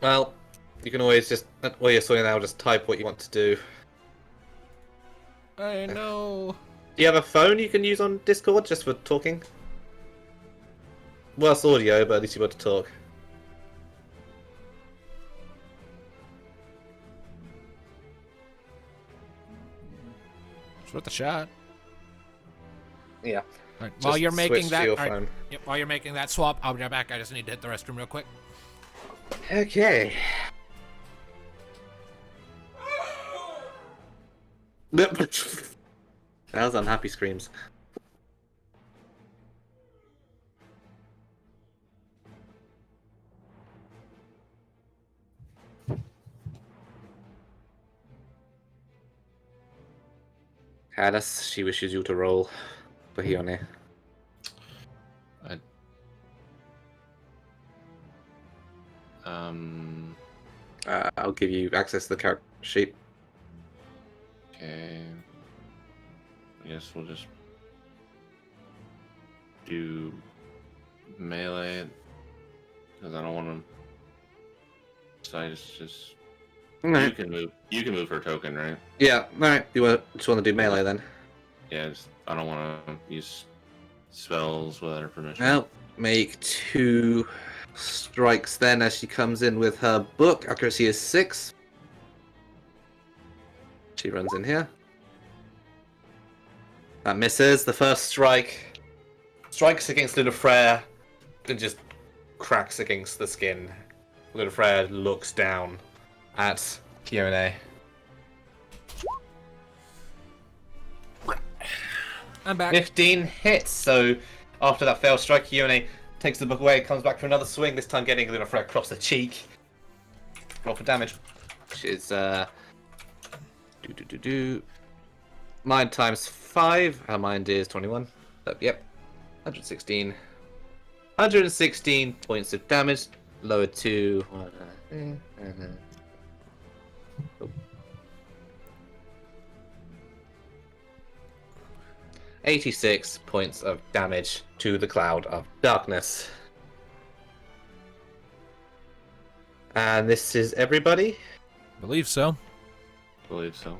Well, you can always just, while you're sorting out, just type what you want to do. I know. Do you have a phone you can use on Discord just for talking? Well, it's audio, but at least you're able to talk. It's worth a shot. Yeah. All right, while you're Just making switch that, to your all right, phone. yep, while you're making that swap, I'll be right back. I just need to hit the restroom real quick. Okay. That was unhappy screams. Alice, she wishes you to roll for Hione. I'll give you access to the character sheet. Okay. I guess we'll just do melee because I don't want to. So I just you can move. You can move her token, right? Yeah. All right. Just want to do melee then? Yeah. I don't want to use spells without her permission. Well, make 2 strikes then as she comes in with her book. Accuracy is 6. She runs in here. That misses. The first strike strikes against Luna Freya and just cracks against the skin. Luna Freya looks down at Kione. I'm back. 15 hits. So after that failed strike, Kione takes the book away, comes back for another swing, this time getting Luna Freya across the cheek. Roll for damage. Which is Mind times 5. Her mind is 21. Yep. 116. 116 points of damage. Lower to 86 points of damage to the Cloud of Darkness. And this is everybody? Believe so. I believe so.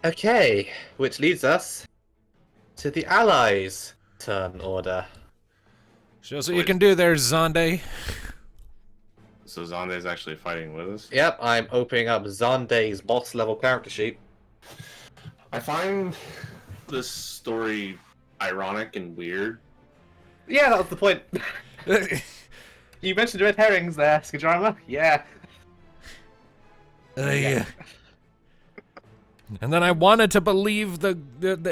Okay, which leads us to the Allies' turn order. Shows what you can do there, Zonde. So Zonde's actually fighting with us? Yep, I'm opening up Zande's boss level character sheet. I find this story ironic and weird. Yeah, that was the point. You mentioned red herrings there, Skajarma. Yeah. Yeah. And then I wanted to believe the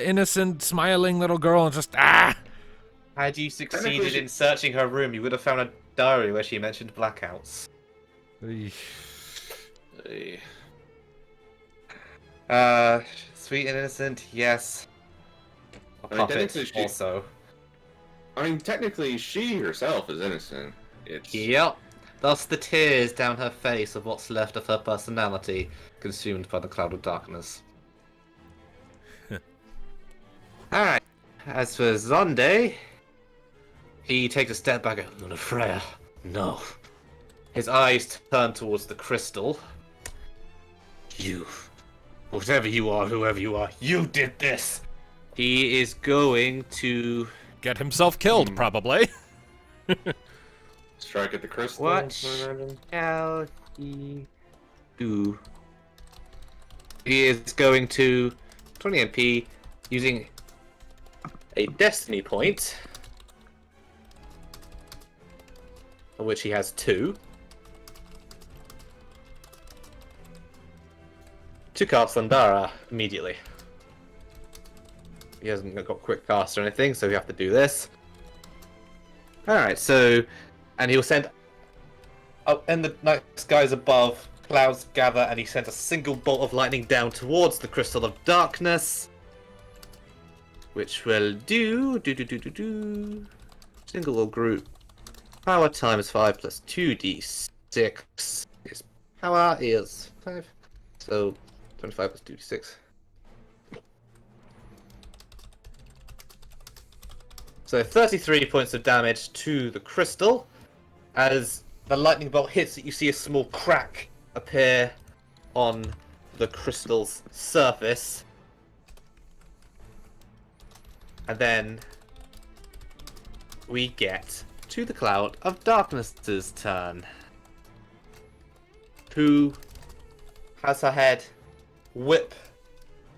innocent, smiling little girl, and just Had you succeeded Technically, in searching her room, you would have found a diary where she mentioned blackouts. Hey. Sweet and innocent, yes. A I mean, puppet, technically she- also. I mean, technically, she herself is innocent. It's Yep. Thus the tears down her face of what's left of her personality, consumed by the cloud of darkness. Alright. As for Zonde, he takes a step back and no, Freya. No. His eyes turn towards the crystal. You. Whatever you are, whoever you are, you did this! He is going to... get himself killed, probably. strike at the crystal. What I imagine. shall he do? He is going to 20 MP using a destiny point, of which he has 2, to cast Sandara immediately. He hasn't got quick cast or anything, so we have to do this. Alright, so... and he'll send... oh, in the night skies above, clouds gather, and he sent a single bolt of lightning down towards the Crystal of Darkness. Which will do... single or group. Power times 5 plus 2d6. His power is 5. So, 25 plus 2d6. So 33 points of damage to the crystal. As the lightning bolt hits it, you see a small crack appear on the crystal's surface. And then we get to the Cloud of Darkness's turn, who has her head whip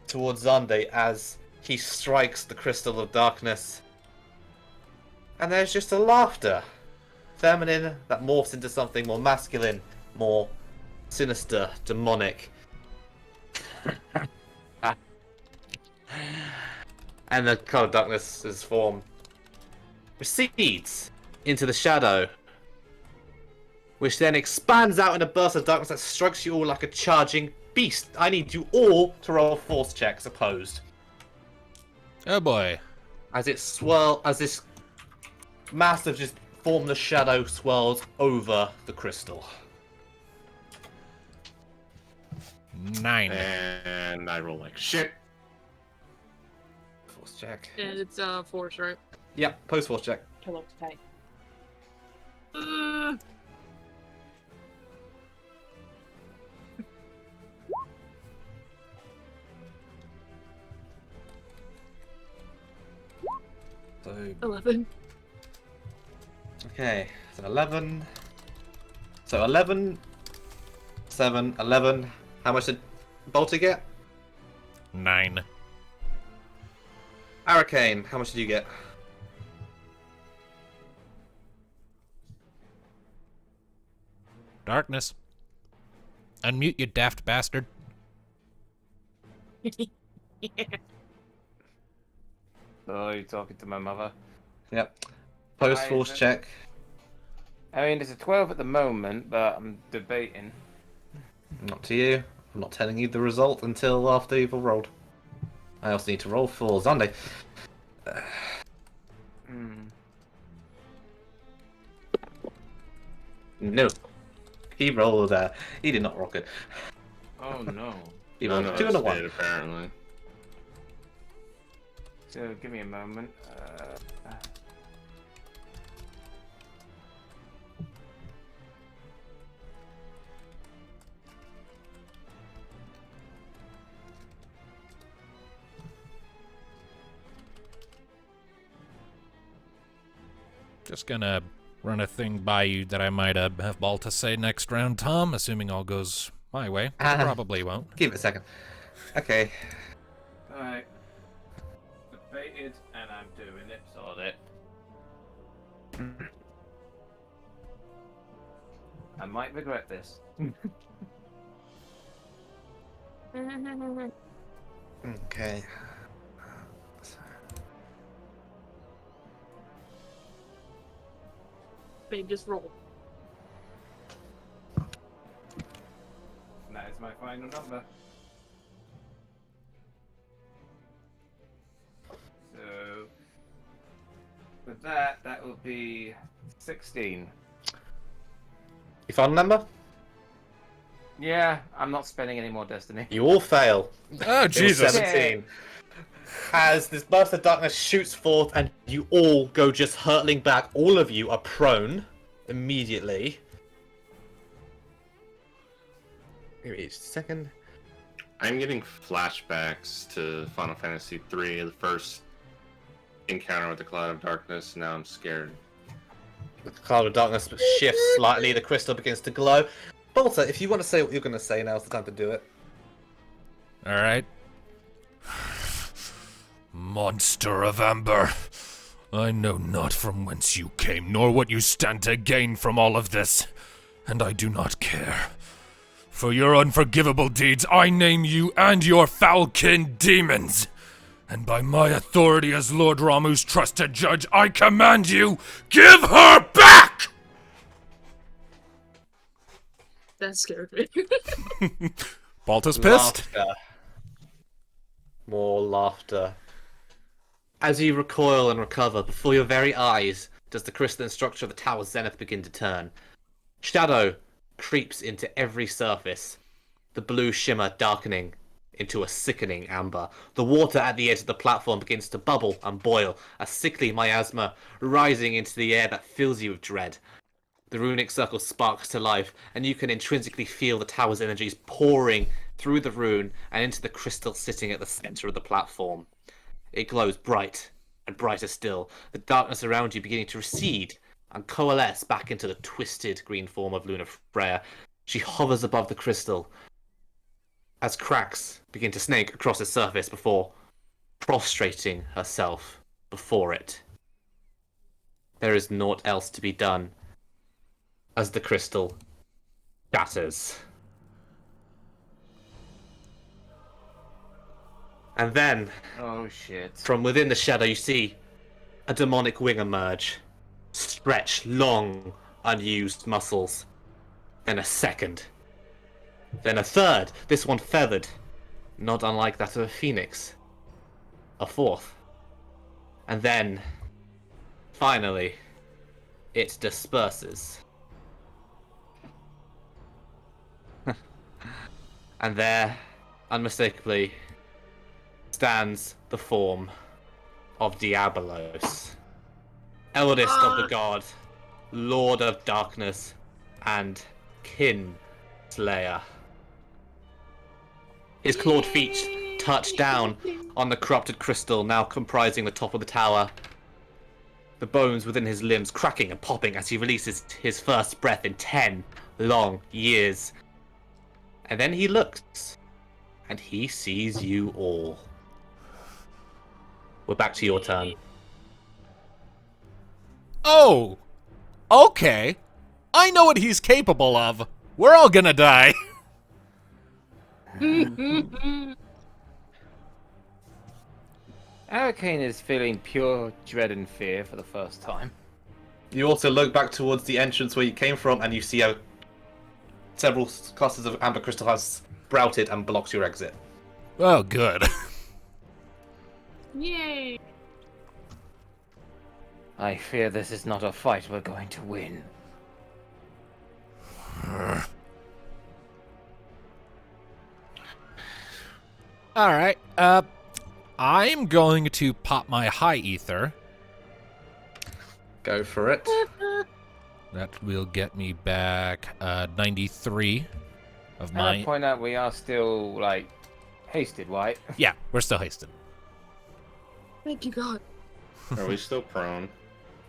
towards Zonde as he strikes the Crystal of Darkness. And there's just a laughter. Feminine that morphs into something more masculine, more sinister, demonic. And the Cloud of Darkness's form recedes into the shadow, which then expands out in a burst of darkness that strikes you all like a charging beast. I need you all to roll force checks opposed. Oh boy. As this massive just formless shadow swirls over the crystal. 9. And I roll like shit. Force check. And it's force, right? Yep, post force check. Hello, okay. So 11. okay, so 11. So 11, 7, 11. How much did Bolter get? 9. Arcane, how much did you get? Darkness. Unmute, you daft bastard. Oh, you talking to my mother? Yep. Post Why force is it- check. I mean, it's a 12 at the moment, but I'm debating. Not to you. I'm not telling you the result until after you've all rolled. I also need to roll for Zonde. No. He rolled, he did not roll good. Oh no. He None rolled of 2 and a us 1. did, apparently. So give me a moment. Just gonna run a thing by you that I might have ball to say next round, Tom, assuming all goes my way. Which probably won't. Give it a second. Okay. Alright. Debated, and I'm doing it. Sod it. I might regret this. Okay. Babe, just roll. That is my final number. So, with that, that will be 16. You found a number? Yeah, I'm not spending any more destiny. You all fail. Oh, It was Jesus. 17. As this burst of darkness shoots forth and you all go just hurtling back, all of you are prone immediately. Give me a second. I'm getting flashbacks to Final Fantasy III, the first encounter with the Cloud of Darkness. Now I'm scared. The cloud of darkness shifts slightly, the crystal begins to glow. Bolter, if you want to say what you're going to say, now's the time to do it. All right. Monster of amber, I know not from whence you came, nor what you stand to gain from all of this, and I do not care. For your unforgivable deeds, I name you and your foul kin demons. And by my authority as Lord Ramu's trusted judge, I command you, give her back! That scared me. Balta's pissed. Laughter. More laughter. As you recoil and recover, before your very eyes does the crystalline structure of the tower's zenith begin to turn. Shadow creeps into every surface, the blue shimmer darkening into a sickening amber. The water at the edge of the platform begins to bubble and boil, a sickly miasma rising into the air that fills you with dread. The runic circle sparks to life, and you can intrinsically feel the tower's energies pouring through the rune and into the crystal sitting at the center of the platform. It glows bright and brighter still, the darkness around you beginning to recede and coalesce back into the twisted green form of Luna Freya. She hovers above the crystal as cracks begin to snake across its surface before prostrating herself before it. There is naught else to be done as the crystal shatters. And then, Oh shit. from within the shadow, you see a demonic wing emerge. Stretch long, unused muscles. Then a second. Then a third, this one feathered. Not unlike that of a phoenix. A fourth. And then, finally, it disperses. And there, unmistakably, stands the form of Diabolos, eldest of the god, lord of darkness, and kin slayer. His clawed feet touch down on the corrupted crystal now comprising the top of the tower, the bones within his limbs cracking and popping as he releases his first breath in 10 long years. And then he looks, and he sees you all. We're back to your turn. Oh, okay. I know what he's capable of. We're all gonna die. Arcane is feeling pure dread and fear for the first time. You also look back towards the entrance where you came from, and you see how several clusters of amber crystal has sprouted and blocked your exit. Oh, good. Yay! I fear this is not a fight we're going to win. All right. I'm going to pop my high ether. Go for it. That will get me back 93 of Can I my. point out we are still, like, hasted, right? Yeah, we're still hasted. Thank you, God. Are we still prone?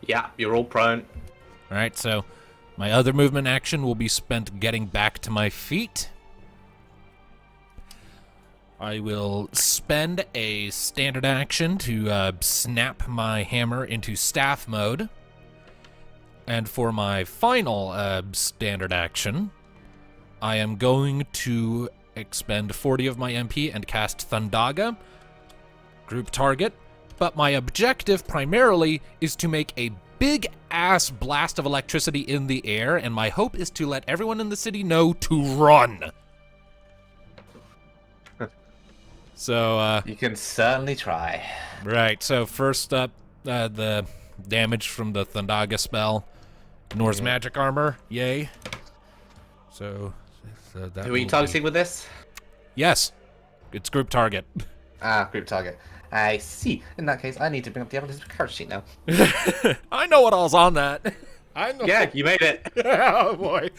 Yeah, you're all prone. Alright, so my other movement action will be spent getting back to my feet. I will spend a standard action to snap my hammer into staff mode. And for my final standard action, I am going to expend 40 of my MP and cast Thundaga, group target. But my objective primarily is to make a big-ass blast of electricity in the air, and my hope is to let everyone in the city know to run. So, You can certainly try. right, so first up, the damage from the Thundaga spell. Ignores magic armor, yay. So that Who are you will targeting with this? Yes, it's group target. Group target. I see. In that case, I need to bring up the evidence character sheet now. I know what all's on that. I know. Yeah, you made it. Oh, boy.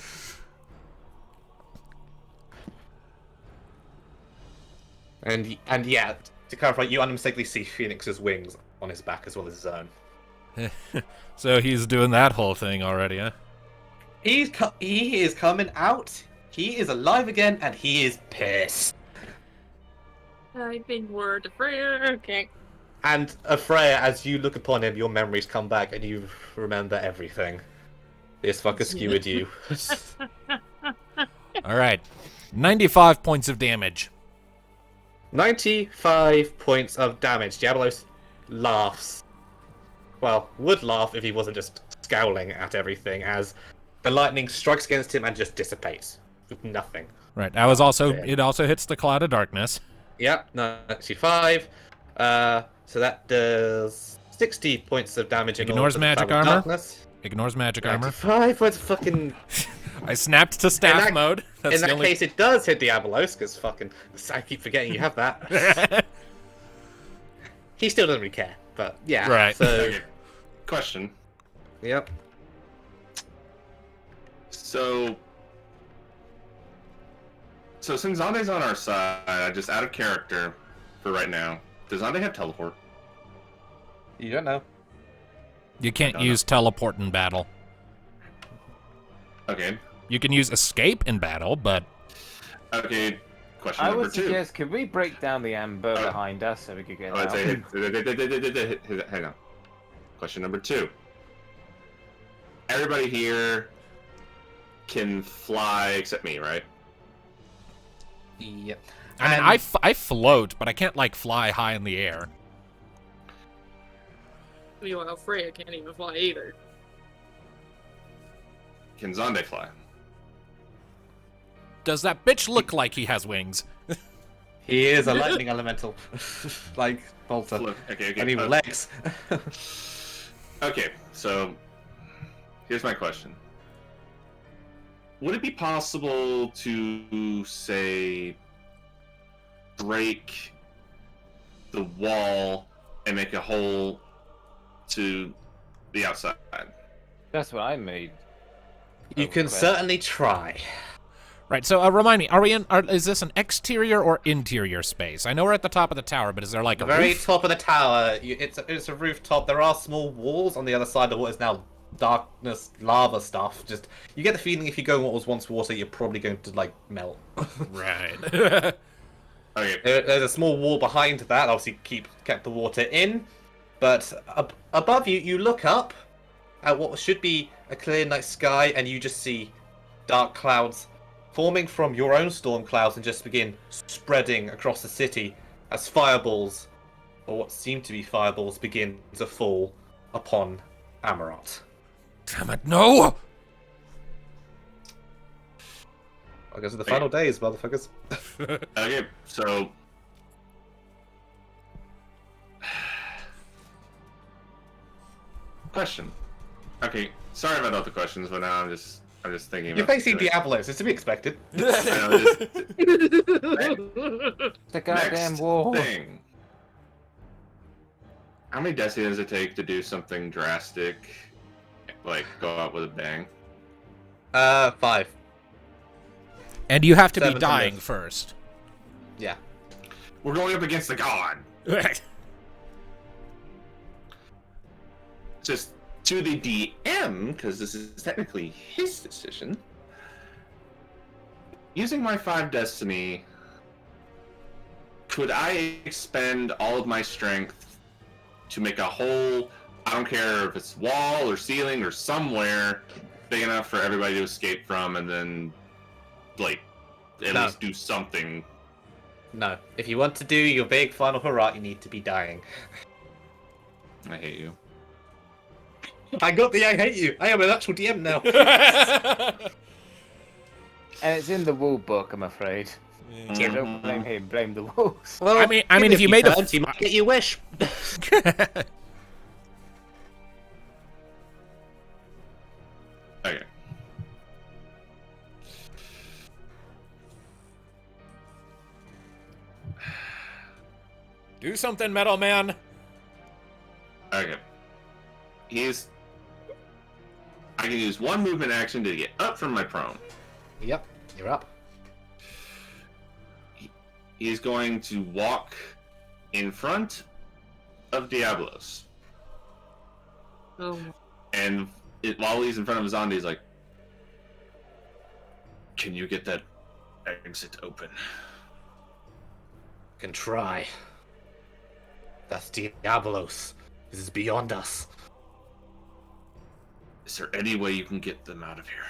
And yeah, to clarify, you unmistakably see Phoenix's wings on his back as well as his own. So he's doing that whole thing already, huh? He is coming out. He is alive again, and he is pissed. I've been word of Freya. Okay. And Freya, as you look upon him, your memories come back, and you remember everything. This fucker skewered you. All right. 95 points of damage. 95 points of damage. Diabolos laughs. Well, would laugh if he wasn't just scowling at everything as the lightning strikes against him and just dissipates with nothing. Right. It also hits the cloud of darkness. Yep, 95. So that does 60 points of damage. Ignores magic armor. Darkness. Ignores magic armor. 95 points of fucking... I snapped to staff mode. That's in that case, it does hit Diabolos, because fucking... I keep forgetting you have that. He still doesn't really care, but yeah. Right. So... Question. Yep. So since Zande's on our side, just out of character for right now, does Zande have teleport? You don't know. You can't use teleport in battle. Okay. You can use escape in battle, but... Okay, question I number would 2. suggest, could we break down the amber behind us so we could get out? Hang on. Question number 2. Everybody here can fly except me, right? Yep. I mean, I float, but I can't, like, fly high in the air. Meanwhile, Freya can't even fly either. Can Zande fly? Does that bitch look like he has wings? He is a lightning elemental. Like Bolter. Okay. And even legs. Okay, so here's my question. Would it be possible to, say, break the wall and make a hole to the outside? That's what I made. You can certainly try. Right, so remind me, is this an exterior or interior space? I know we're at the top of the tower, but is there like The a very roof? top of the tower, it's a rooftop. There are small walls on the other side of what is now darkness, lava stuff. Just you get the feeling if you go in what was once water, you're probably going to like melt. Right. Okay. There's a small wall behind that. Obviously, kept the water in, but above you, you look up at what should be a clear night sky, and you just see dark clouds forming from your own storm clouds and just begin spreading across the city as fireballs, or what seem to be fireballs, begin to fall upon Amarat. Damn it, no! I guess the final days, motherfuckers. Okay, so question. Okay, sorry about all the questions, but now I'm just thinking. You're about facing Diabolos, it's to be expected. I know, The goddamn Next wall. thing. How many Destiny does it take to do something drastic, like go out with a bang? 5. And you have to 7 be to dying live. first. Yeah. We're going up against the god. Just to the DM, because this is technically his decision, using my 5 destiny, could I expend all of my strength to make a hole, I don't care if it's wall or ceiling or somewhere, big enough for everybody to escape from, and then, like, at No. least do something? No. If you want to do your big final hurrah, you need to be dying. I hate you. I got the I hate you. I am an actual DM now. And it's in the rule book, I'm afraid. So don't blame him, blame the rules. Well, I mean, if you made turns, you might get your wish. Okay. Do something, Metal Man. Okay. I can use 1 movement action to get up from my prone. Yep, you're up. He's going to walk in front of Diablos. Oh, And while he's in front of Zondi, he's like, can you get that exit open? Can try. That's Diablos. This is beyond us. Is there any way you can get them out of here?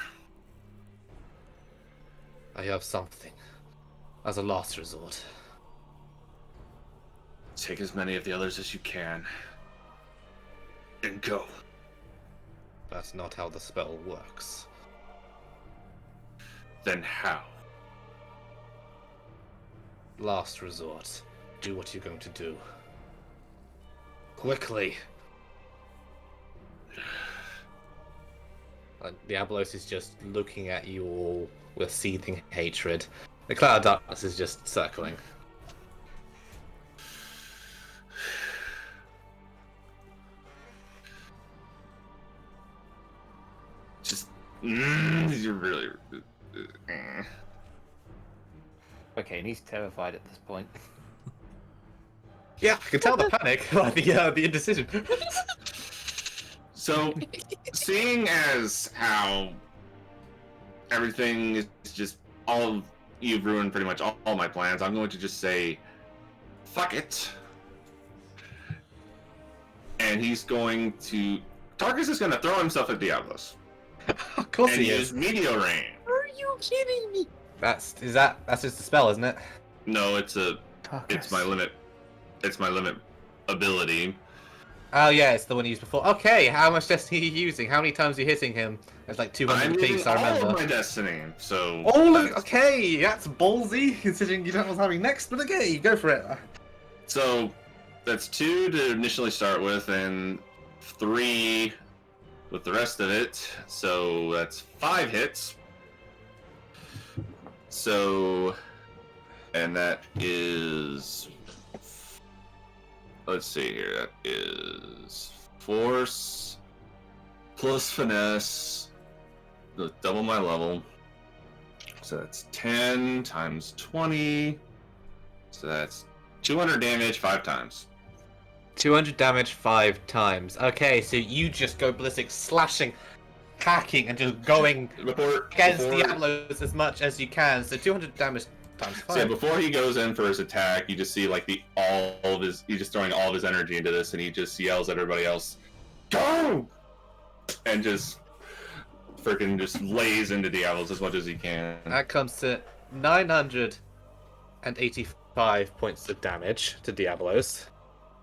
I have something. As a last resort. Take as many of the others as you can. And go. That's not how the spell works. Then how? Last resort. Do what you're going to do. Quickly. Diablos is just looking at you all with seething hatred. The cloud of darkness is just circling. Just... you're really... Okay, and he's terrified at this point. Yeah, I can tell the panic, the indecision. So, seeing as how everything is just you've ruined pretty much all my plans, I'm going to just say, fuck it. And he's going to... Tarkus is going to throw himself at Diablos. Of course And he use is. Meteor Rain. are you kidding me? That's just a spell, isn't it? No, it's my limit. It's my limit ability. Oh yeah, it's the one you used before. Okay, how much destiny are you using? How many times are you hitting him? It's like 200 I'm apiece, using I all remember. of my destiny, so... All of that's- okay, that's ballsy, considering you don't know what's happening next, but okay, go for it. So, that's 2 to initially start with, and 3 with the rest of it. So, that's 5 hits. So, and that is... Let's see here, that is... Force plus finesse, double my level. So that's 10 times 20. So that's 200 damage 5 times. 200 damage 5 times. Okay, so you just go ballistic, slashing, hacking, and just going against Diablos as much as you can. So 200 damage times 5. So yeah, before he goes in for his attack, you just see like he's just throwing all of his energy into this, and he just yells at everybody else, "Go!" and just freaking just lays into Diablos as much as he can. That comes to 985 points of damage to Diablos.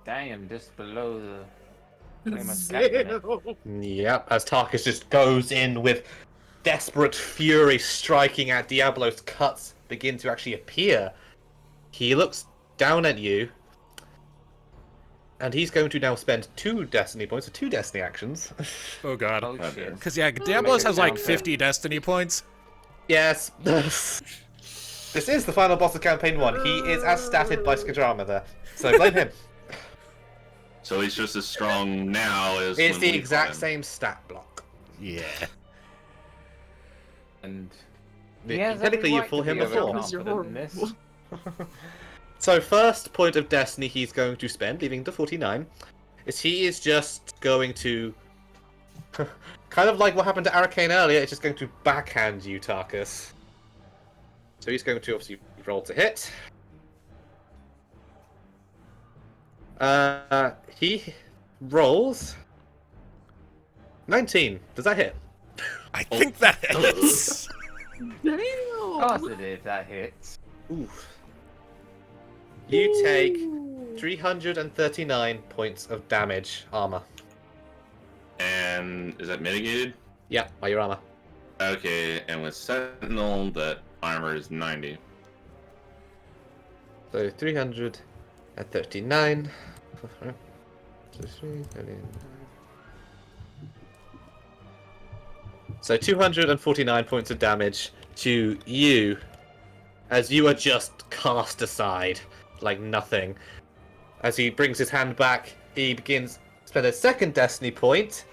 Damn, just below the... pretty much cap limit. Yep, as Tarkus just goes in with desperate fury, striking at Diablos, cuts begin to actually appear. He looks down at you, and he's going to now spend 2 destiny points, or 2 destiny actions. Oh god. Oh shit. Because yeah, Diablos has like sound 50 destiny points. Yes. This is the final boss of campaign 1. He is as statted by Skadrama there, so blame him. So he's just as strong now as It's when the we exact fought him. same stat block. Yeah. And... Technically, you fought him before. You're horrible. So first point of destiny he's going to spend, leaving to 49, is he is just going to Kind of like what happened to Arcane earlier, it's just going to backhand you, Tarkus. So he's going to obviously roll to hit. He rolls 19. Does that hit? I think that hits. Damn! Positive that hits. Ooh. You take 339 points of damage armor. And is that mitigated? Yeah, by your armor. Okay, and with Sentinel, that armor is 90. So 339. So 249 points of damage to you as you are just cast aside like nothing. As he brings his hand back, he begins to spend a second destiny point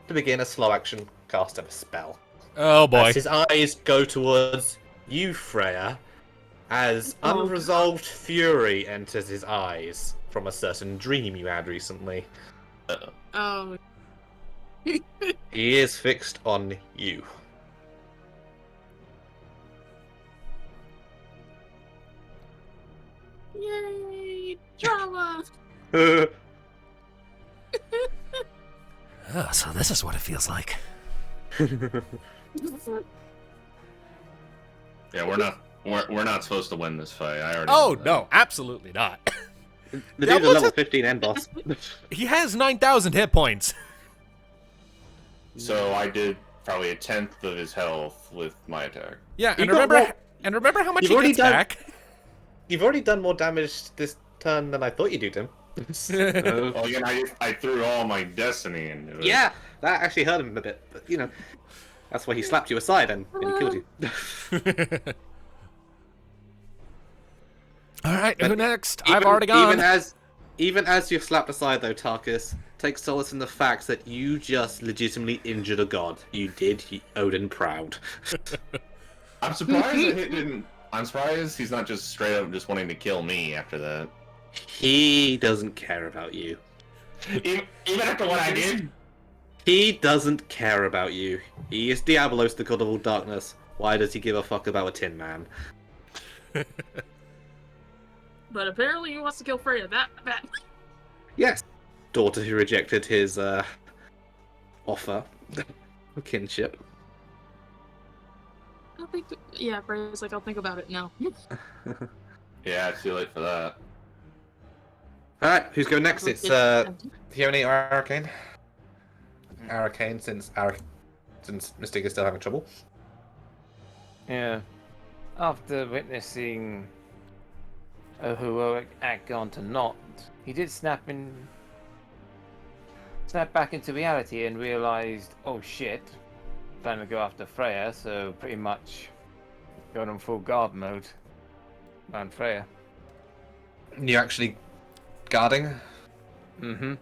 to begin a slow action cast of a spell. Oh boy. As his eyes go towards you, Freya, as unresolved fury enters his eyes from a certain dream you had recently. Oh. He is fixed on you. Yay! Drama! Oh, so this is what it feels like. Yeah, we're not supposed to win this fight. I already. Oh know that. no, absolutely not. The Yeah, dude's a what's level it- 15 end boss. He has 9,000 hit points. So I did probably 1/10 of his health with my attack. Yeah, You and got remember, more- and remember how much You've he already gets done- back. You've already done more damage this turn than I thought you did, Tim. Well, again, I threw all my destiny into it. Yeah, that actually hurt him a bit, but you know, that's why he slapped you aside and he killed you. All right, who next? Even- I've already gone. Even as you're slapped aside, though, Tarkus, take solace in the fact that you just legitimately injured a god. You did Odin proud. I'm surprised that it didn't. I'm surprised he's not just straight up just wanting to kill me after that. He doesn't care about you. Even after what I did. He doesn't care about you. He is Diabolos, the god of all darkness. Why does he give a fuck about a Tin Man? But apparently he wants to kill Freya that bad. Yes. Daughter who rejected his offer of kinship. I think. Yeah, Freya's like, I'll think about it now. Yeah, it's too late for that. Alright, who's going next? It's Theone or Arcane? Arcane, since Mystic is still having trouble. Yeah. After witnessing a heroic act gone to naught, he did snap back into reality and realized, oh shit, time to go after Freya, so pretty much going on full guard mode on Freya. You're actually guarding? Mm-hmm.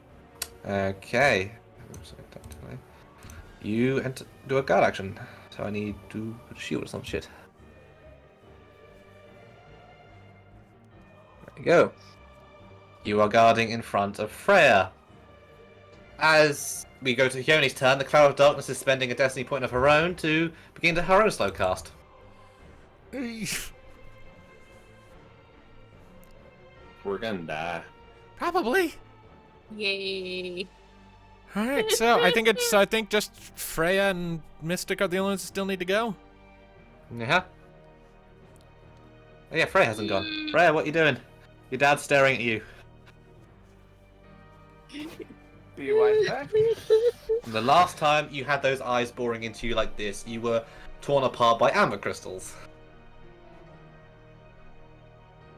Okay. You do a guard action. So I need to put a shield or some shit. There you go. You are guarding in front of Freya. As we go to Hyone's turn, the Cloud of Darkness is spending a destiny point of her own to begin her own slow cast. We're gonna die. Probably. Yay. All right, so I think just Freya and Mystic are the only ones that still need to go. Yeah. Oh yeah, Freya hasn't gone. Freya, what you doing? Your dad's staring at you. Be right back. The last time you had those eyes boring into you like this, you were torn apart by amber crystals.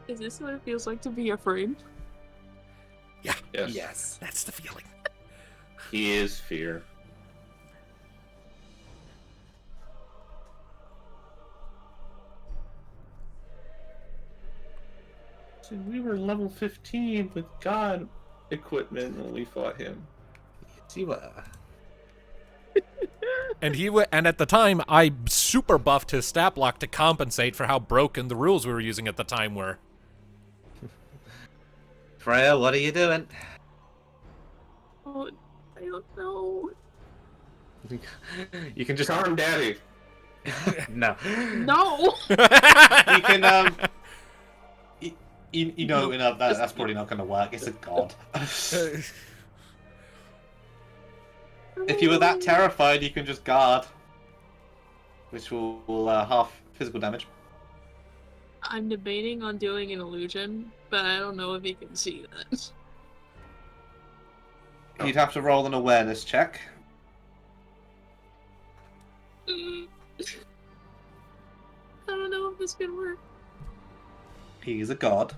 Is this what it feels like to be afraid? Yeah. Yes. That's the feeling. He is fear. So we were level 15 with God equipment when we fought him. Yes, you were. And at the time, I super buffed his stat block to compensate for how broken the rules we were using at the time were. Freya, what are you doing? Oh, I don't know. You can just Charm Daddy. no. No! You can you know that's probably not going to work. It's a god. If you were that terrified, you can just guard, which will half physical damage. I'm debating on doing an illusion, but I don't know if you can see that. You'd have to roll an awareness check. I don't know if this can work. He's a god.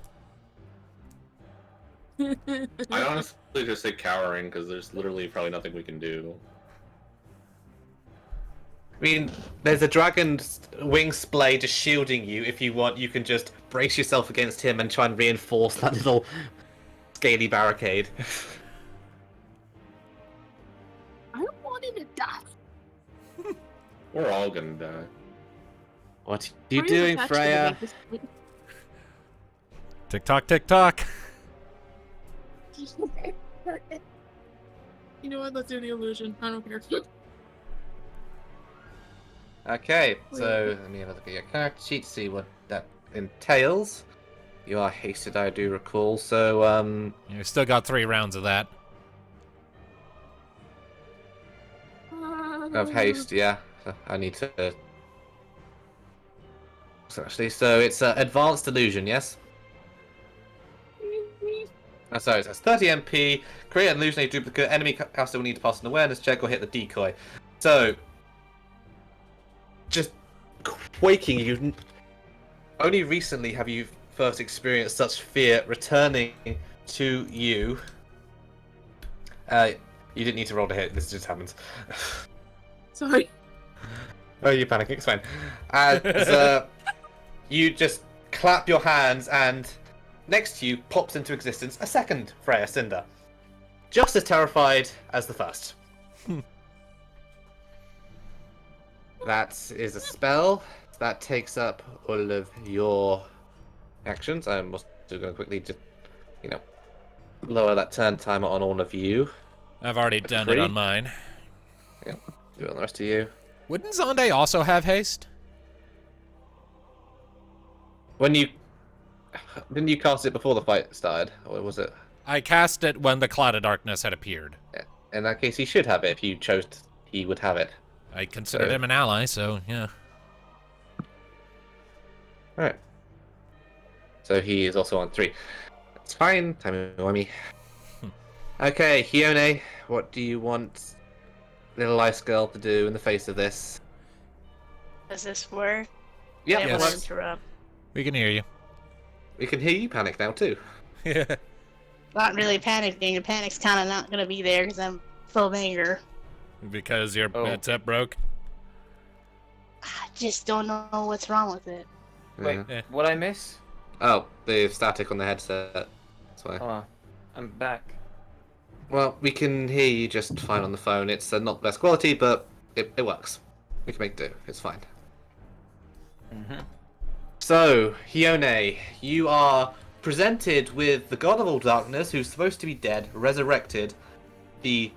I honestly just say cowering because there's literally probably nothing we can do. I mean, there's a dragon's wing splay just shielding you. If you want, you can just brace yourself against him and try and reinforce that little scaly barricade. I don't want him to die. We're all gonna die. What are you Freya's doing, attached to the Freya? wing. Tick tock, tick tock. You know what? Let's do the illusion. I don't care. Okay, so let me have a look at your character sheet, see what that entails. You are hasted, I do recall. So, You still got 3 rounds of that. of haste, yeah. I need to. So it's advanced illusion, yes. Sorry, it says 30 MP. Create an illusionary duplicate. Enemy caster will need to pass an awareness check or hit the decoy. So, just quaking. You only recently have you first experienced such fear returning to you. You didn't need to roll to hit. This just happens. Sorry. Oh, you're panicking. It's fine. As you just clap your hands, and next to you pops into existence a second Freya Cinder, just as terrified as the first. That is a spell. That takes up all of your actions. I'm also going to quickly just, lower that turn timer on all of you. I've already done it on mine. Yeah, do it on the rest of you. Wouldn't Zonde also have haste? Didn't you cast it before the fight started, or was it? I cast it when the cloud of darkness had appeared. In that case, he should have it. If you chose, he would have it. I considered So- him an ally, so yeah. Alright. So he is also on 3. That's fine. Timey-wimey. Okay, Hione, what do you want little ice girl to do in the face of this? Does this work? Yeah, I it didn't want to works. interrupt. We can hear you. We can hear you panic now too. Not really panicking. The panic's kind of not gonna be there because I'm full of anger. Because your Oh. headset broke. I just don't know what's wrong with it. Wait, Yeah. what I miss? Oh, the static on the headset. That's why. Oh, I'm back. Well, we can hear you just fine on the phone. It's not the best quality, but it works. We can make do. It's fine. Mm-hmm. So, Hione, you are presented with the god of all darkness, who's supposed to be dead, resurrected. The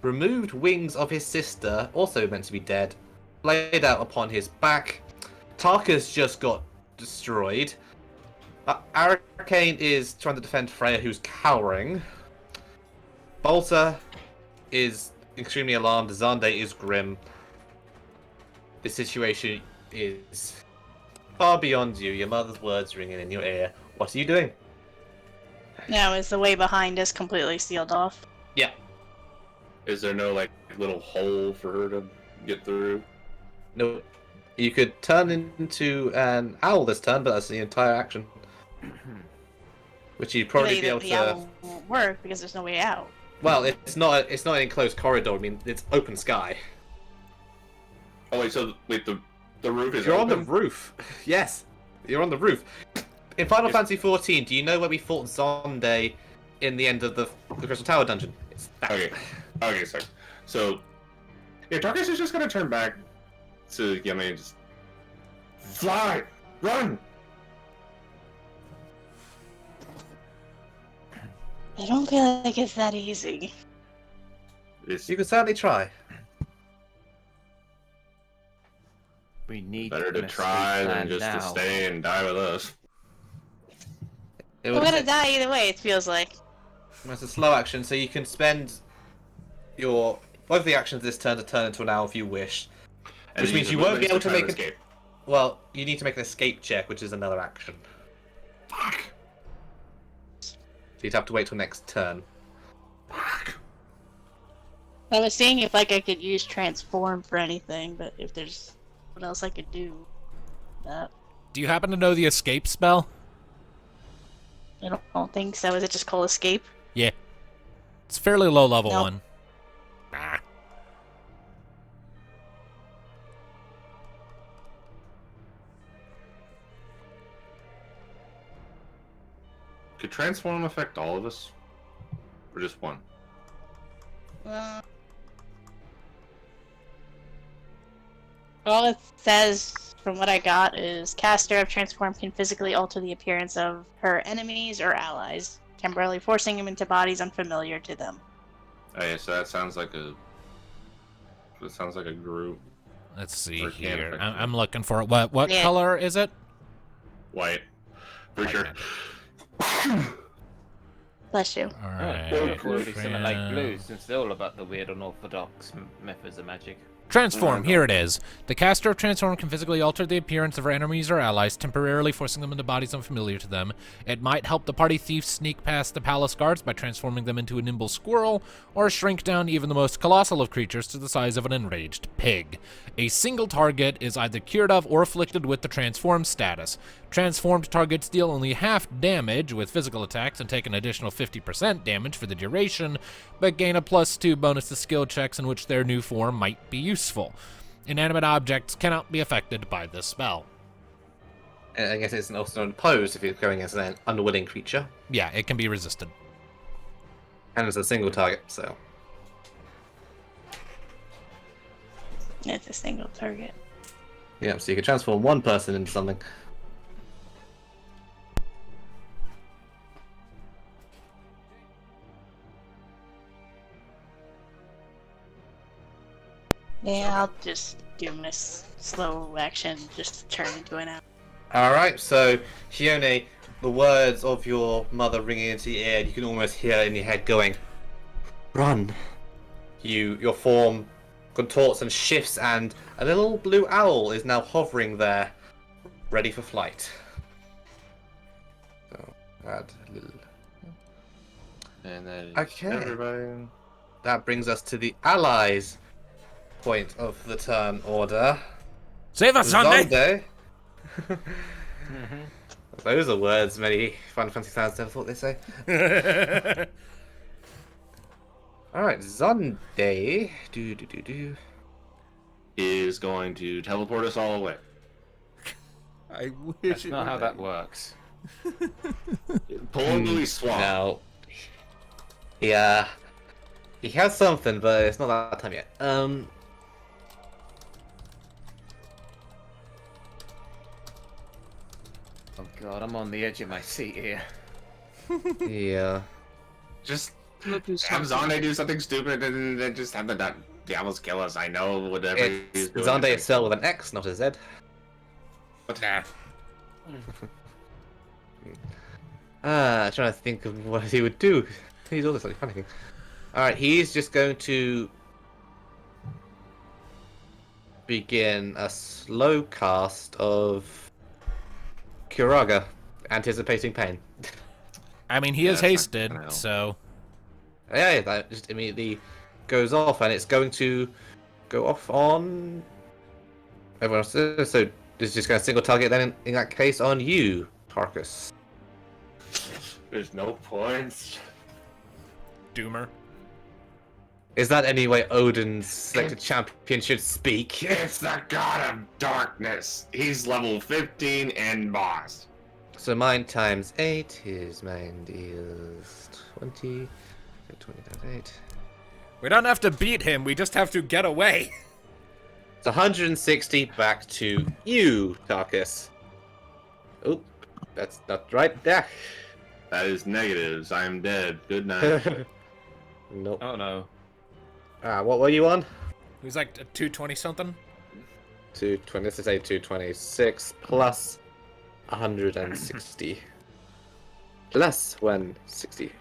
removed wings of his sister, also meant to be dead, laid out upon his back. Tarka's just got destroyed. Arcane is trying to defend Freya, who's cowering. Bolter is extremely alarmed. Zande is grim. The situation is far beyond you. Your mother's words ringing in your ear. What are you doing? Now, is the way behind us completely sealed off? Yeah. Is there no little hole for her to get through? No. You could turn into an owl this turn, but that's the entire action. Which you'd probably be able the to. owl won't work because there's no way out. Well, it's not an enclosed corridor. I mean, it's open sky. Oh wait, so the roof is You're open? on the roof. Yes, you're on the roof. In Final Fantasy XIV, do you know where we fought Zonde in the end of the Crystal Tower dungeon? It's that. Okay, sorry. So, yeah, Tarkus is just gonna turn back to Yami and just fly, run. I don't feel like it's that easy. It's, You can certainly try. We need Better to an try escape than plan just now. to stay and die with us. It We're would gonna die either way, it feels like. It's a slow action, so you can spend your both the actions this turn to turn into an hour if you wish. And Which means use you your won't be able movements to try make escape. Well, you need to make an escape check, which is another action. Fuck. So you'd have to wait till next turn. Fuck. I was seeing if like I could use transform for anything, but if there's what else I could do. Do you happen to know the escape spell? I don't think so. Is it just called escape? Yeah. It's a fairly low level Nope. one. Nah. Could transform affect all of us? Or just one? All it says from what I got is caster of transform can physically alter the appearance of her enemies or allies, temporarily forcing them into bodies unfamiliar to them. Oh yeah, so that sounds like a... That sounds like a group. Let's see Or can here. affect I'm looking for it. What Yeah. color is it? White. For White sure. magic. Bless you. Alright. It would be something like Freya. blue, since they're all about the weird unorthodox methods of magic. Transform, here it is. The caster of Transform can physically alter the appearance of her enemies or allies, temporarily forcing them into bodies unfamiliar to them. It might help the party thief sneak past the palace guards by transforming them into a nimble squirrel, or shrink down even the most colossal of creatures to the size of an enraged pig. A single target is either cured of or afflicted with the Transform status. Transformed targets deal only half damage with physical attacks and take an additional 50% damage for the duration, but gain a +2 bonus to skill checks in which their new form might be useful. Inanimate objects cannot be affected by this spell. I guess it's also opposed if you're going as an unwilling creature. Yeah, it can be resisted. And it's a single target, so. It's a single target. Yeah, so you can transform one person into something. Yeah, I'll just do this slow action, just turn into an owl. Alright, so Shione, the words of your mother ringing into your ear, you can almost hear in your head going, "Run." Your form contorts and shifts, and a little blue owl is now hovering there, ready for flight. So, add a little... And then Okay. everybody... That brings us to the allies' point of the turn order. Save us, Sunday! Zonde. Those are words many Final Fantasy fans never thought they'd say. Alright, Zonde. is going to teleport us all away. I wish That's not how that works. Pull into the swamp. Now, yeah, he has something, but it's not that time yet. Oh god, I'm on the edge of my seat here. Yeah. Just Look who's have talking. Zonde do something stupid and then just have the Diablos kill us. I know whatever It's he's doing. Zonde is spelled with an X, not a Z. But Trying to think of what he would do. He's always like panicking. Alright, he's just going to begin a slow cast of Kuraga, anticipating pain. I mean, he is that's not hasted, gonna help. so... Yeah, that just immediately goes off, and it's going to go off on everyone else. So it's just going to single target then in that case on you, Tarkus. there's no points. Doomer. Is that any way Odin's selected champion should speak? It's the god of darkness. He's level 15 and boss. So mine times 8, his mind is 20. So 20 times 8. We don't have to beat him, we just have to get away. It's 160 back to you, Tarkus. Oh, that's not right. Yeah. That is negatives. I'm dead. Good night. Nope. Oh no. What were you on? He was like a 220 something. 220. Let's say 226 plus 160 plus 160.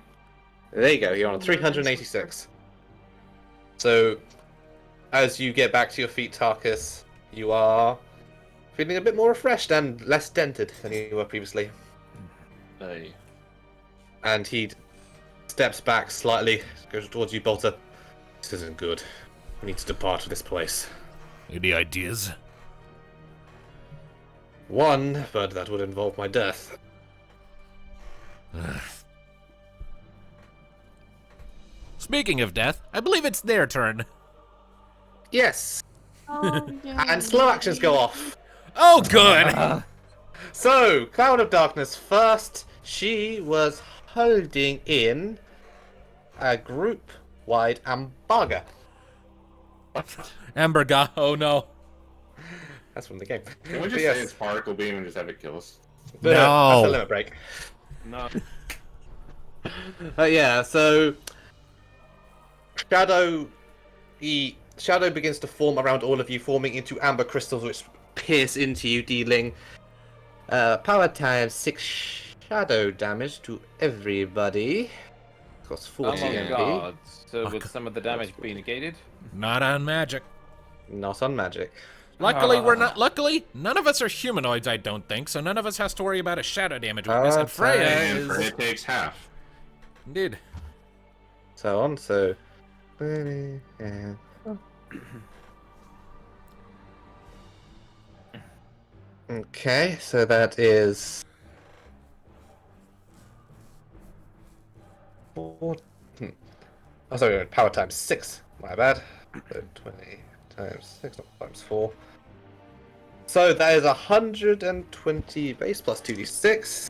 There you go. You're on 386. So, as you get back to your feet, Tarkus, you are feeling a bit more refreshed and less dented than you were previously. Hey. And he steps back slightly, goes towards you, Bolter. This isn't good. We need to depart this place. Any ideas? One, but that would involve my death. Speaking of death, I believe it's their turn. Yes, Oh, and slow actions go off. Oh, good! So, Cloud of Darkness first. She was holding in a group-wide embargo. Amberga, oh no. That's from the game. Can we But just yes, say it's particle beam and just have it kill us? that's No. a limit break. No. Yeah, so Shadow begins to form around all of you, forming into amber crystals which pierce into you, dealing power times 6 shadow damage to everybody. Costs 40 Oh my MP. god. So Fuck. would some of the damage be negated? Not on magic. Not on magic. Luckily, Luckily, none of us are humanoids, I don't think, so none of us has to worry about a shadow damage weakness, and Freya And is... Freya takes half. Indeed. So on, so... Yeah. Okay, so that is... Oh, sorry, power times 6. My bad. So 20 times 6, not times 4. So that is 120 base plus 2d6.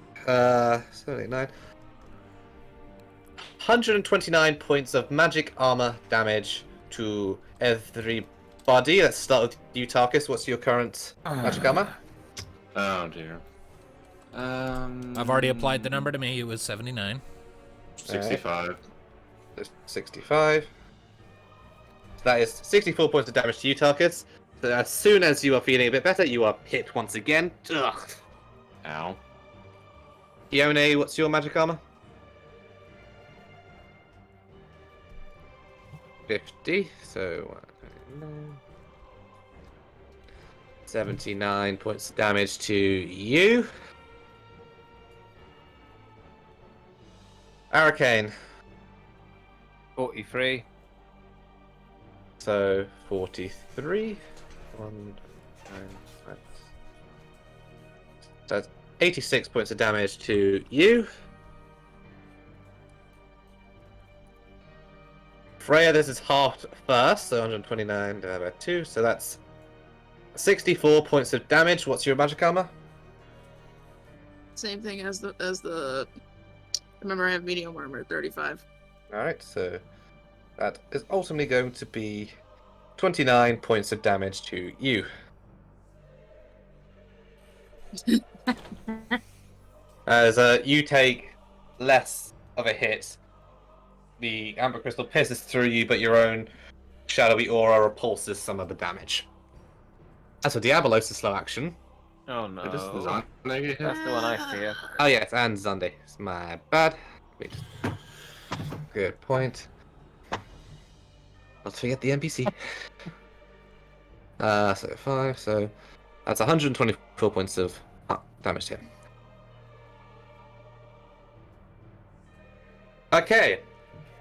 79. 129 points of magic armor damage to everybody. Let's start with you, Tarkus. What's your current magic armor? Oh dear. I've already applied the number to me, it was 79. 65. 65. That is 64 points of damage to you, Tarkus. So as soon as you are feeling a bit better, you are hit once again. Ugh. Ow. Ione, what's your magic armor? 50. So 79 points of damage to you. Arcane. 43. So 43. 1, 9, 5. So that's 86 points of damage to you. Freya, this is halved first, so 129 divided by 2, so that's 64 points of damage. What's your magic armor? Same thing as the. Remember, I have medium armor, 35. Alright, so that is ultimately going to be 29 points of damage to you. As you take less of a hit, the amber crystal pierces through you, but your own shadowy aura repulses some of the damage. As for Diabolos' slow action. Oh no. Does the Zonde get hit? That's the one I fear. Oh yes, and Zunde. It's my bad. Wait. Good point. Not forget the NPC. So 5, so that's 124 points of damage to him. Okay.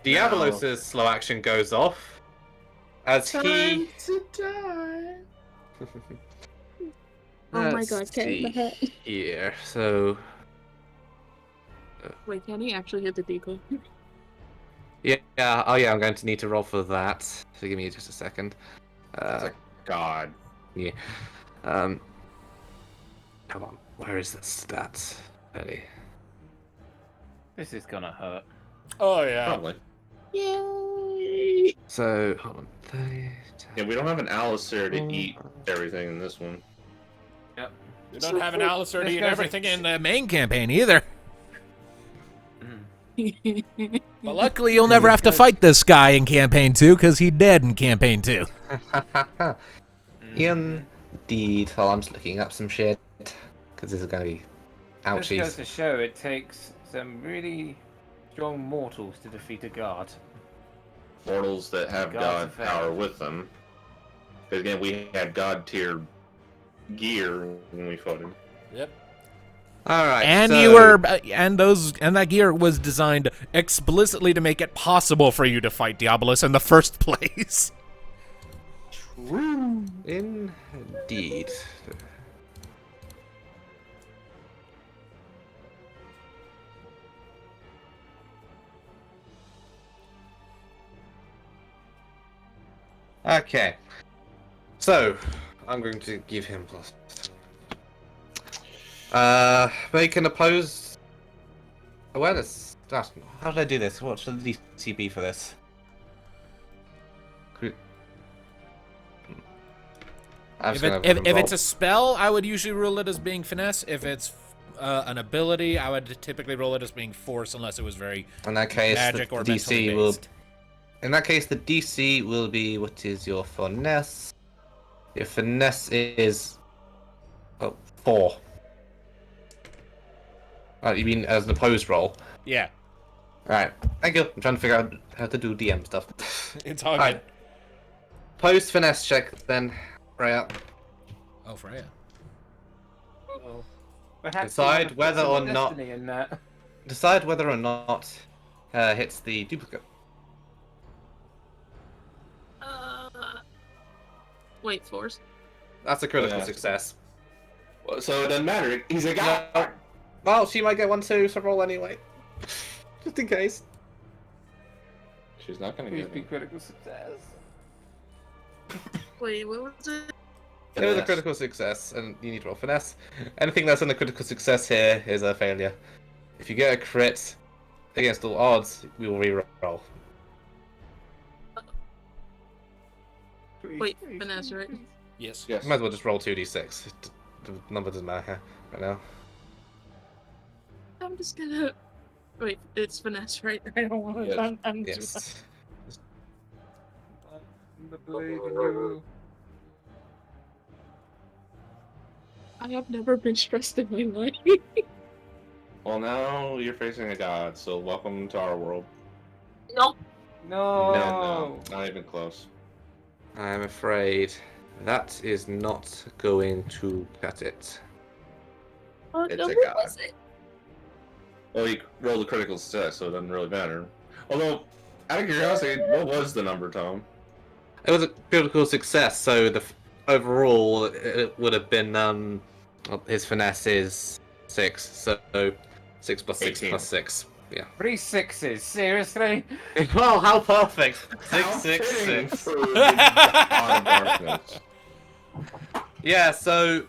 Diabolos' slow action goes off as he. to die. Oh my god, okay, Let's my head. see here. So Wait, can he actually hit the decoy? yeah, oh yeah, I'm going to need to roll for that. So give me just a second. God. Yeah. Come on, where is the stats? Ready. This is gonna hurt. Oh, yeah. Probably. Yay! So hold on. 30, Yeah, we don't have an Alistair to eat everything in this one. Yep. You don't have an Alistair to This eat guy's everything like- in the main campaign either. But luckily, you'll never have to fight this guy in campaign 2, because he dead in campaign 2. In Indeed. Well, I'm just looking up some shit because this is going to be This goes ouchies. to show it takes some really strong mortals to defeat a god. Mortals that have God's god effect. power with them. Because again, we had god tier gear when we fought him. Yep. All right. And so... you were, and that gear was designed explicitly to make it possible for you to fight Diabolus in the first place. True. Indeed. Okay. So, I'm going to give him plus. Make an opposed awareness. How did I do this? What should the DC be for this? If it's a spell, I would usually rule it as being finesse. If it's an ability, I would typically roll it as being force, unless it was very in that case, magic the or DC mentally will. based. In that case, the DC will be what is your finesse? Your finesse is 4. You mean as an opposed roll? Yeah, Alright, thank you. I'm trying to figure out how to do DM stuff. it's all Alright. good. Post finesse check then, Freya. Oh, Freya. Perhaps Decide we whether have or some not- destiny in that. Decide whether or not hits the duplicate. Wait, force. That's a critical Yeah. success. So it doesn't matter. He's a god. No. Well, she might get 1 too, so roll anyway. Just in case. She's not gonna Please get be it. critical success. Wait, what was it? It was a Finesse. critical success, and you need to roll finesse. Anything that's in a critical success here is a failure. If you get a crit against all odds, we will re-roll. Wait, finesse, right? Yes. Yes. Might as well just roll 2d6. The number doesn't matter right now. I'm just gonna. Wait, it's finesse, right? I don't want to. Yes. I'm Yes. I believe in you. I have never been stressed in my life. Well, now you're facing a god, so welcome to our world. No. No. No, not even close. I'm afraid that is not going to cut it. What It's number a god. was it? Well, you rolled a critical success, so it doesn't really matter. Although, out of curiosity, what was the number, Tom? It was a critical success, so the overall it would have been well, his finesse is 6, so 6 plus 6 18. plus 6. Yeah. 3 6s, seriously? Well, how perfect! How 6, 6, fitting 6. for the God of Darkness. Yeah, so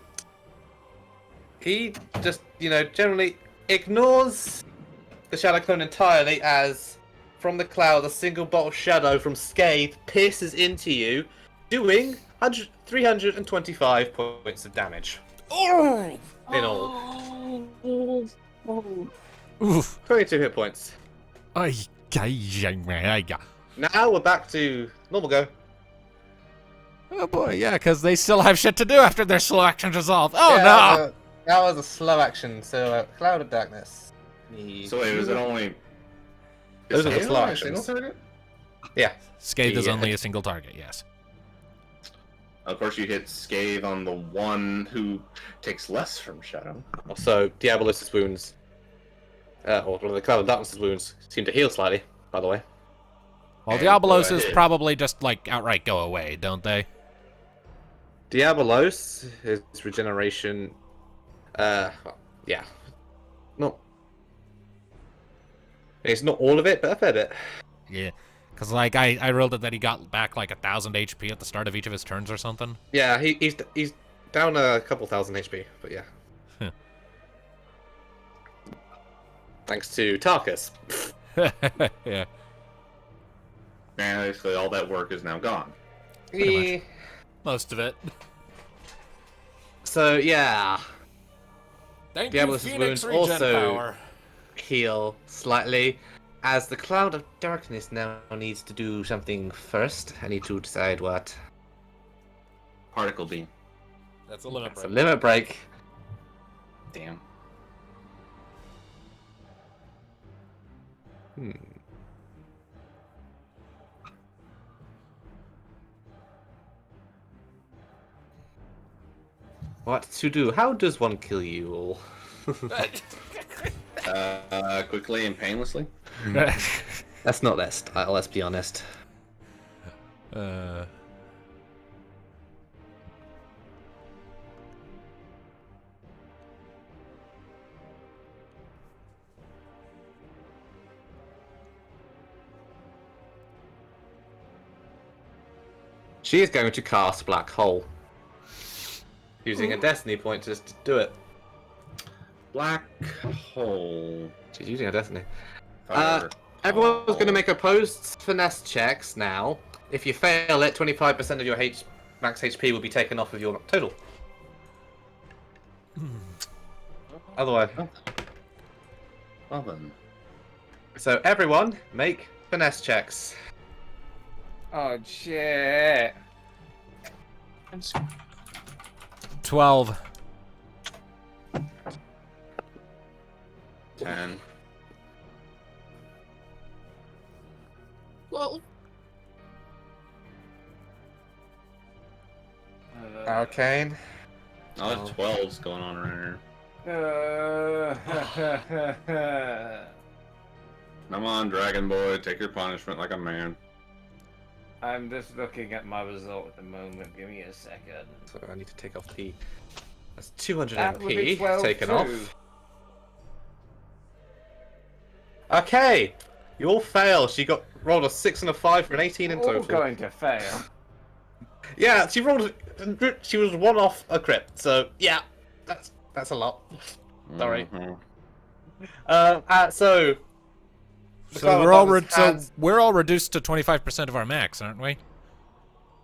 he just, generally ignores the shadow clone entirely as from the cloud a single bolt of shadow from Scathe pierces into you, doing 325 points of damage. Oh! In all. Oh. Oof. 22 hit points. Ay. Now we're back to normal go. Oh boy, yeah, because they still have shit to do after their slow actions resolve. Oh Yeah, no! that was a slow action, so Cloud of Darkness. So wait, was it only... Those are the Is slow Halo a single actions. target? Yeah. Scathe is Yeah. only a single target, yes. Of course, you hit Scathe on the one who takes less from Shadow. Also, Diabolus' wounds, or the Cloud of Darkness' wounds, seem to heal slightly, by the way. Well, And Diabolos go is ahead. probably just, like, outright go away, don't they? Diabolos, his regeneration, yeah. Not. It's not all of it, but a fair bit. Yeah. Because, like, I rolled it that he got back, like, 1,000 HP at the start of each of his turns or something. Yeah, he's down a couple thousand HP, but yeah. Huh. Thanks to Tarkus. Yeah. And basically, all that work is now gone. Pretty much. Most of it. So yeah, Thank Diabolus' you, Phoenix wounds regen also- power. heal slightly. As the Cloud of Darkness now needs to do something first. I need to decide what. Particle beam. That's a limit It's a break. limit break. Damn. What to do? How does one kill you all? Quickly and painlessly. That's not their style, let's be honest. She is going to cast Black Hole. Using a Destiny point just to do it. Black hole. She's using a Destiny. Fire. Everyone's going to make opposed finesse checks now. If you fail it, 25% of your max HP will be taken off of your total. Otherwise. Well then. So everyone, make finesse checks. Oh shit! 12. 10. Well, Arcane. Oh, there's 12s going on around here. Come on, Dragon Boy, take your punishment like a man. I'm just looking at my result at the moment. Give me a second. So I need to take off the... That's 200 That would be MP 12 taken too. off. Okay, you all fail. She rolled a 6 and a 5 for an 18 in All total. going to fail. Yeah, she rolled. She was one off a crit. So yeah, that's a lot. Sorry. Mhm. So. the So Cloud we're all Abundance has- we're all reduced to 25% of our max, aren't we?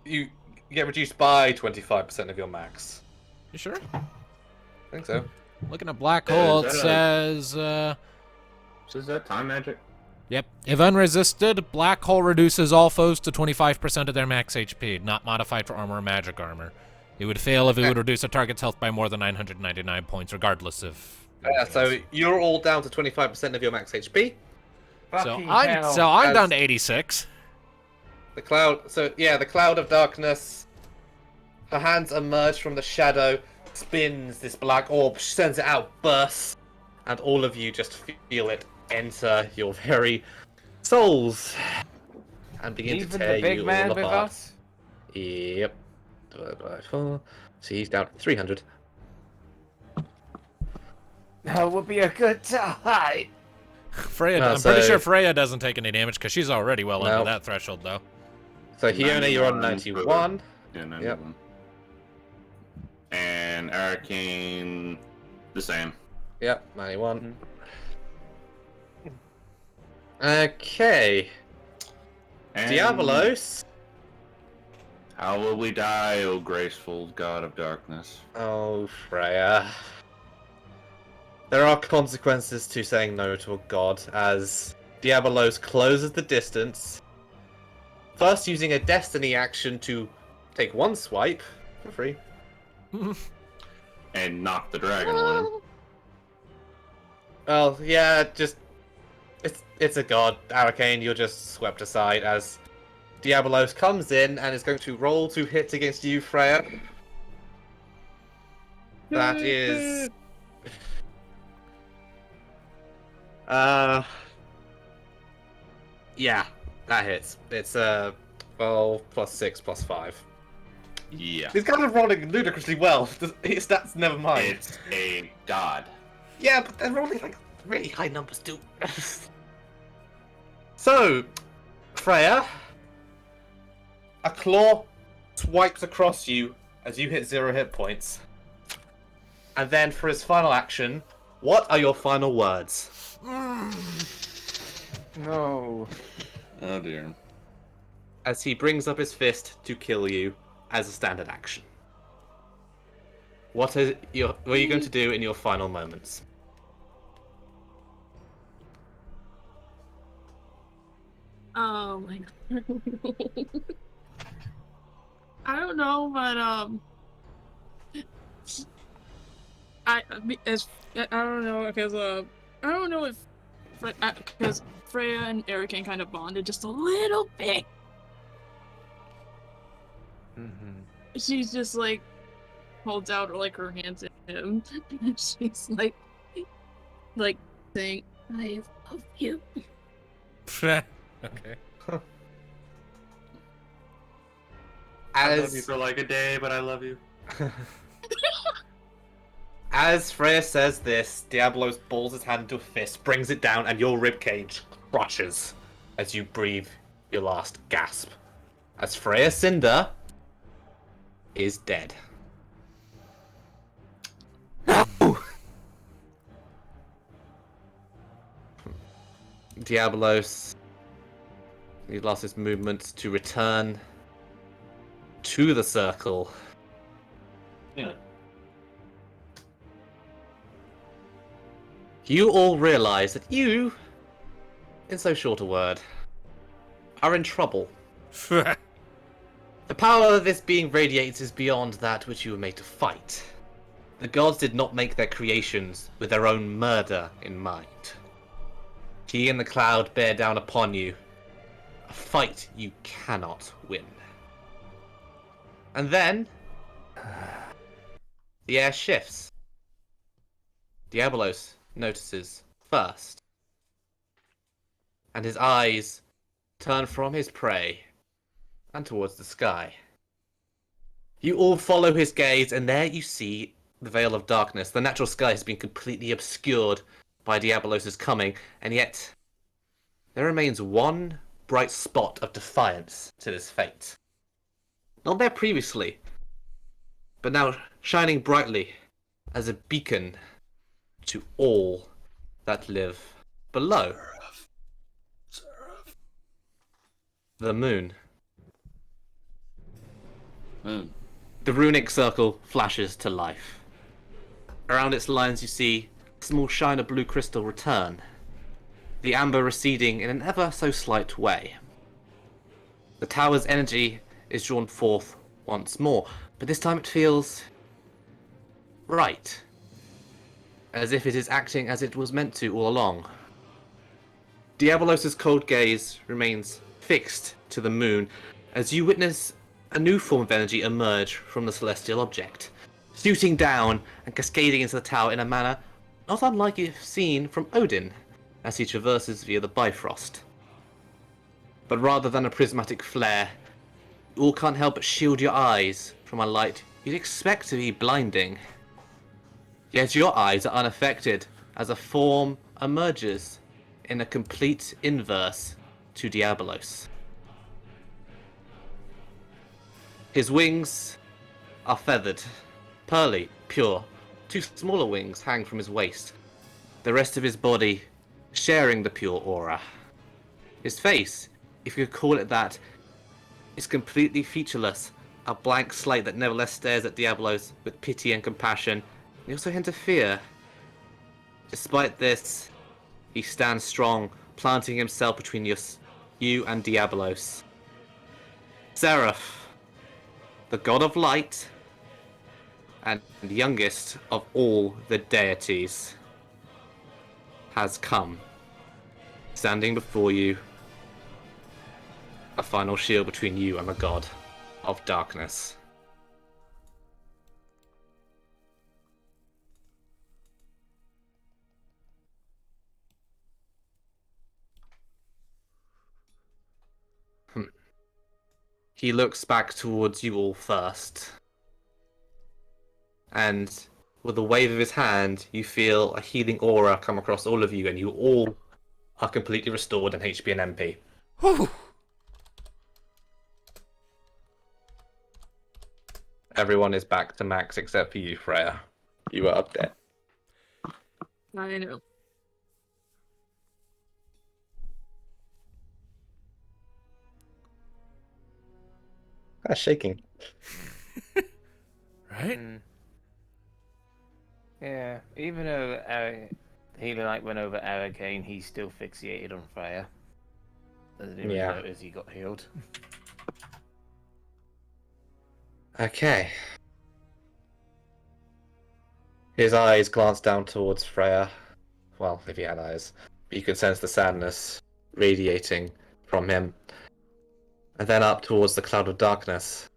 You get reduced by 25% of your max. You sure? I think so. Looking at black hole, it is that says, So is that time magic? yep. If unresisted, black hole reduces all foes to 25% of their max HP, not modified for armor or magic armor. It would fail if it would reduce a target's health by more than 999 points, regardless of. So you're all down to 25% of your max HP. Fucking hell. I'm As- down to 86. The cloud. So yeah, the cloud of darkness. Her hands emerge from the shadow, spins this black orb, sends it out, bursts, and all of you just feel it enter your very souls and begin to Even tear the big you man all with apart. us? Yep. Divided by 4. So he's down to 300. That would be a good time. Freya, No, I'm pretty so- sure Freya doesn't take any damage because she's already well No. under that threshold, though. So Hiona, you're on 91. 91. Yeah, 91. And Arcane, the same. Yep, 91. Okay. And Diabolos. How will we die, O graceful god of darkness? Oh, Freya. There are consequences to saying no to a god, as Diabolos closes the distance. First, using a destiny action to take one swipe for free. And knock the dragon on him. Well, yeah, just it's a god, Arcane. You're just swept aside as Diabolos comes in and is going to roll to hit against you, Freya. That is. Yeah, that hits. It's 12 plus 6 plus 5. Yeah. He's kind of rolling ludicrously well. His stats never mind. It's a god. Yeah, but they're rolling like really high numbers too. So, Freya, a claw swipes across you as you hit 0 hit points. And then for his final action, what are your final words? No. Oh dear. As he brings up his fist to kill you as a standard action. What are you going to do in your final moments? Oh my god. I don't know, but I don't know because I don't know if because Freya and Erican kind of bonded just a little bit. Mm-hmm. She's just like holds out like her hands at him. And she's like saying, "I love you." Okay. I love you As for like a day, but I love you. as Freya says this, Diablos balls his hand into a fist, brings it down, and your ribcage crushes as you breathe your last gasp. As Freya Cinder is dead. Diablos, he lost his movement to return to the circle. Yeah. You all realize that you, in so short a word, are in trouble. The power of this being radiates is beyond that which you were made to fight. The gods did not make their creations with their own murder in mind. He and the cloud bear down upon you. A fight you cannot win. And then the air shifts. Diabolos notices first, and his eyes turn from his prey and towards the sky. You all follow his gaze, and there you see the veil of darkness. The natural sky has been completely obscured by Diabolos' coming, and yet there remains one bright spot of defiance to this fate. Not there previously, but now shining brightly as a beacon to all that live below. The moon. Moon. The runic circle flashes to life. Around its lines you see a small shine of blue crystal return, the amber receding in an ever so slight way. The tower's energy is drawn forth once more, but this time it feels right, as if it is acting as it was meant to all along. Diabolos' cold gaze remains fixed to the moon as you witness a new form of energy emerge from the celestial object, shooting down and cascading into the tower in a manner not unlike you've seen from Odin as he traverses via the Bifrost. But rather than a prismatic flare, you all can't help but shield your eyes from a light you'd expect to be blinding. Yet your eyes are unaffected as a form emerges in a complete inverse to Diabolos. His wings are feathered, pearly, pure. Two smaller wings hang from his waist, the rest of his body sharing the pure aura. His face, if you could call it that, is completely featureless, a blank slate that nevertheless stares at Diabolos with pity and compassion, and also a hint of fear. Despite this, he stands strong, planting himself between you and Diabolos. Seraph, the god of light, and youngest of all the deities, has come, standing before you, a final shield between you and the god of darkness. He looks back towards you all first. And with a wave of his hand, you feel a healing aura come across all of you, and you all are completely restored in HP and MP. Whew. Everyone is back to max except for you, Freya. You are up there. I know. Shaking. Right? Mm. Yeah, even though Healing Light went over Arcane, he's still fixated on Freya. Doesn't even Yeah. notice he got healed. Okay. His eyes glance down towards Freya. Well, if he had eyes. But you can sense the sadness radiating from him. And then up towards the cloud of darkness.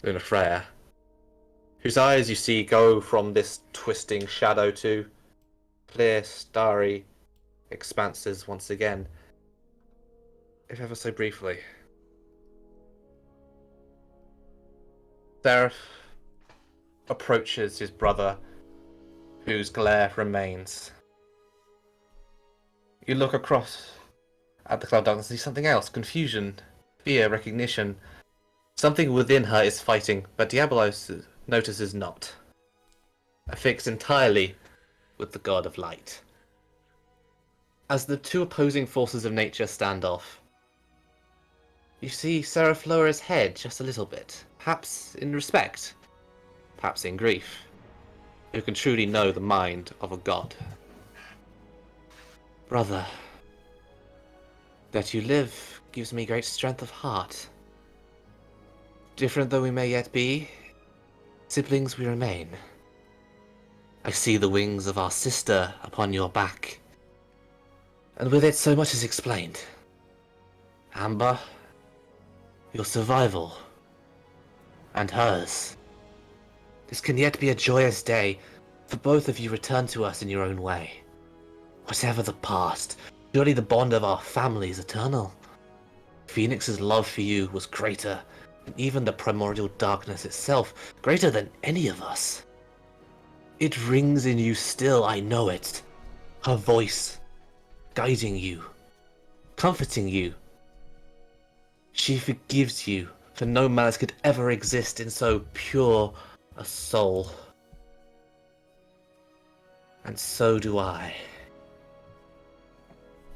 Luna Freya, whose eyes you see go from this twisting shadow to clear, starry expanses once again, if ever so briefly. Seraph approaches his brother, whose glare remains. You look across at the cloud of darkness and see something else. Confusion, fear, recognition. Something within her is fighting, but Diabolos notices not. Affixed entirely with the god of light. As the two opposing forces of nature stand off, you see Seraph lower his head just a little bit, perhaps in respect, perhaps in grief. Who can truly know the mind of a god? Brother, that you live gives me great strength of heart. Different though we may yet be, siblings we remain. I see the wings of our sister upon your back, and with it so much is explained. Amber, your survival, and hers. This can yet be a joyous day, for both of you return to us in your own way. Whatever the past, surely the bond of our family is eternal. Phoenix's love for you was greater, and even the primordial darkness itself, greater than any of us. It rings in you still, I know it. Her voice, guiding you, comforting you. She forgives you, for no malice could ever exist in so pure a soul. And so do I.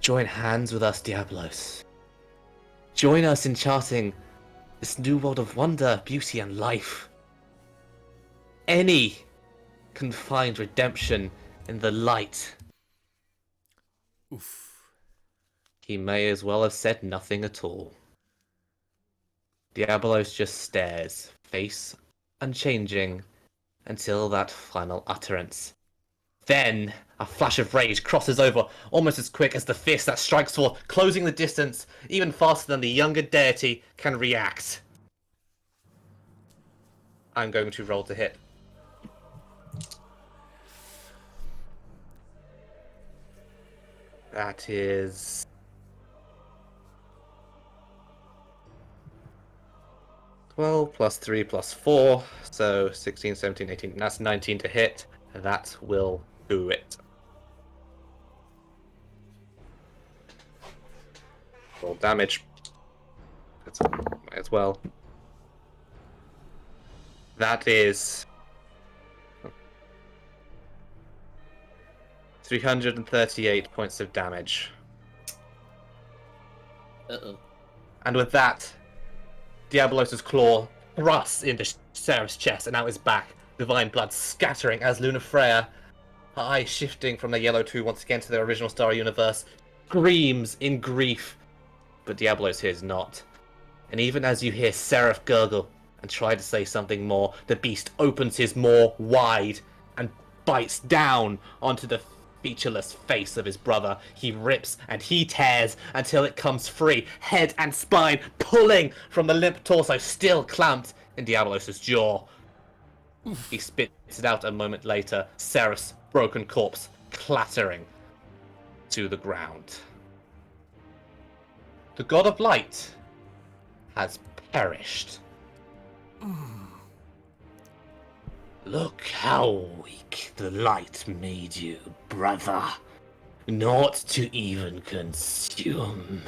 Join hands with us, Diablos. Join us in charting this new world of wonder, beauty, and life. Any can find redemption in the light. Oof. He may as well have said nothing at all. Diabolos just stares, face unchanging, until that final utterance. Then, a flash of rage crosses over almost as quick as the fist that strikes forth, closing the distance even faster than the younger deity can react. I'm going to roll to hit. That is 12 plus 3 plus 4, so 16, 17, 18. That's 19 to hit. That will do it. Roll damage. That's might as well. That is 338 points of damage. Uh-oh. And with that, Diabolos' claw thrusts into Seraph's chest and out his back, divine blood scattering as Luna Freya, her eyes shifting from the yellow two once again to their original Star Universe, screams in grief. But Diabolos hears not. And even as you hear Seraph gurgle and try to say something more, the beast opens his maw wide and bites down onto the featureless face of his brother. He rips and he tears until it comes free, head and spine pulling from the limp torso still clamped in Diabolos' jaw. He spits it out a moment later, Seraph's broken corpse clattering to the ground. The god of light has perished. Look how weak the light made you, brother. Not to even consume.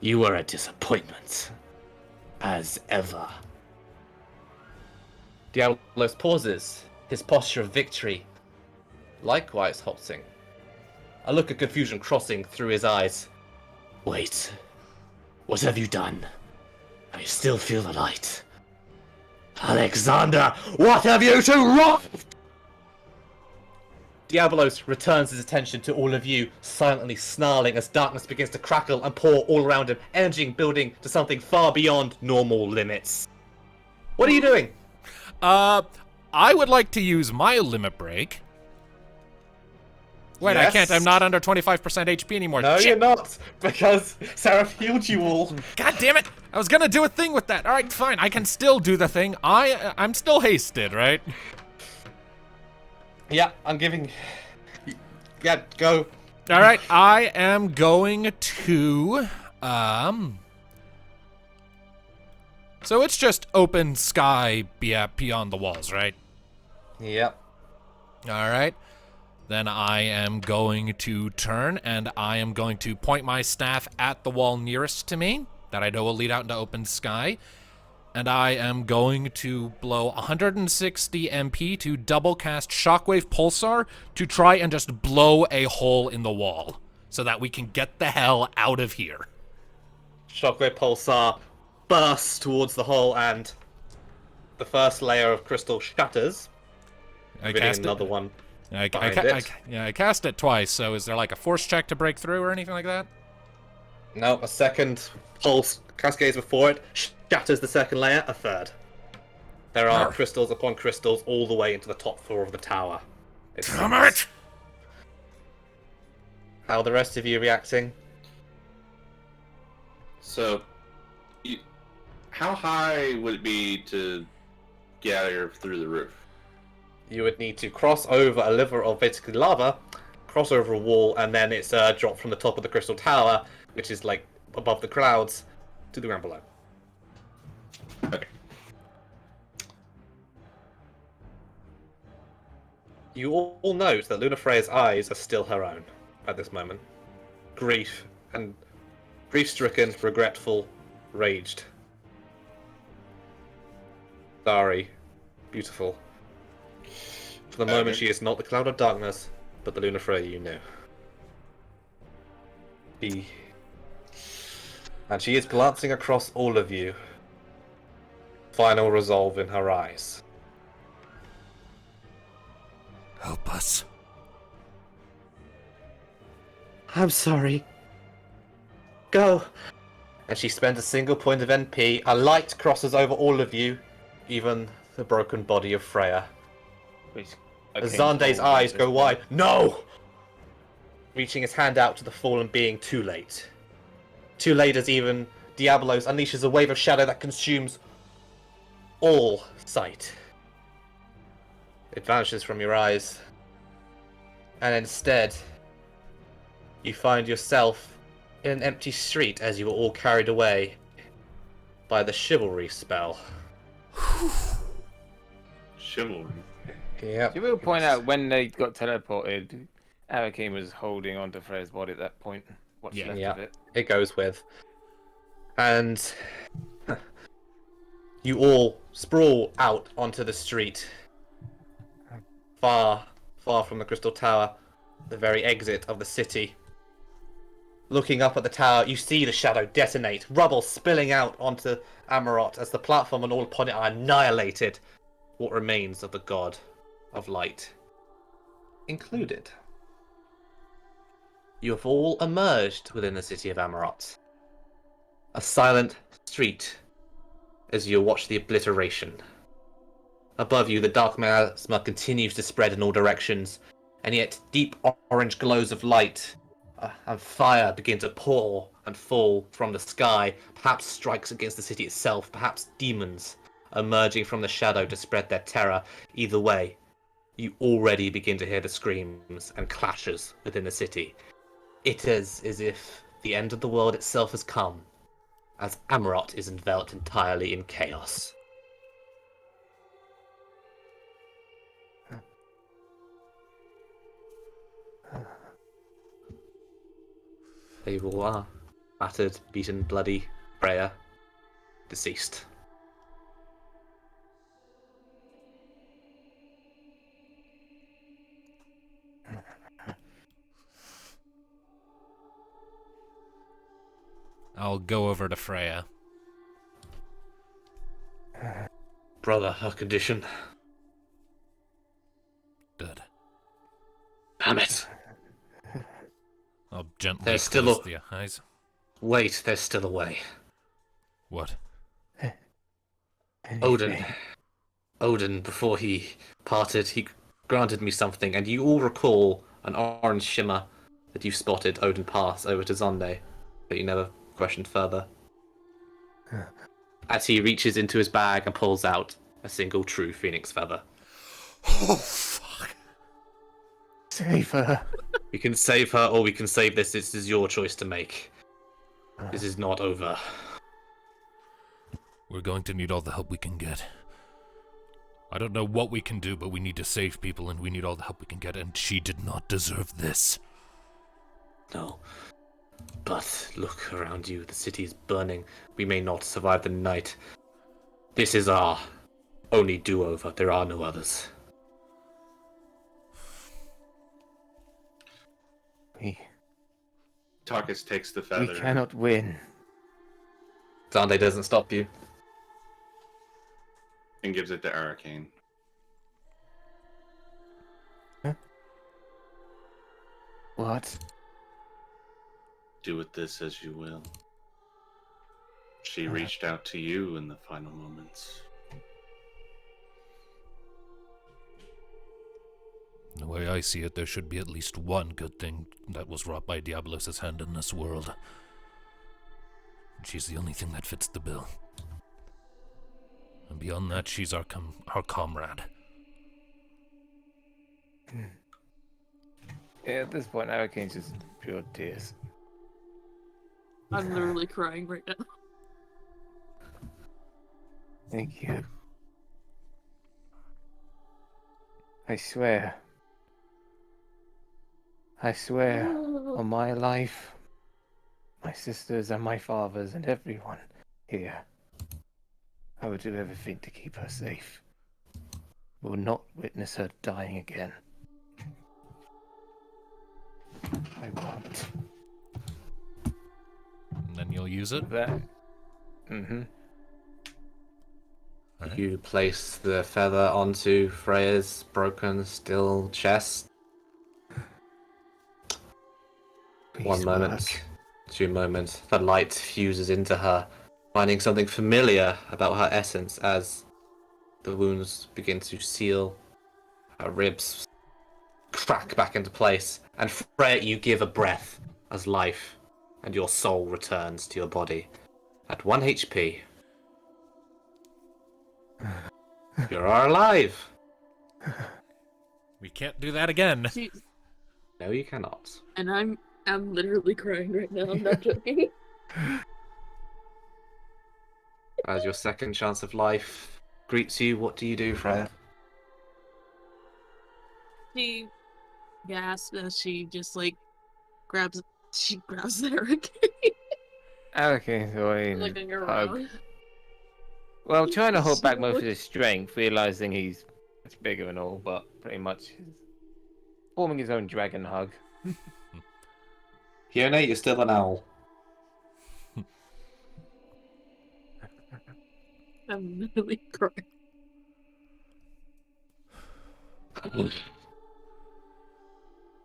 You were a disappointment, as ever. Diabolos pauses, his posture of victory likewise halting. A look of confusion crossing through his eyes. Wait, what have you done? I still feel the light. Alexander, what have you to wrong? Diabolos returns his attention to all of you, silently snarling as darkness begins to crackle and pour all around him, energy building to something far beyond normal limits. What are you doing? I would like to use my limit break. Wait, I can't. Yes. I'm not under 25% HP anymore. No, Shit. you're not, because Sarah healed you all. God damn it! I was gonna do a thing with that. All right, fine. I can still do the thing. I'm still hasted, right? Yeah, I'm giving... Yeah, go. All right, I am going to So it's just open sky beyond the walls, right? Yep. All right. Then I am going to turn, and I am going to point my staff at the wall nearest to me, that I know will lead out into open sky. And I am going to blow 160 MP to double cast Shockwave Pulsar to try and just blow a hole in the wall so that we can get the hell out of here. Shockwave Pulsar bursts towards the hole, and the first layer of crystal shatters. I Revealing cast another it. one. I Behind it. I cast it twice, so is there like a force check to break through or anything like that? No, a second pulse cascades before it, shatters the second layer, a third. There are crystals upon crystals all the way into the top floor of the tower. Damn it! How are the rest of you reacting? So, how high would it be to get out of here through the roof? You would need to cross over a river of basically lava, cross over a wall, and then it's dropped from the top of the crystal tower, which is like above the clouds, to the ground below. Okay. You all note that Luna Freya's eyes are still her own at this moment. Grief-stricken, regretful, raged. Sorry. Beautiful. For the moment, she is not the cloud of darkness, but the Luna Freya you knew. And she is glancing across all of you. Final resolve in her eyes. Help us. I'm sorry. Go. And she spends a single point of NP. A light crosses over all of you, even the broken body of Freya. As Zande's eyes go wide. No! Reaching his hand out to the fallen being, too late. Too late as even Diablos unleashes a wave of shadow that consumes all sight. It vanishes from your eyes. And instead, you find yourself in an empty street as you were all carried away by the chivalry spell. Chivalry. Yep. You will point out when they got teleported, Arakim was holding onto Freya's body at that point. What's left of it? It goes with. And you all sprawl out onto the street. Far, far from the Crystal Tower, the very exit of the city. Looking up at the tower, you see the shadow detonate, rubble spilling out onto Amarot as the platform and all upon it are annihilated. What remains of the god of light included. You have all emerged within the city of Amarot. A silent street as you watch the obliteration. Above you, the dark miasma continues to spread in all directions, and yet deep orange glows of light and fire begin to pour and fall from the sky. Perhaps strikes against the city itself, perhaps demons emerging from the shadow to spread their terror. Either way, you already begin to hear the screams and clashes within the city. It is as if the end of the world itself has come, as Amarot is enveloped entirely in chaos. They all are. Battered, beaten, bloody, Freya, deceased. I'll go over to Freya. Brother, her condition. Good. Damn it. I'll gently There's still close a- the eyes. Wait, there's still a way. What? Odin. Odin, before he parted, he granted me something, and you all recall an orange shimmer that you spotted Odin pass over to Zonde, but you never questioned further. As he reaches into his bag and pulls out a single true phoenix feather. Oh, fuck. Save her. We can save her, or we can save this. This is your choice to make. This is not over. We're going to need all the help we can get. I don't know what we can do, but we need to save people, and we need all the help we can get, and she did not deserve this. No. But look around you. The city is burning. We may not survive the night. This is our only do-over. There are no others. Tarkus takes the We feather. cannot win. Zande doesn't stop you. And gives it to Arcane. What? Do with this as you will. She reached out to you in the final moments. The way I see it, there should be at least one good thing that was wrought by Diabolos' hand in this world. And she's the only thing that fits the bill. And beyond that, she's our comrade. Yeah, at this point, Arcane's just pure tears. I'm literally crying right now. Thank you. I swear on my life, my sisters and my fathers and everyone here, I will do everything to keep her safe. Will not witness her dying again. I won't. And then you'll use it? That. Mm-hmm. Alright. You place the feather onto Freya's broken, still chest. One moment, 2 moments. The light fuses into her, finding something familiar about her essence as the wounds begin to seal. Her ribs crack back into place, and Freya, you give a breath as life and your soul returns to your body at 1 HP. You are alive. We can't do that again. Jeez. No, you cannot. And I'm literally crying right now. I'm not joking. As your second chance of life greets you, what do you do, Freya? She gasps as she just grabs Eric. Arcane's going Looking hug. around. Well, trying to hold back So most of much- his strength, realizing he's much bigger and all, but pretty much forming his own dragon hug. Fiona, you're still an owl. I'm literally crying.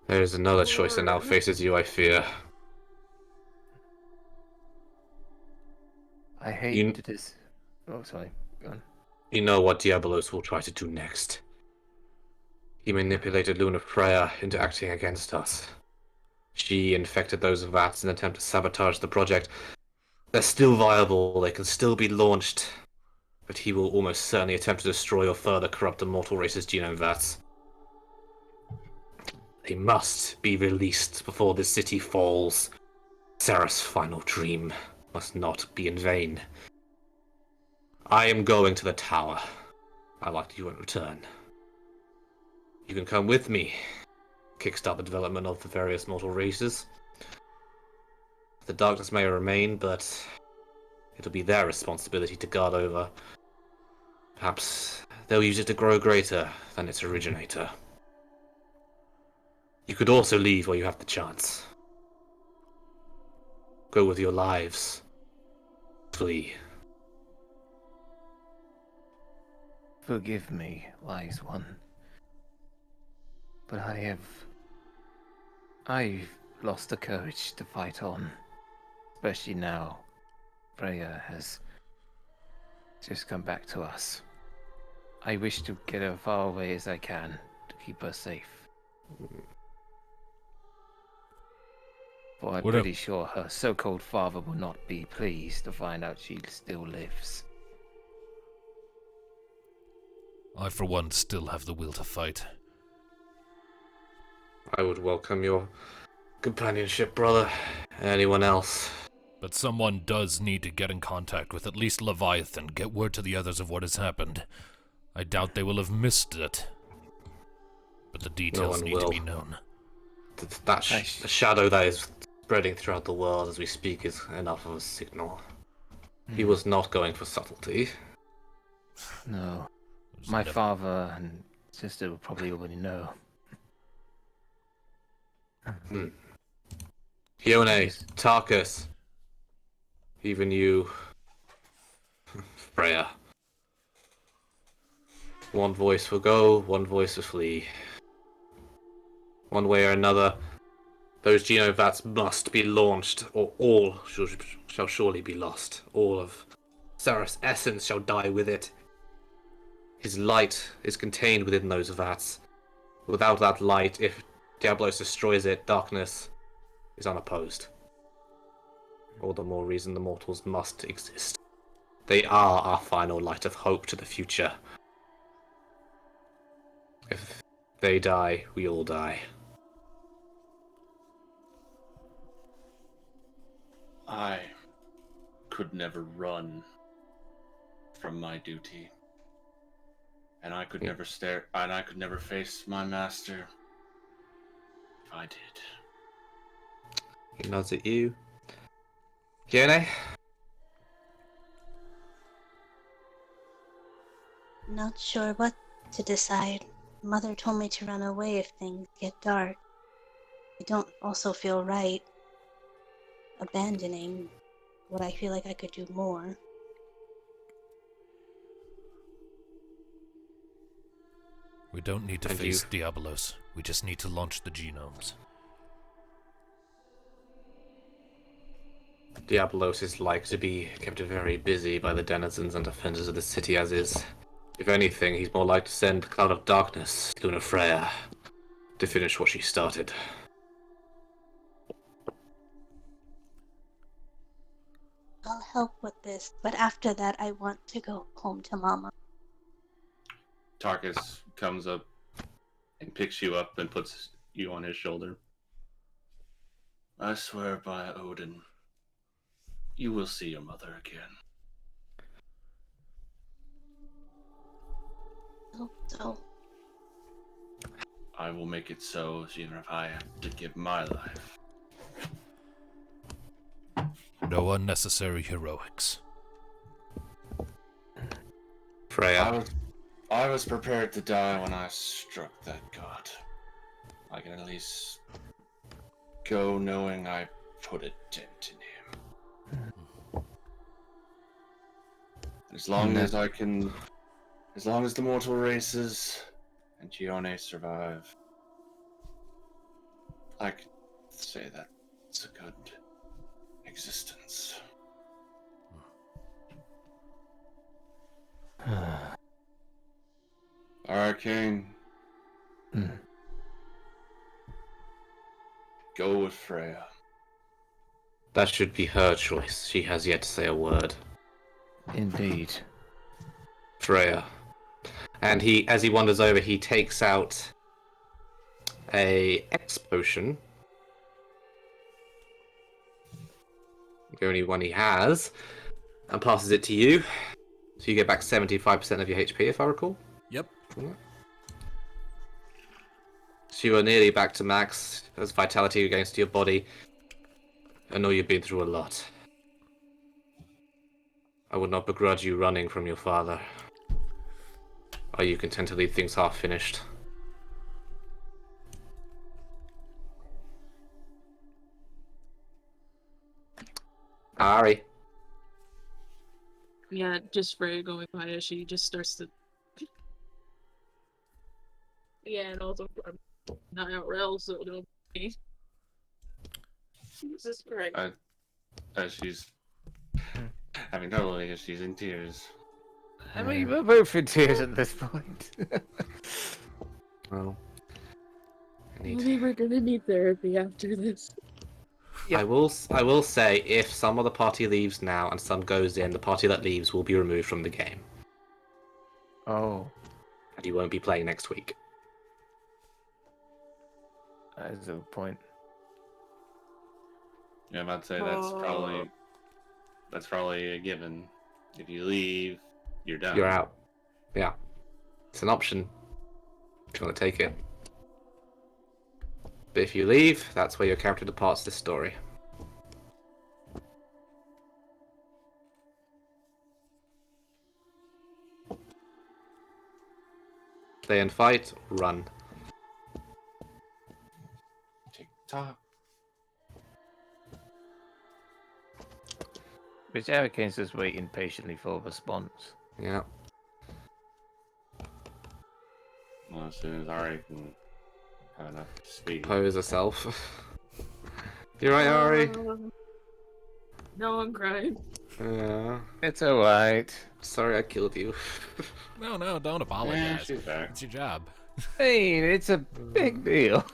There is another choice that now faces you, I fear. I hate You- this. Oh, sorry. Go on. You know what Diabolos will try to do next. He manipulated Luna Freya into acting against us. She infected those vats in an attempt to sabotage the project. They're still viable, they can still be launched, but he will almost certainly attempt to destroy or further corrupt the mortal race's genome vats. They must be released before this city falls. Sarah's final dream must not be in vain. I am going to the tower. I'd like you in return. You can come with me. Kickstart the development of the various mortal races. The darkness may remain, but it'll be their responsibility to guard over. Perhaps they'll use it to grow greater than its originator. You could also leave while you have the chance. Go with your lives. Flee. Forgive me, wise one. But I've lost the courage to fight on. Especially now, Freya has just come back to us. I wish to get her far away as I can to keep her safe. For I'm Whatever. pretty sure her so-called father will not be pleased to find out she still lives. I, for one, still have the will to fight. I would welcome your companionship, brother. Anyone else? But someone does need to get in contact with at least Leviathan, get word to the others of what has happened. I doubt they will have missed it. But the details one need to will. be known. The shadow that is spreading throughout the world as we speak is enough of a signal. He was not going for subtlety. No. My father and sister will probably already know. Hione, Tarkus, even you, Freya. One voice will go, one voice will flee. One way or another, those genovats must be launched, or all shall surely be lost. All of Sarah's essence shall die with it. His light is contained within those vats. Without that light, if Diablos destroys it, darkness is unopposed. All the more reason the mortals must exist. They are our final light of hope to the future. If they die, we all die. I could never run from my duty. And I could never face my master if I did. He nods at you. Hione? Not sure what to decide. Mother told me to run away if things get dark. I don't also feel right abandoning what I feel like I could do more. We don't need to And face Diablos. We just need to launch the genomes. Diablos is like to be kept very busy by the denizens and defenders of the city as is. If anything, he's more like to send the Cloud of Darkness, Luna Freya, to finish what she started. I'll help with this, but after that I want to go home to Mama. Tarkus comes up and picks you up and puts you on his shoulder. I swear by Odin, you will see your mother again. Hope so. I will make it so, even if I have to give my life. No unnecessary heroics. Freya. I was prepared to die when I struck that god. I can at least go knowing I put a dent in him. As long as the mortal races and Gione survive, I could say that it's a good existence. Arcane. Go with Freya. That should be her choice. She has yet to say a word. Indeed. Freya. And as he wanders over, he takes out a X potion. The only one he has. And passes it to you. So you get back 75% of your HP, if I recall. Yep. So you are nearly back to max as vitality against your body. I know you've been through a lot. I would not begrudge you running from your father. Are you content to leave things half finished? Ari. Yeah, just Freya going by as she just starts to. Yeah, and also I'm not out rail, so don't be. Jesus Christ. As she's having trouble because she's in tears. I mean, we're both in tears at this point. Well, I need. Maybe we're gonna need therapy after this. I will say, if some of the party leaves now and some goes in, the party that leaves will be removed from the game, Oh, and you won't be playing next week. that is a good point. Yeah, I'm about to say Oh. that's probably a given. If you leave, you're done. You're out. Yeah, it's an option if you want to take it. But if you leave, that's where your character departs this story. Stay and fight, run. Tick tock. Which Hurricane's just waiting patiently for a response. Yeah. Well, as soon as Ari can have enough to speak. Pose herself. You right, Ari? No, I'm crying. Yeah. It's alright. Sorry I killed you. No, don't Yeah, apologize. she's back. It's your job. Hey, it's a big deal.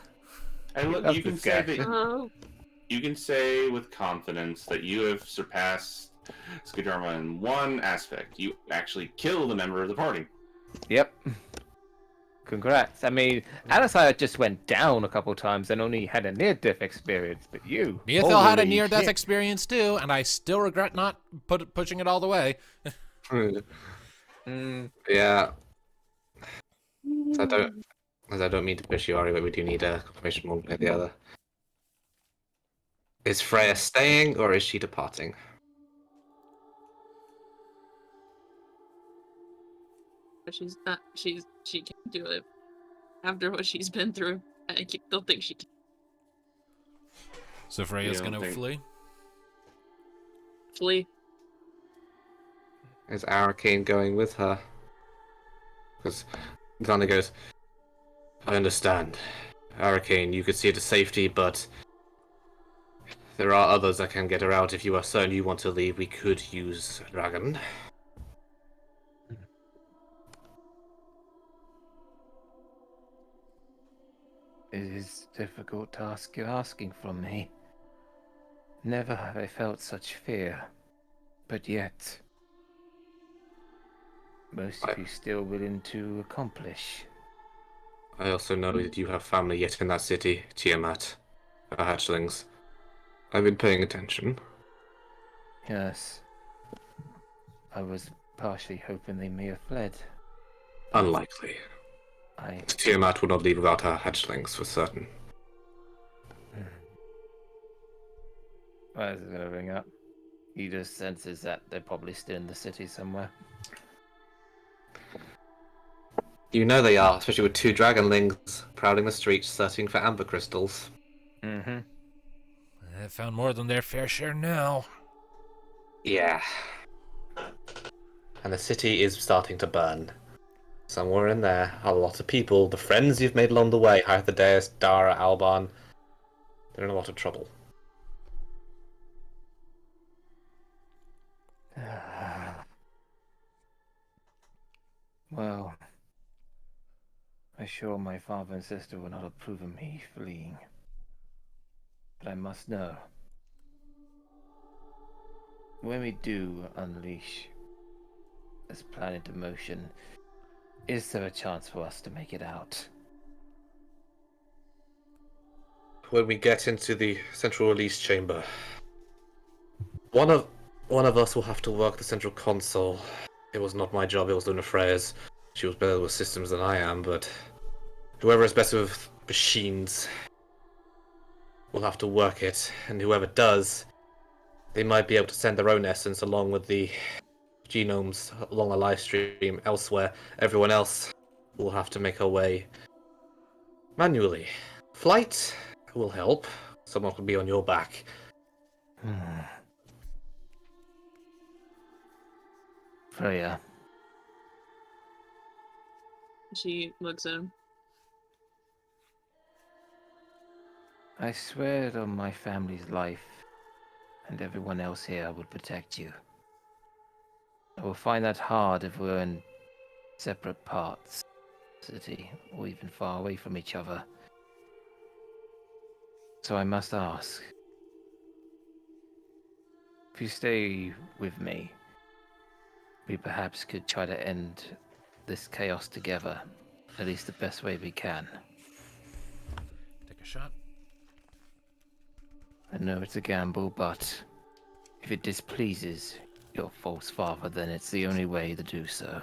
Hey, look, Love you can this say guy. that. You can say with confidence that you have surpassed Skadarma in one aspect. You actually killed a member of the party. Yep. Congrats. I mean, Alisai just went down a couple times and only had a near-death experience, but you... Neothil had a holy near-death shit. experience too, and I still regret not pushing it all the way. Yeah. So I don't mean to push you, Ari, but we do need a confirmation one way or the other. Is Freya staying or is she departing? She's not. She can't do it after what she's been through. I don't think she can. So Freya's You don't gonna think- flee. Flee. Is Arcane going with her? Because Xander goes, I understand. Arcane, you could see her to safety, but there are others that can get her out. If you are certain you want to leave, we could use a dragon. It is a difficult task you're asking from me. Never have I felt such fear. But yet... most of you still willing to accomplish. I also know that you have family yet in that city, Tiamat. Our hatchlings. I've been paying attention. Yes. I was partially hoping they may have fled. Unlikely. I... Tiamat would not leave without her hatchlings, for certain. Why is it gonna ring up? He just senses that they're probably still in the city somewhere. You know they are, especially with 2 dragonlings prowling the streets searching for amber crystals. Mm-hmm. They found more than their fair share now. Yeah. And the city is starting to burn. Somewhere in there are a lot of people, the friends you've made along the way, Hythodeus, Dara, Alban. They're in a lot of trouble. Well, I'm sure my father and sister will not approve of me fleeing. But I must know. When we do unleash this plan into motion, is there a chance for us to make it out? When we get into the central release chamber, one of us will have to work the central console. It was not my job, it was Luna Freya's. She was better with systems than I am, but whoever is better with machines will have to work it, and whoever does, they might be able to send their own essence along with the genomes along a live stream elsewhere. Everyone else will have to make her way manually. Flight will help. Someone could be on your back. Freya, She looks at him. I swear on my family's life and everyone else here I would protect you. I will find that hard if we're in separate parts of the city, or even far away from each other. So I must ask, if you stay with me, we perhaps could try to end this chaos together, at least the best way we can. Take a shot. I know it's a gamble, but if it displeases your false father, then it's the only way to do so.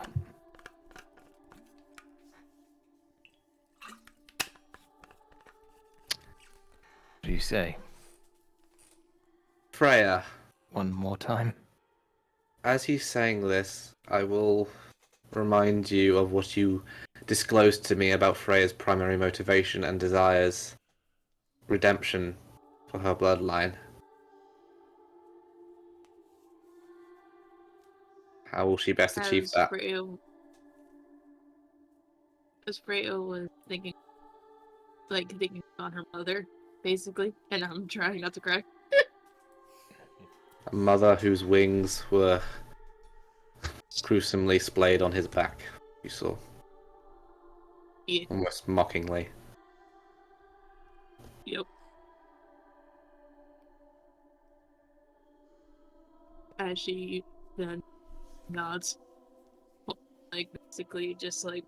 What do you say? Freya, One more time? as he's saying this, I will remind you of what you disclosed to me about Freya's primary motivation and desires: redemption for her bloodline. How will she best achieve As that? Freya was thinking on her mother, basically, and I'm trying not to cry. A mother whose wings were gruesomely splayed on his back, you saw. Yeah. Almost mockingly. Yep. As she then nods, like basically just like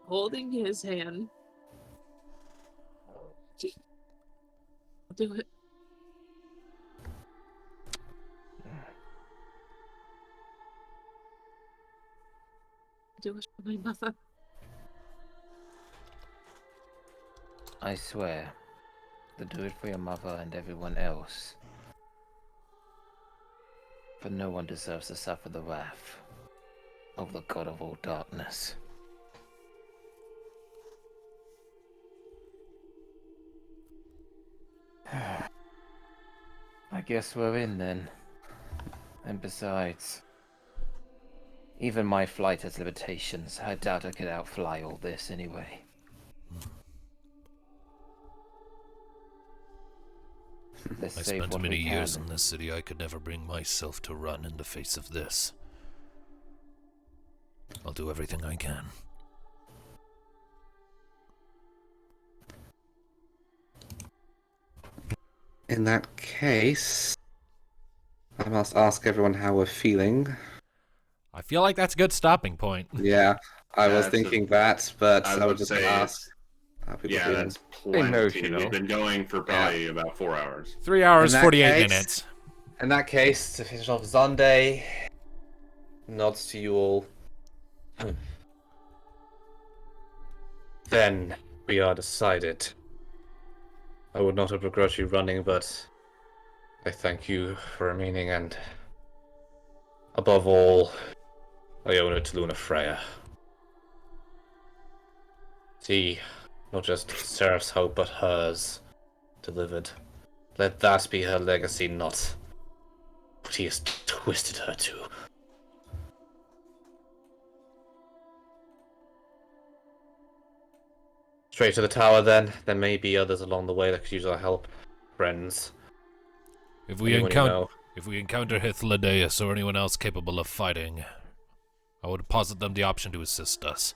holding his hand. I'll do it. Do it for my mother. I swear to do it for your mother and everyone else. For no one deserves to suffer the wrath of the god of all darkness. I guess we're in then. And besides, even my flight has limitations. I doubt I could outfly all this anyway. Let's I save spent what many we years can. in this city. I could never bring myself to run in the face of this. I'll do everything I can. In that case, I must ask everyone how we're feeling. I feel like that's a good stopping point. Yeah, I was That's thinking that, but I was I was about to just going to say, ask how people yeah, feeling. that's plenty. Emotional. We've been going for probably about 4 hours. 3 hours, In that 48 case- minutes. In that case, to finish off, Zonde nods to you all. Then we are decided. I would not have begrudged you running, but I thank you for remaining, and above all, I owe it to Luna Freya. She not just Seraph's hope, but hers delivered. Let that be her legacy, not what he has twisted her to. Straight to the tower, then. There may be others along the way that could use our help. Friends. If we Anyone you know. encounter Hythlodaeus or anyone else capable of fighting, I would posit them the option to assist us.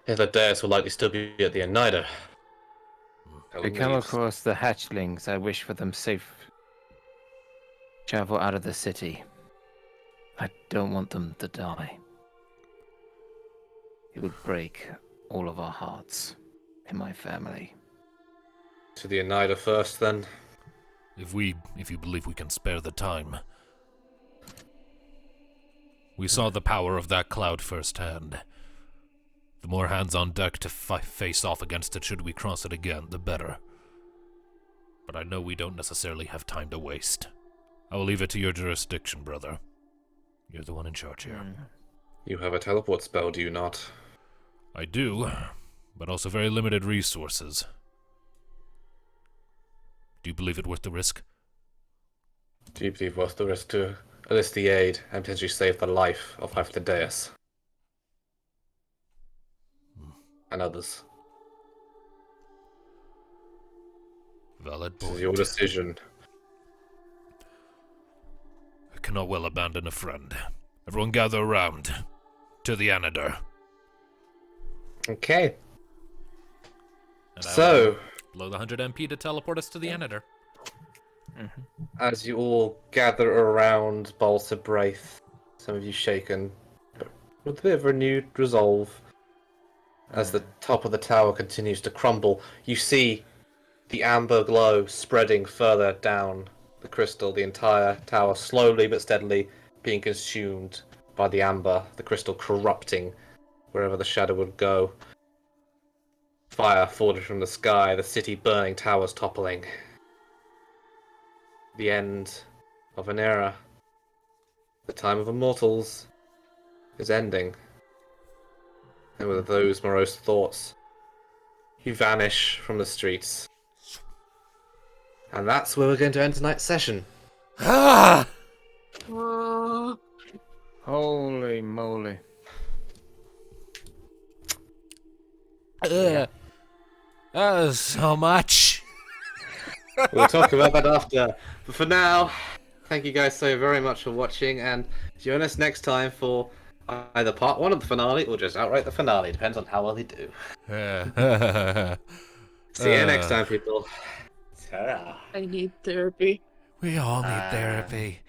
Hythlodaeus will likely still be at the Igniter. If we come across the hatchlings, I wish for them safe travel out of the city. I don't want them to die. It would break all of our hearts in my family. To the Igniter first, then. If you believe we can spare the time. We saw the power of that cloud firsthand. The more hands on deck to face off against it should we cross it again, the better. But I know we don't necessarily have time to waste. I will leave it to your jurisdiction, brother. You're the one in charge here. You have a teleport spell, do you not? I do, but also very limited resources. Do you believe it worth the risk? Do you believe worth the risk to enlist the aid and potentially save the life of Hythlodaeus? And others. Valid This point. is your decision. I cannot well abandon a friend. Everyone gather around. To the Anador. Okay. And I So, will blow the 100 MP to teleport us to the Anador. as you all gather around Balsa Braith, some of you shaken, but with a bit of renewed resolve, as the top of the tower continues to crumble, you see the amber glow spreading further down the crystal, the entire tower slowly but steadily being consumed by the amber, the crystal corrupting wherever the shadow would go. Fire falling from the sky, the city burning, towers toppling. The end of an era. The time of immortals is ending. And with those morose thoughts, you vanish from the streets. And that's where we're going to end tonight's session. Ah! Holy moly. That was so much. We'll talk about that after. But for now, thank you guys so very much for watching, and join us next time for either part 1 of the finale or just outright the finale. Depends on how well they do. See you next time, people. Ta-ra. I need therapy. We all need therapy.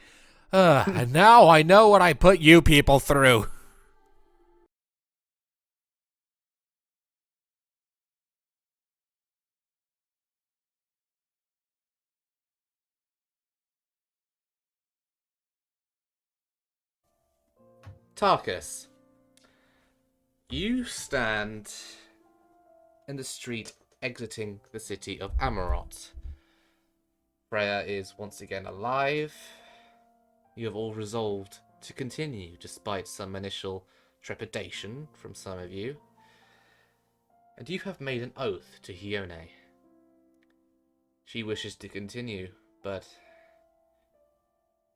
And now I know what I put you people through. Tarkus, you stand in the street exiting the city of Amarot. Freya is once again alive. You have all resolved to continue despite some initial trepidation from some of you. And you have made an oath to Hione. She wishes to continue, but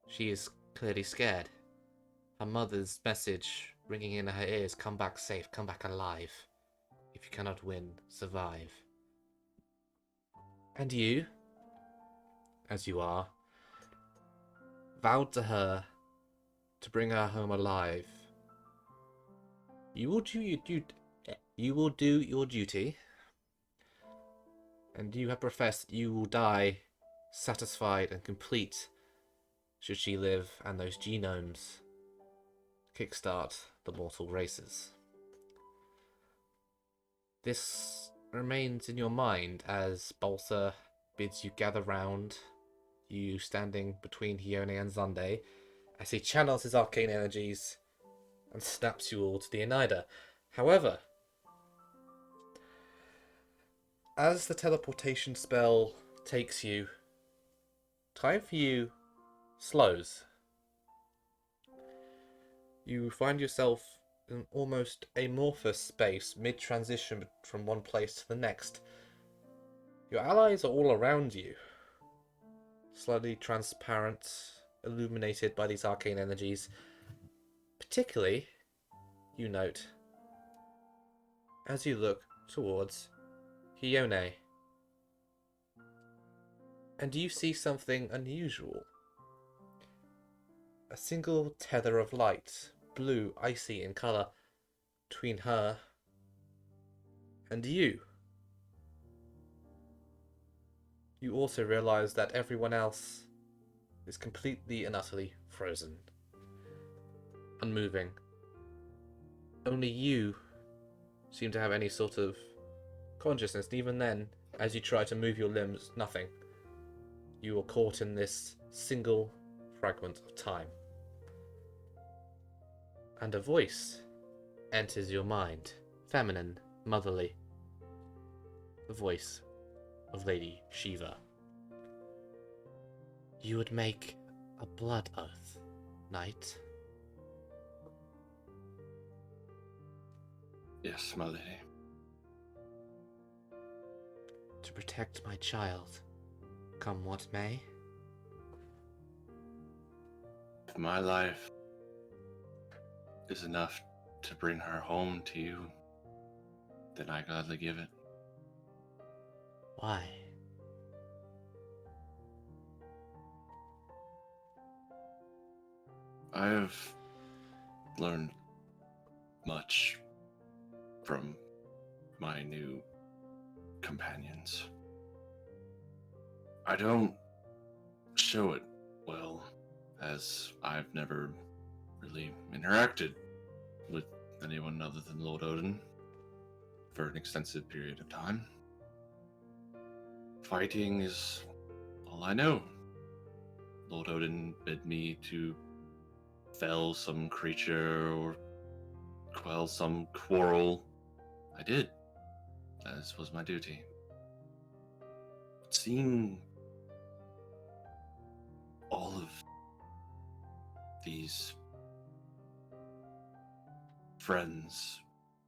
she is clearly scared. Her mother's message ringing in her ears, come back safe, come back alive. If you cannot win, survive. And you, as you are, vowed to her to bring her home alive. You will do your duty, and you have professed you will die satisfied and complete should she live and those genomes kickstart the mortal races. This remains in your mind as Balsa bids you gather round, you standing between Hione and Zande, as he channels his arcane energies and snaps you all to the Oneida. However, as the teleportation spell takes you, time for you slows. You find yourself in an almost amorphous space, mid-transition from one place to the next. Your allies are all around you, slightly transparent, illuminated by these arcane energies. Particularly, you note, as you look towards Hione, and you see something unusual. A single tether of light, blue, icy in colour, between her and you. You also realise that everyone else is completely and utterly frozen, unmoving. Only you seem to have any sort of consciousness, and even then, as you try to move your limbs, nothing. You are caught in this single fragment of time. And a voice enters your mind, feminine, motherly. The voice of Lady Shiva. You would make a blood oath, knight? Yes, my lady. To protect my child, come what may? If my life is enough to bring her home to you, then I gladly give it. Why? I have learned much from my new companions. I don't show it well, as I've never really interacted with anyone other than Lord Odin for an extensive period of time. Fighting is all I know. Lord Odin bid me to fell some creature or quell some quarrel. I did, as was my duty. Seeing all of these friends,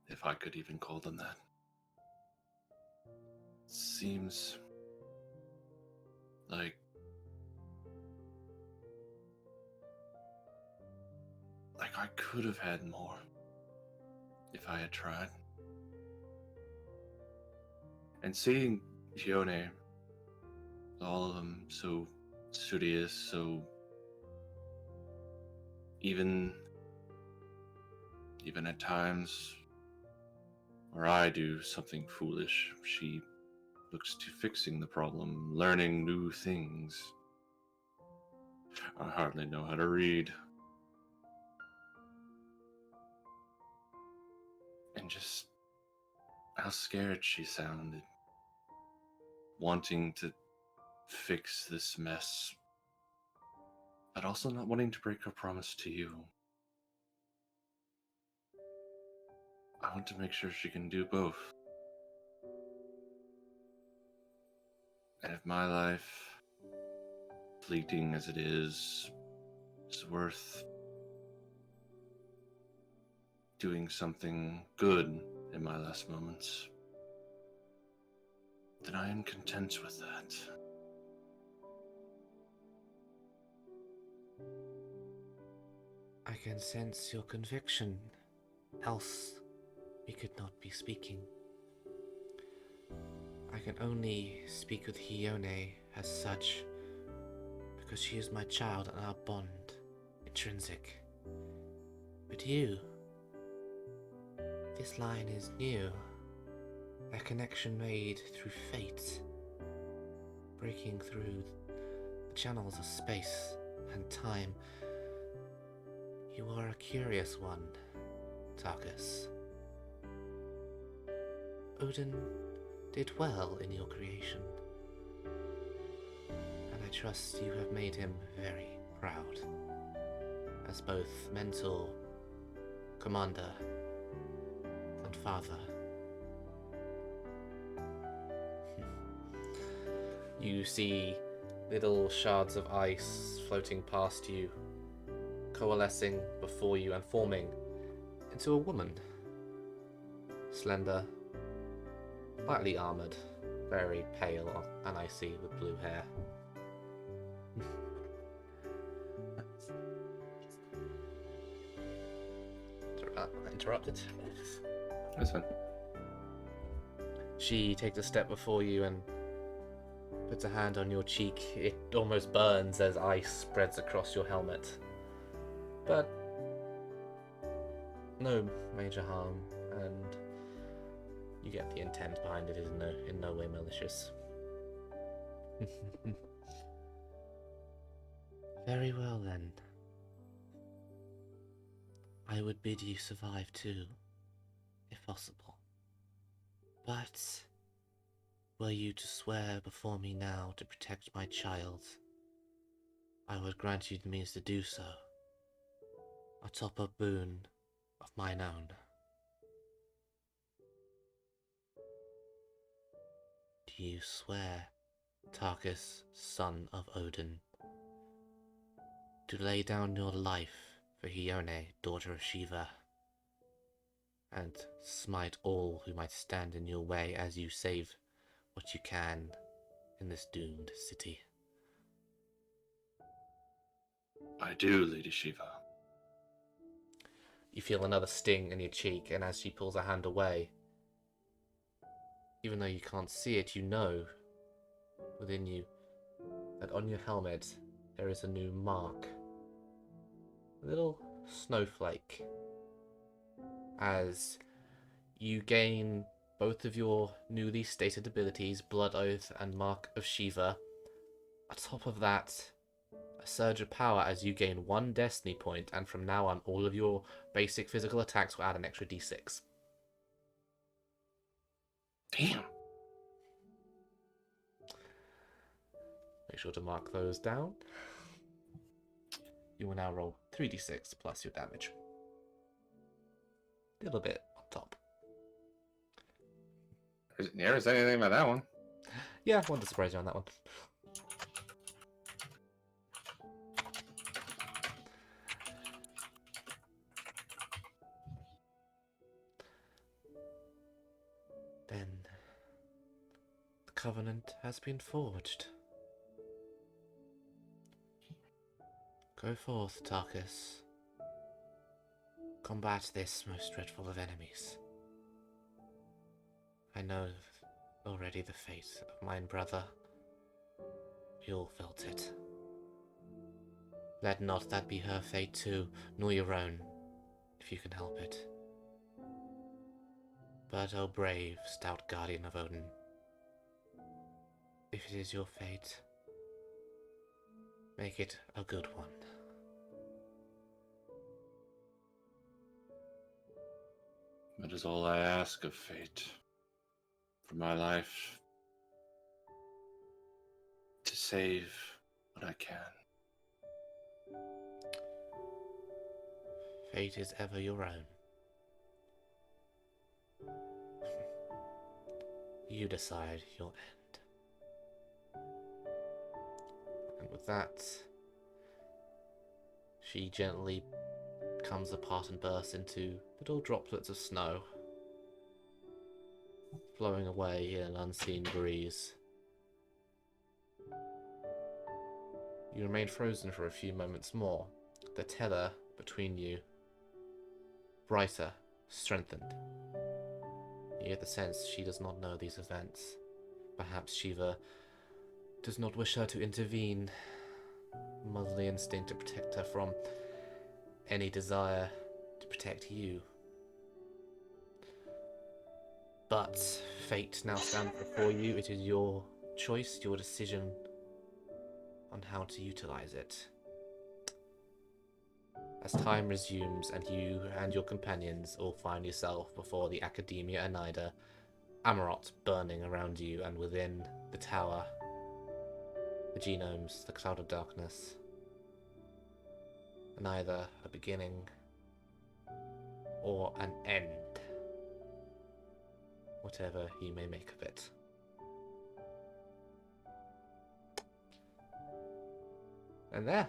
if I could even call them that, seems like I could have had more if I had tried. And seeing Gione, all of them so studious, so even at times where I do something foolish, she looks to fixing the problem, learning new things. I hardly know how to read. And just how scared she sounded, wanting to fix this mess, but also not wanting to break her promise to you. I want to make sure she can do both. And if my life, fleeting as it is worth doing something good in my last moments, then I am content with that. I can sense your conviction, else we could not be speaking. I can only speak with Hione as such, because she is my child and our bond, intrinsic. But you, this line is new, a connection made through fate, breaking through the channels of space and time. You are a curious one, Tarkus. Odin did well in your creation, and I trust you have made him very proud, as both mentor, commander, and father. You see little shards of ice floating past you, coalescing before you and forming into a woman. Slender, lightly armored, very pale and icy with blue hair. Interrupted. That's fine. She takes a step before you and puts a hand on your cheek. It almost burns as ice spreads across your helmet. But no major harm, and you get the intent behind it is in no way malicious. Very well then. I would bid you survive too, if possible. But were you to swear before me now to protect my child, I would grant you the means to do so. Atop a boon of mine own. Do you swear, Tarkus, son of Odin, to lay down your life for Hione, daughter of Shiva, and smite all who might stand in your way as you save what you can in this doomed city? I do, Lady Shiva. You feel another sting in your cheek, and as she pulls her hand away, even though you can't see it, you know within you that on your helmet there is a new mark. a little snowflake as you gain both of your newly stated abilities, Blood Oath and Mark of Shiva. On top of that, a surge of power as you gain 1 destiny point, and from now on, all of your basic physical attacks will add an extra d6. Damn. Make sure to mark those down. You will now roll 3d6 plus your damage. A little bit on top. Never said anything about that one. Yeah, I wanted to surprise you on that one. Then the covenant has been forged. Go forth, Tarkus. Combat this most dreadful of enemies. I know already the fate of mine brother. We all felt it. Let not that be her fate too, nor your own, if you can help it. But, O brave, stout guardian of Odin, if it is your fate, make it a good one. That is all I ask of fate. For my life, to save what I can. Fate is ever your own. You decide your end. And with that, she gently comes apart and bursts into little droplets of snow, flowing away in an unseen breeze. You remain frozen for a few moments more, the tether between you brighter, strengthened. You get the sense she does not know these events. Perhaps Shiva does not wish her to intervene. Motherly instinct to protect her from any desire to protect you. But fate now stands before you. It is your choice, your decision on how to utilize it. As time resumes and you and your companions all find yourself before the Academia Anida, Amarot burning around you, and within the tower, the genomes, the cloud of darkness, and either a beginning or an end, whatever you may make of it. And there,